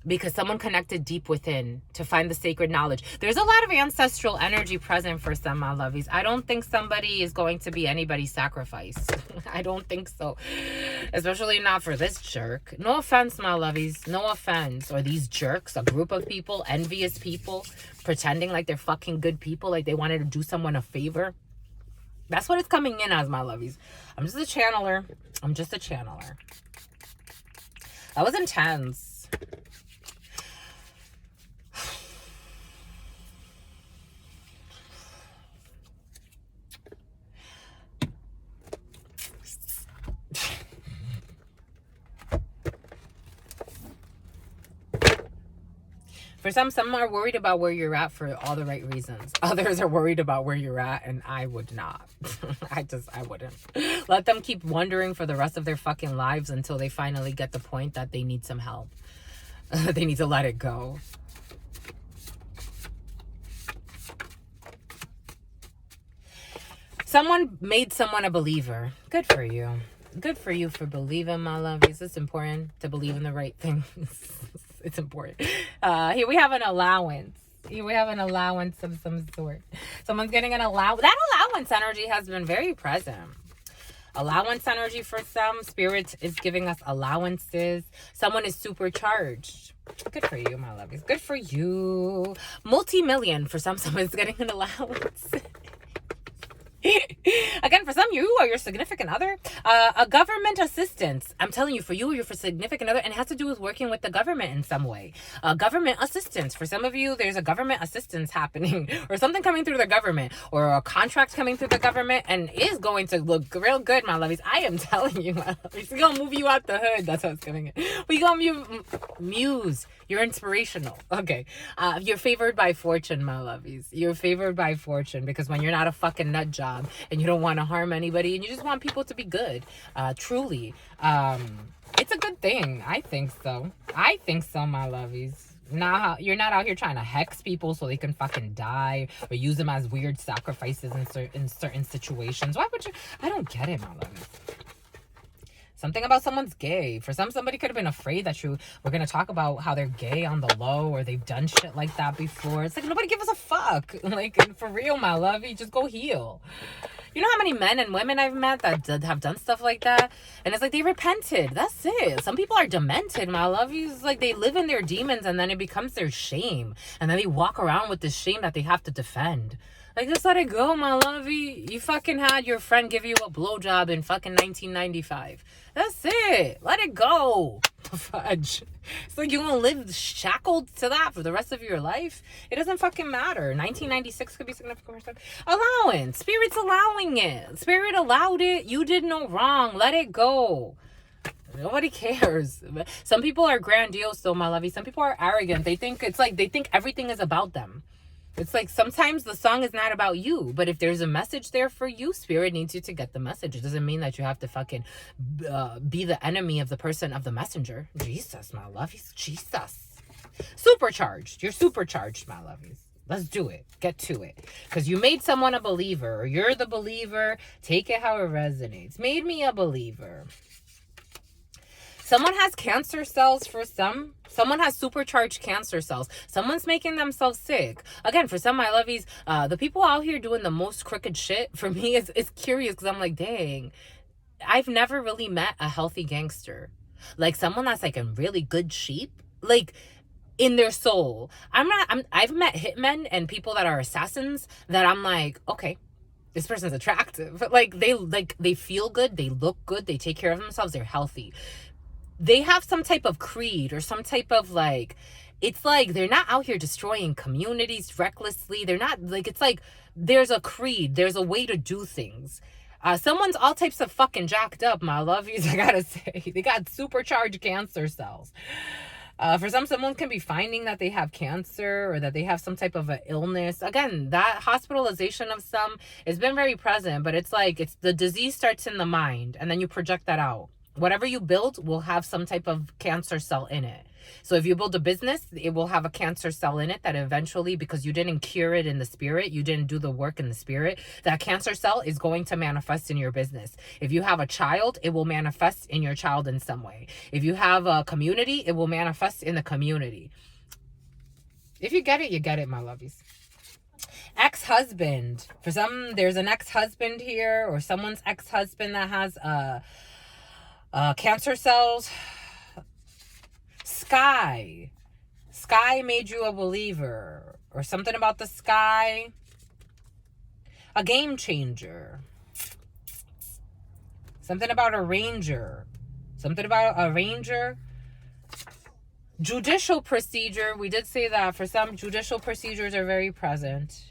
Because someone connected deep within to find the sacred knowledge. There's a lot of ancestral energy present for some, my lovies. I don't think somebody is going to be anybody's sacrifice. I don't think so. Especially not for this jerk. No offense, my lovies. No offense. Or these jerks, a group of people, envious people, pretending like they're fucking good people, like they wanted to do someone a favor. That's what it's coming in as, my lovies. I'm just a channeler. I'm just a channeler. That was intense. For some are worried about where you're at for all the right reasons. Others are worried about where you're at, and I would not. I wouldn't. Let them keep wondering for the rest of their fucking lives until they finally get the point that they need some help. They need to let it go. Someone made someone a believer. Good for you. Good for you for believing, my lovies. It's important to believe in the right things. It's important. Here we have an allowance. Here we have an allowance of some sort. Someone's getting an allowance. That allowance energy has been very present. Allowance energy for some. Spirit is giving us allowances. Someone is supercharged. Good for you, my lovies. Good for you. Multi-million for some. Someone's getting an allowance. Again, for some, you or your significant other, a government assistance. I'm telling you, for you or your significant other, and it has to do with working with the government in some way. Government assistance. For some of you, there's a government assistance happening, or something coming through the government, or a contract coming through the government, and is going to look real good, my lovies. I am telling you, my lovies. We're gonna move you out the hood. That's how it's coming in. We gonna muse. You're inspirational. Okay. You're favored by fortune, my lovies. You're favored by fortune because when you're not a fucking nut job and you don't want to harm anybody and you just want people to be good, truly, it's a good thing. I think so. I think so, my lovies. You're not out here trying to hex people so they can fucking die or use them as weird sacrifices in certain situations. Why would you? I don't get it, my lovies. Something about someone's gay. For somebody could have been afraid that we're going to talk about how they're gay on the low or they've done shit like that before. It's like, nobody give us a fuck. Like, for real, my lovey, just go heal. You know how many men and women I've met that have done stuff like that? And it's like they repented. That's it. Some people are demented, my lovies. It's like they live in their demons and then it becomes their shame. And then they walk around with this shame that they have to defend. Like, just let it go, my lovey. You fucking had your friend give you a blowjob in fucking 1995. That's it. Let it go. The fudge. It's like you gonna live shackled to that for the rest of your life? It doesn't fucking matter. 1996 could be significant. Allowance. Spirit's allowing it. Spirit allowed it. You did no wrong. Let it go. Nobody cares. Some people are grandiose though, my lovey. Some people are arrogant. They think everything is about them. It's like sometimes the song is not about you, but if there's a message there for you, Spirit needs you to get the message. It doesn't mean that you have to fucking be the enemy of the person, of the messenger. Jesus, my lovies. Jesus. Supercharged. You're supercharged, my lovies. Let's do it. Get to it. Because you made someone a believer, or you're the believer. Take it how it resonates. Made me a believer. Someone has cancer cells for some. Someone has supercharged cancer cells. Someone's making themselves sick. Again, for some, my lovies, the people out here doing the most crooked shit, for me, is curious because I'm like, dang, I've never really met a healthy gangster. Like someone that's like a really good sheep. Like, in their soul. I've met hitmen and people that are assassins that I'm like, okay, this person's attractive. They feel good. They look good. They take care of themselves. They're healthy. They have some type of creed or some type of like, it's like they're not out here destroying communities recklessly. They're not like, it's like there's a creed. There's a way to do things. Someone's all types of fucking jacked up, my lovies, I gotta say. They got supercharged cancer cells. For someone can be finding that they have cancer or that they have some type of an illness. Again, that hospitalization of some has been very present, but it's like the disease starts in the mind and then you project that out. Whatever you build will have some type of cancer cell in it. So if you build a business, it will have a cancer cell in it that eventually, because you didn't cure it in the spirit, you didn't do the work in the spirit, that cancer cell is going to manifest in your business. If you have a child, it will manifest in your child in some way. If you have a community, it will manifest in the community. If you get it, you get it, my lovies. Ex-husband. For some, there's an ex-husband here, or someone's ex-husband that has cancer cells. Sky made you a believer, or something about the sky. A game changer. Something about a ranger. Judicial procedure. We did say that for some, judicial procedures are very present.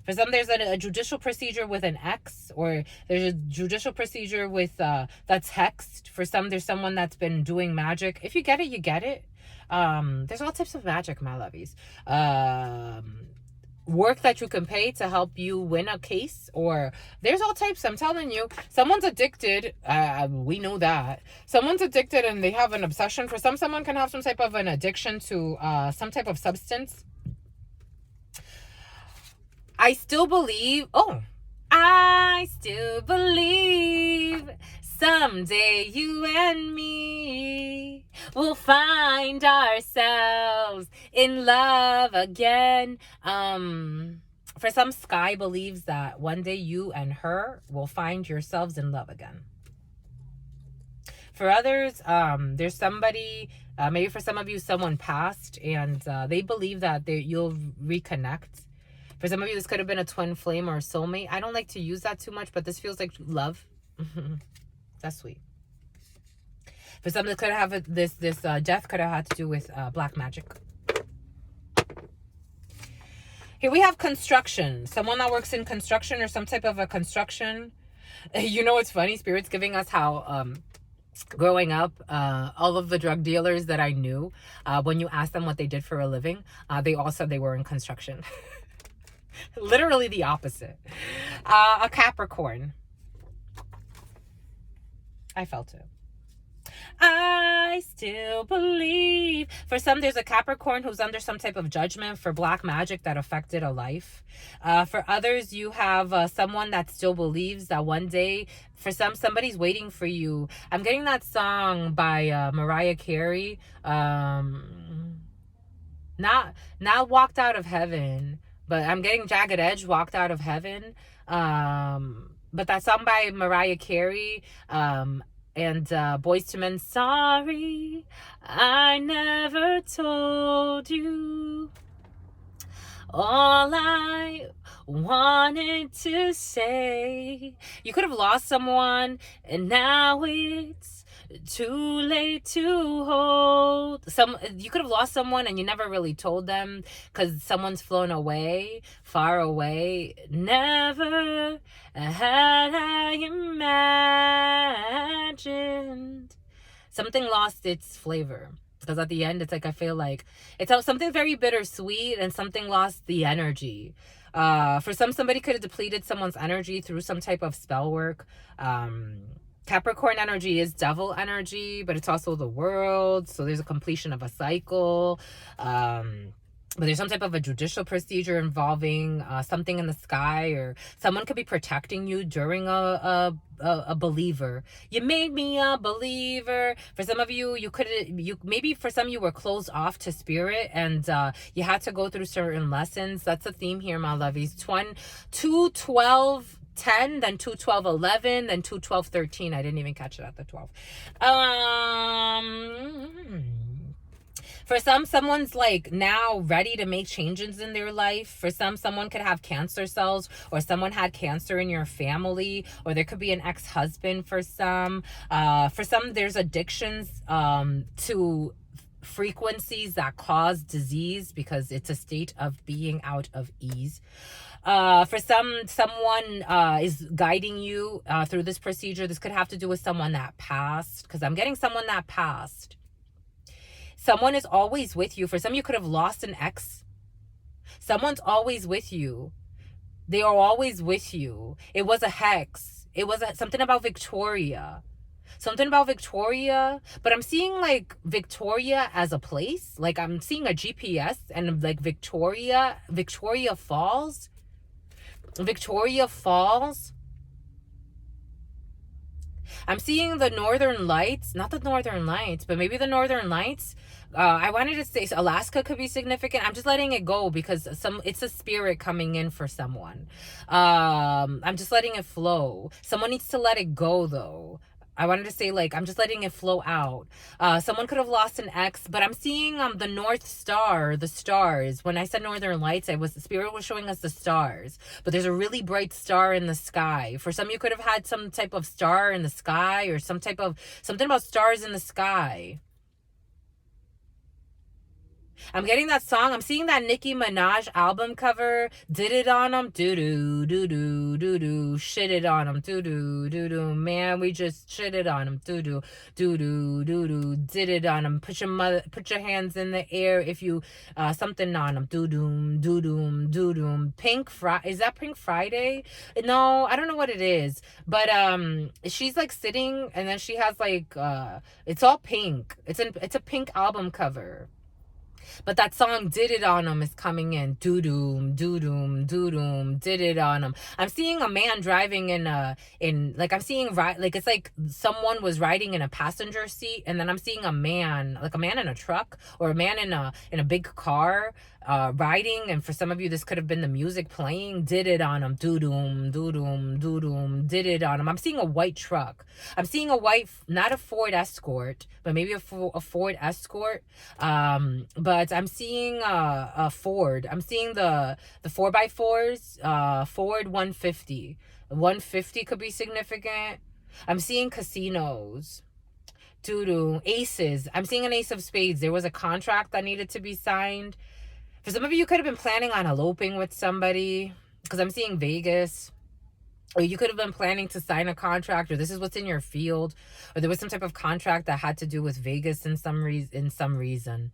For some, there's a judicial procedure with an X, or there's a judicial procedure with that's hexed. For some, there's someone that's been doing magic. If you get it, you get it. There's all types of magic, my lovies. Work that you can pay to help you win a case, or there's all types. I'm telling you, someone's addicted. We know that someone's addicted and they have an obsession. For some, someone can have some type of an addiction to some type of substance. I still believe someday you and me will find ourselves in love again. For some, Sky believes that one day you and her will find yourselves in love again. For others, there's somebody, maybe for some of you, someone passed, and they believe that you'll reconnect. For some of you, this could have been a twin flame or a soulmate. I don't like to use that too much, but this feels like love. That's sweet. For some, this could have this death could have had to do with black magic. Here we have construction. Someone that works in construction or some type of a construction. You know what's funny? Spirit's giving us how growing up, all of the drug dealers that I knew, when you asked them what they did for a living, they all said they were in construction. Literally the opposite. A Capricorn. I felt it. I still believe. For some, there's a Capricorn who's under some type of judgment for black magic that affected a life. For others, you have someone that still believes that one day, for some, somebody's waiting for you. I'm getting that song by Mariah Carey. Not Walked Out of Heaven, but I'm getting Jagged Edge, Walked Out of Heaven. But that song by Mariah Carey, and Boyz II Men, Sorry I Never Told You All I Wanted to Say. You could have lost someone, and now it's too late to hold. You could have lost someone and you never really told them because someone's flown away, far away. Never had I imagined. Something lost its flavor, because at the end, it's like, I feel like it's something very bittersweet, and something lost the energy. For somebody could have depleted someone's energy through some type of spell work. Capricorn energy is devil energy, but it's also the world. So there's a completion of a cycle. But there's some type of a judicial procedure involving something in the sky, or someone could be protecting you during a believer. You made me a believer. For some of you, maybe for some you were closed off to spirit, and you had to go through certain lessons. That's a theme here, my lovies. 2/12 10, then 2/12 11, then 2/12 13. I didn't even catch it at the 12. For some, someone's like now ready to make changes in their life. For some, someone could have cancer cells, or someone had cancer in your family, or there could be an ex-husband for some. For some, there's addictions to frequencies that cause disease, because it's a state of being out of ease. For someone is guiding you through this procedure. This could have to do with someone that passed, because I'm getting someone that passed. Someone is always with you. For some, you could have lost an ex. Someone's always with you. They are always with you. It was a hex. It was something about Victoria. Something about Victoria, but I'm seeing like Victoria as a place. Like I'm seeing a GPS and like Victoria Falls. Victoria Falls. I'm seeing the Northern Lights, not the Northern Lights, but maybe the Northern Lights. I wanted to say Alaska could be significant. I'm just letting it go because it's a spirit coming in for someone. I'm just letting it flow. Someone needs to let it go though. I wanted to say, like, I'm just letting it flow out. Someone could have lost an ex, but I'm seeing the North Star, the stars. When I said Northern Lights, the spirit was showing us the stars. But there's a really bright star in the sky. For some, you could have had some type of star in the sky or something about stars in the sky. I'm getting that song. I'm seeing that Nicki Minaj album cover. Did it on them. Doo-doo, doo-doo, doo-doo. Shit it on them. Doo-doo, doo-doo. Man, we just shit it on them. Doo-doo, doo-doo, doo-doo. Did it on them. Put your hands in the air if you, something on them. Doo-doom, doo-doom, doo-doom. Is that Pink Friday? No, I don't know what it is. But, she's like sitting and then she has like, it's all pink. It's a pink album cover. But that song "Did It On 'Em" is coming in. Doo doom, doo doom, doo doom. Did it on 'em. I'm seeing a man driving I'm seeing like it's like someone was riding in a passenger seat, and then I'm seeing a man in a truck or a man in a big car riding. And for some of you, this could have been the music playing. Did it on 'em. Doo doom, doo doom, doo doom. Did it on 'em. I'm seeing a white truck. I'm seeing not a Ford Escort, but maybe a Ford Escort. But I'm seeing a Ford. I'm seeing the 4x4s, Ford 150. 150 could be significant. I'm seeing casinos. Doo-doo. Aces. I'm seeing an ace of spades. There was a contract that needed to be signed. For some of you could have been planning on eloping with somebody, because I'm seeing Vegas. Or you could have been planning to sign a contract, or this is what's in your field, or there was some type of contract that had to do with Vegas in some reason.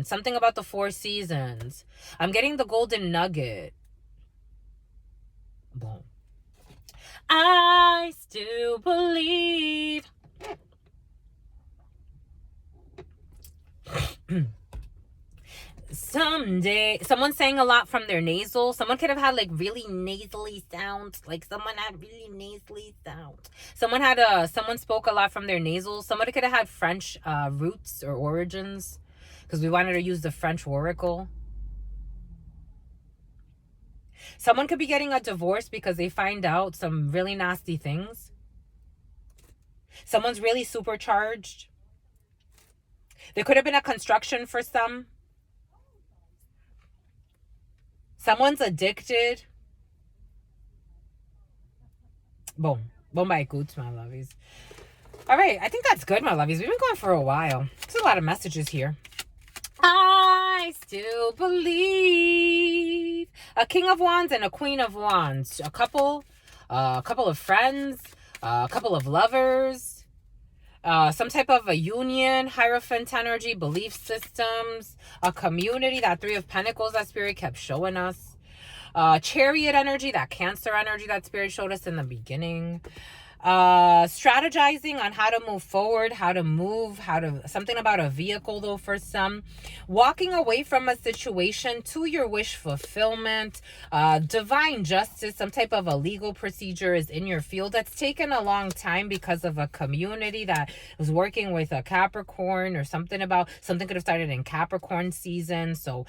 Something about the Four Seasons. I'm getting the golden nugget. Boom. I still believe. Someday, someone's saying a lot from their nasal. Someone could have had like really nasally sounds. Like someone had really nasally sounds. Someone spoke a lot from their nasal. Somebody could have had French roots or origins, because we wanted to use the French oracle. Someone could be getting a divorce because they find out some really nasty things. Someone's really supercharged. There could have been a construction for some. Someone's addicted. Boom. Boom by goods, my lovies. All right. I think that's good, my lovies. We've been going for a while. There's a lot of messages here. I still believe. A King of Wands and a Queen of Wands. A couple of friends. A couple of lovers. Some type of a union, Hierophant energy, belief systems, a community, that Three of Pentacles that Spirit kept showing us. Chariot energy, that Cancer energy that Spirit showed us in the beginning. Strategizing on how to move forward, something about a vehicle though for some. Walking away from a situation to your wish fulfillment. Divine justice, some type of a legal procedure is in your field that's taken a long time because of a community that was working with a Capricorn, or something could have started in Capricorn season. So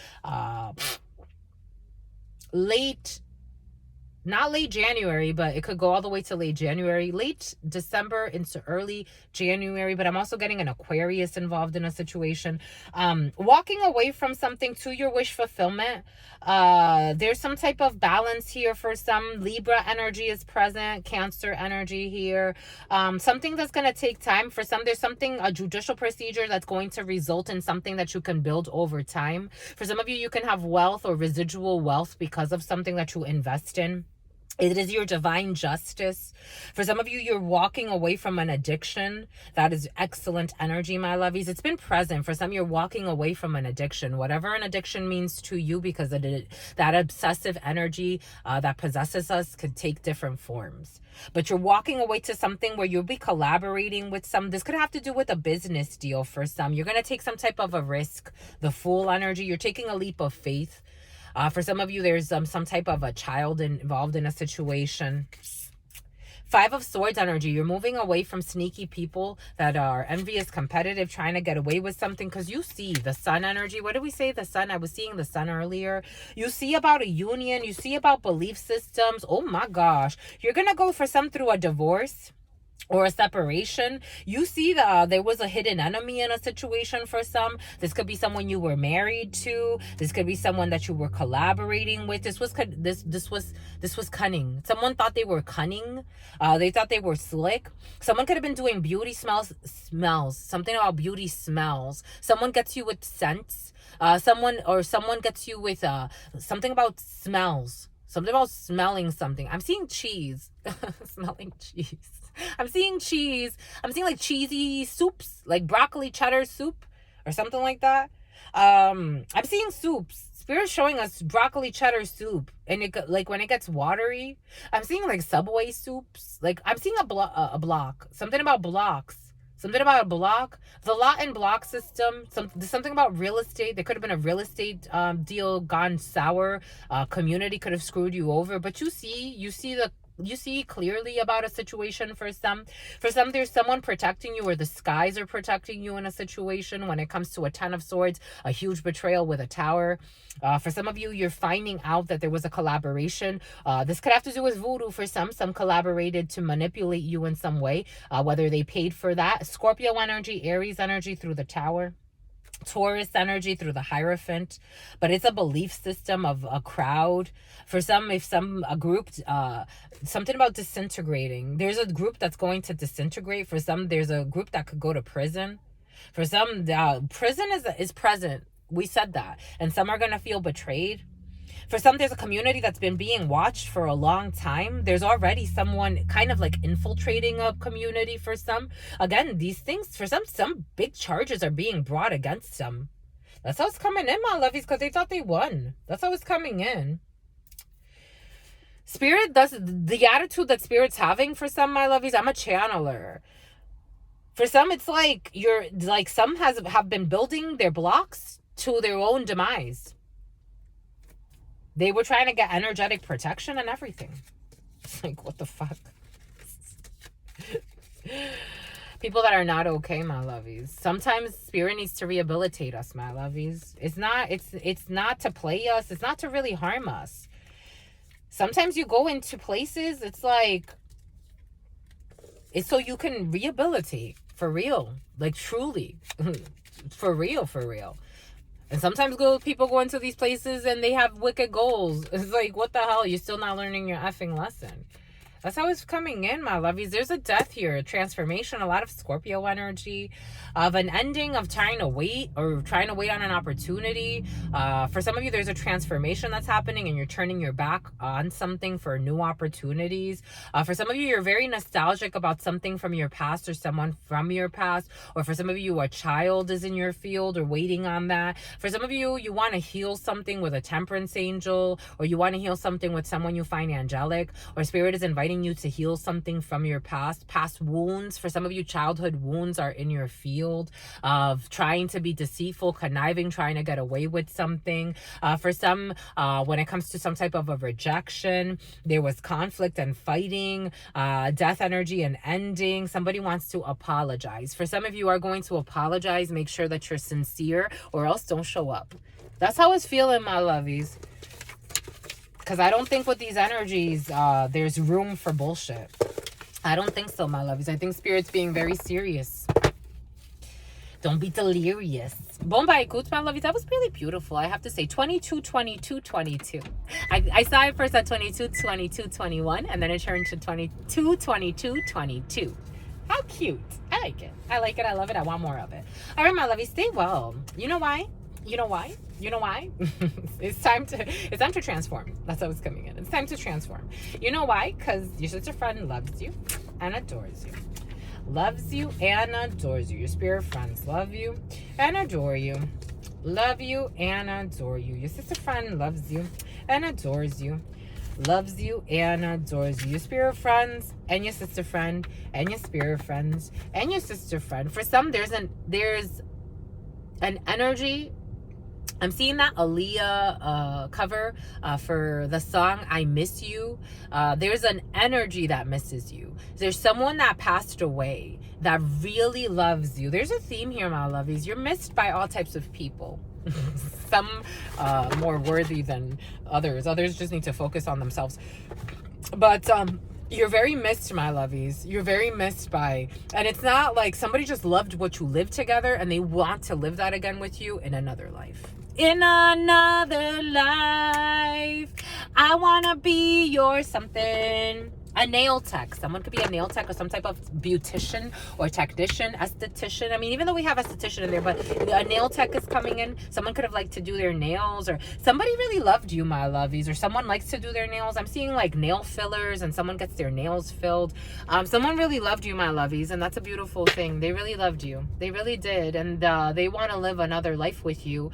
not late January, but it could go all the way to late January, late December into early January. But I'm also getting an Aquarius involved in a situation. Walking away from something to your wish fulfillment. There's some type of balance here for some. Libra energy is present. Cancer energy here. Something that's going to take time. For some, there's a judicial procedure that's going to result in something that you can build over time. For some of you, you can have wealth or residual wealth because of something that you invest in. It is your divine justice. For some of you, you're walking away from an addiction. That is excellent energy, my lovies. It's been present. For some, you're walking away from an addiction, whatever an addiction means to you, because that obsessive energy that possesses us could take different forms. But you're walking away to something where you'll be collaborating with some. This could have to do with a business deal for some. You're going to take some type of a risk. The Fool energy, you're taking a leap of faith. For some of you, there's some type of a child involved in a situation. Five of Swords energy. You're moving away from sneaky people that are envious, competitive, trying to get away with something. Because you see the Sun energy. What did we say? The Sun. I was seeing the Sun earlier. You see about a union. You see about belief systems. Oh my gosh. You're going to go for some through a divorce or a separation. You see there was a hidden enemy in a situation for some. This could be someone you were married to. This could be someone that you were collaborating with. This was cunning. Someone thought they were cunning. They thought they were slick. Someone could have been doing beauty smells, something about beauty smells. Someone gets you with scents. Someone gets you with something about smells. Something about smelling something. I'm seeing cheese. Smelling cheese. I'm seeing cheese. I'm seeing like cheesy soups, like broccoli cheddar soup or something like that. I'm seeing soups. Spirit's showing us broccoli cheddar soup, and like when it gets watery. I'm seeing like Subway soups. Like I'm seeing a block. Something about blocks. Something about a block. The lot and block system. Something about real estate. There could have been a real estate deal gone sour. Community could have screwed you over. But you see clearly about a situation for some. For some, there's someone protecting you, or the skies are protecting you in a situation. When it comes to a Ten of Swords, a huge betrayal with a Tower. For some of you, you're finding out that there was a collaboration. This could have to do with voodoo for some. Some collaborated to manipulate you in some way, whether they paid for that. Scorpio energy, Aries energy through the Tower. Taurus energy through the Hierophant. But it's a belief system of a crowd. For some, a group, something about disintegrating. There's a group that's going to disintegrate. For some, there's a group that could go to prison. For some, prison is present. We said that. And some are going to feel betrayed. For some, there's a community that's been being watched for a long time. There's already someone kind of like infiltrating a community for some. Again, these things, for some big charges are being brought against them. That's how it's coming in, my lovies, because they thought they won. That's how it's coming in. Spirit, the attitude that Spirit's having for some, my lovies, I'm a channeler. For some, it's like some have been building their blocks to their own demise. They were trying to get energetic protection and everything. It's like, what the fuck? People that are not okay, my lovies. Sometimes Spirit needs to rehabilitate us, my lovies. It's not to play us. It's not to really harm us. Sometimes you go into places, it's so you can rehabilitate. For real. Like, truly. For real. And sometimes people go into these places and they have wicked goals. It's like, what the hell? You're still not learning your effing lesson. That's how it's coming in, my lovies. There's a death here, a transformation, a lot of Scorpio energy, of an ending of trying to wait on an opportunity. For some of you, there's a transformation that's happening and you're turning your back on something for new opportunities. For some of you, you're very nostalgic about something from your past or someone from your past. Or for some of you, a child is in your field or waiting on that. For some of you, you want to heal something with a temperance angel, or you want to heal something with someone you find angelic, or Spirit is inviting you to heal something from your past wounds. For some of you, childhood wounds are in your field of trying to be deceitful, conniving, trying to get away with something. For some, when it comes to some type of a rejection, there was conflict and fighting, death energy and ending. Somebody wants to apologize. For some of you are going to apologize. Make sure that you're sincere, or else don't show up. That's how it's feeling, my lovies. Because I don't think with these energies, there's room for bullshit. I don't think so, my lovies. I think Spirit's being very serious. Don't be delirious. Bombay Goots, my lovies. That was really beautiful. I have to say, 22, 22, 22. I saw it first at 22, 22, 21. And then it turned to 22, 22, 22. How cute. I like it. I like it. I love it. I want more of it. All right, my lovies. Stay well. You know why? You know why? You know why? It's time to transform. That's how it's coming in. It's time to transform. You know why? Because your sister friend loves you and adores you. Loves you and adores you. Your spirit friends love you and adore you. Love you and adore you. Your sister friend loves you and adores you. Loves you and adores you. Your spirit friends and your sister friend and your spirit friends and your sister friend. For some, there's an energy. I'm seeing that Aaliyah cover for the song I Miss You. There's an energy that misses you. There's someone that passed away that really loves you. There's a theme here, my lovies. You're missed by all types of people. Some more worthy than others. Others just need to focus on themselves. But you're very missed, my lovies. You're very missed by, and it's not like somebody just loved what you lived together and they want to live that again with you in another life. In another life, I wanna be your something. A nail tech. Someone could be a nail tech or some type of beautician or technician, esthetician. I mean, even though we have esthetician in there, but a nail tech is coming in. Someone could have liked to do their nails, or somebody really loved you, my lovies, or someone likes to do their nails. I'm seeing like nail fillers and someone gets their nails filled. Someone really loved you, my lovies, and that's a beautiful thing. They really loved you. They really did. And they want to live another life with you.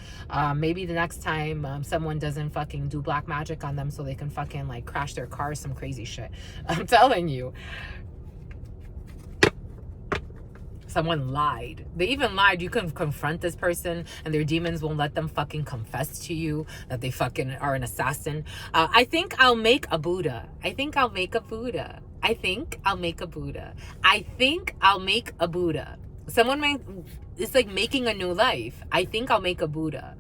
Maybe the next time someone doesn't fucking do black magic on them so they can fucking like crash their car, some crazy shit. I'm telling you. Someone lied. They even lied. You can confront this person and their demons won't let them fucking confess to you that they fucking are an assassin. I think I'll make a Buddha. I think I'll make a Buddha. I think I'll make a Buddha. I think I'll make a Buddha. Someone may, it's like making a new life. I think I'll make a Buddha.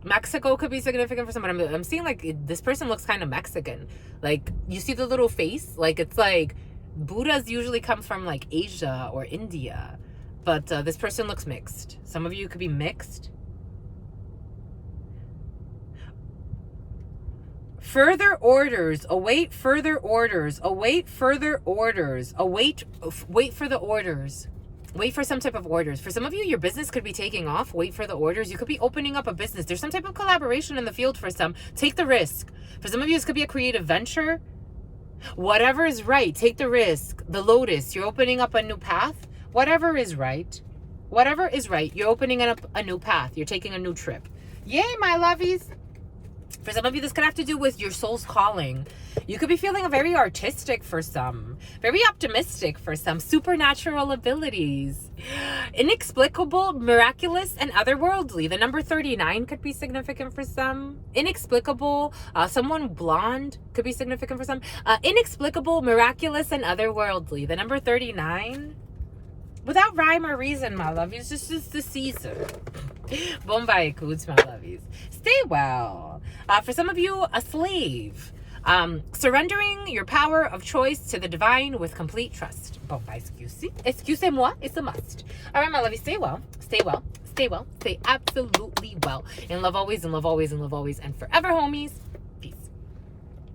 Mexico could be significant for someone. I'm seeing like this person looks kind of Mexican. Like you see the little face, like it's like Buddhas usually come from like Asia or India, but this person looks mixed. Some of you could be mixed. Further orders, await further orders, await further orders, wait for the orders. Wait for some type of orders. For some of you, your business could be taking off. Wait for the orders. You could be opening up a business. There's some type of collaboration in the field for some. Take the risk. For some of you, this could be a creative venture. Whatever is right, take the risk. The lotus, you're opening up a new path. Whatever is right. Whatever is right, you're opening up a new path. You're taking a new trip. Yay, my lovies. For some of you, this could have to do with your soul's calling. You could be feeling very artistic for some, very optimistic for some, supernatural abilities, inexplicable, miraculous, and otherworldly. The number 39 could be significant for some. Inexplicable, someone blonde could be significant for some. Inexplicable, miraculous, and otherworldly. The number 39, without rhyme or reason, my love, it's just the season. Bombay écoute, my lovies. Stay well. For some of you, a slave. Surrendering your power of choice to the divine with complete trust. Bombay, excusez-moi, it's a must. All right, my lovies, stay well. Stay well. Stay well. Stay absolutely well. In love always, in love always, in love always, and forever, homies.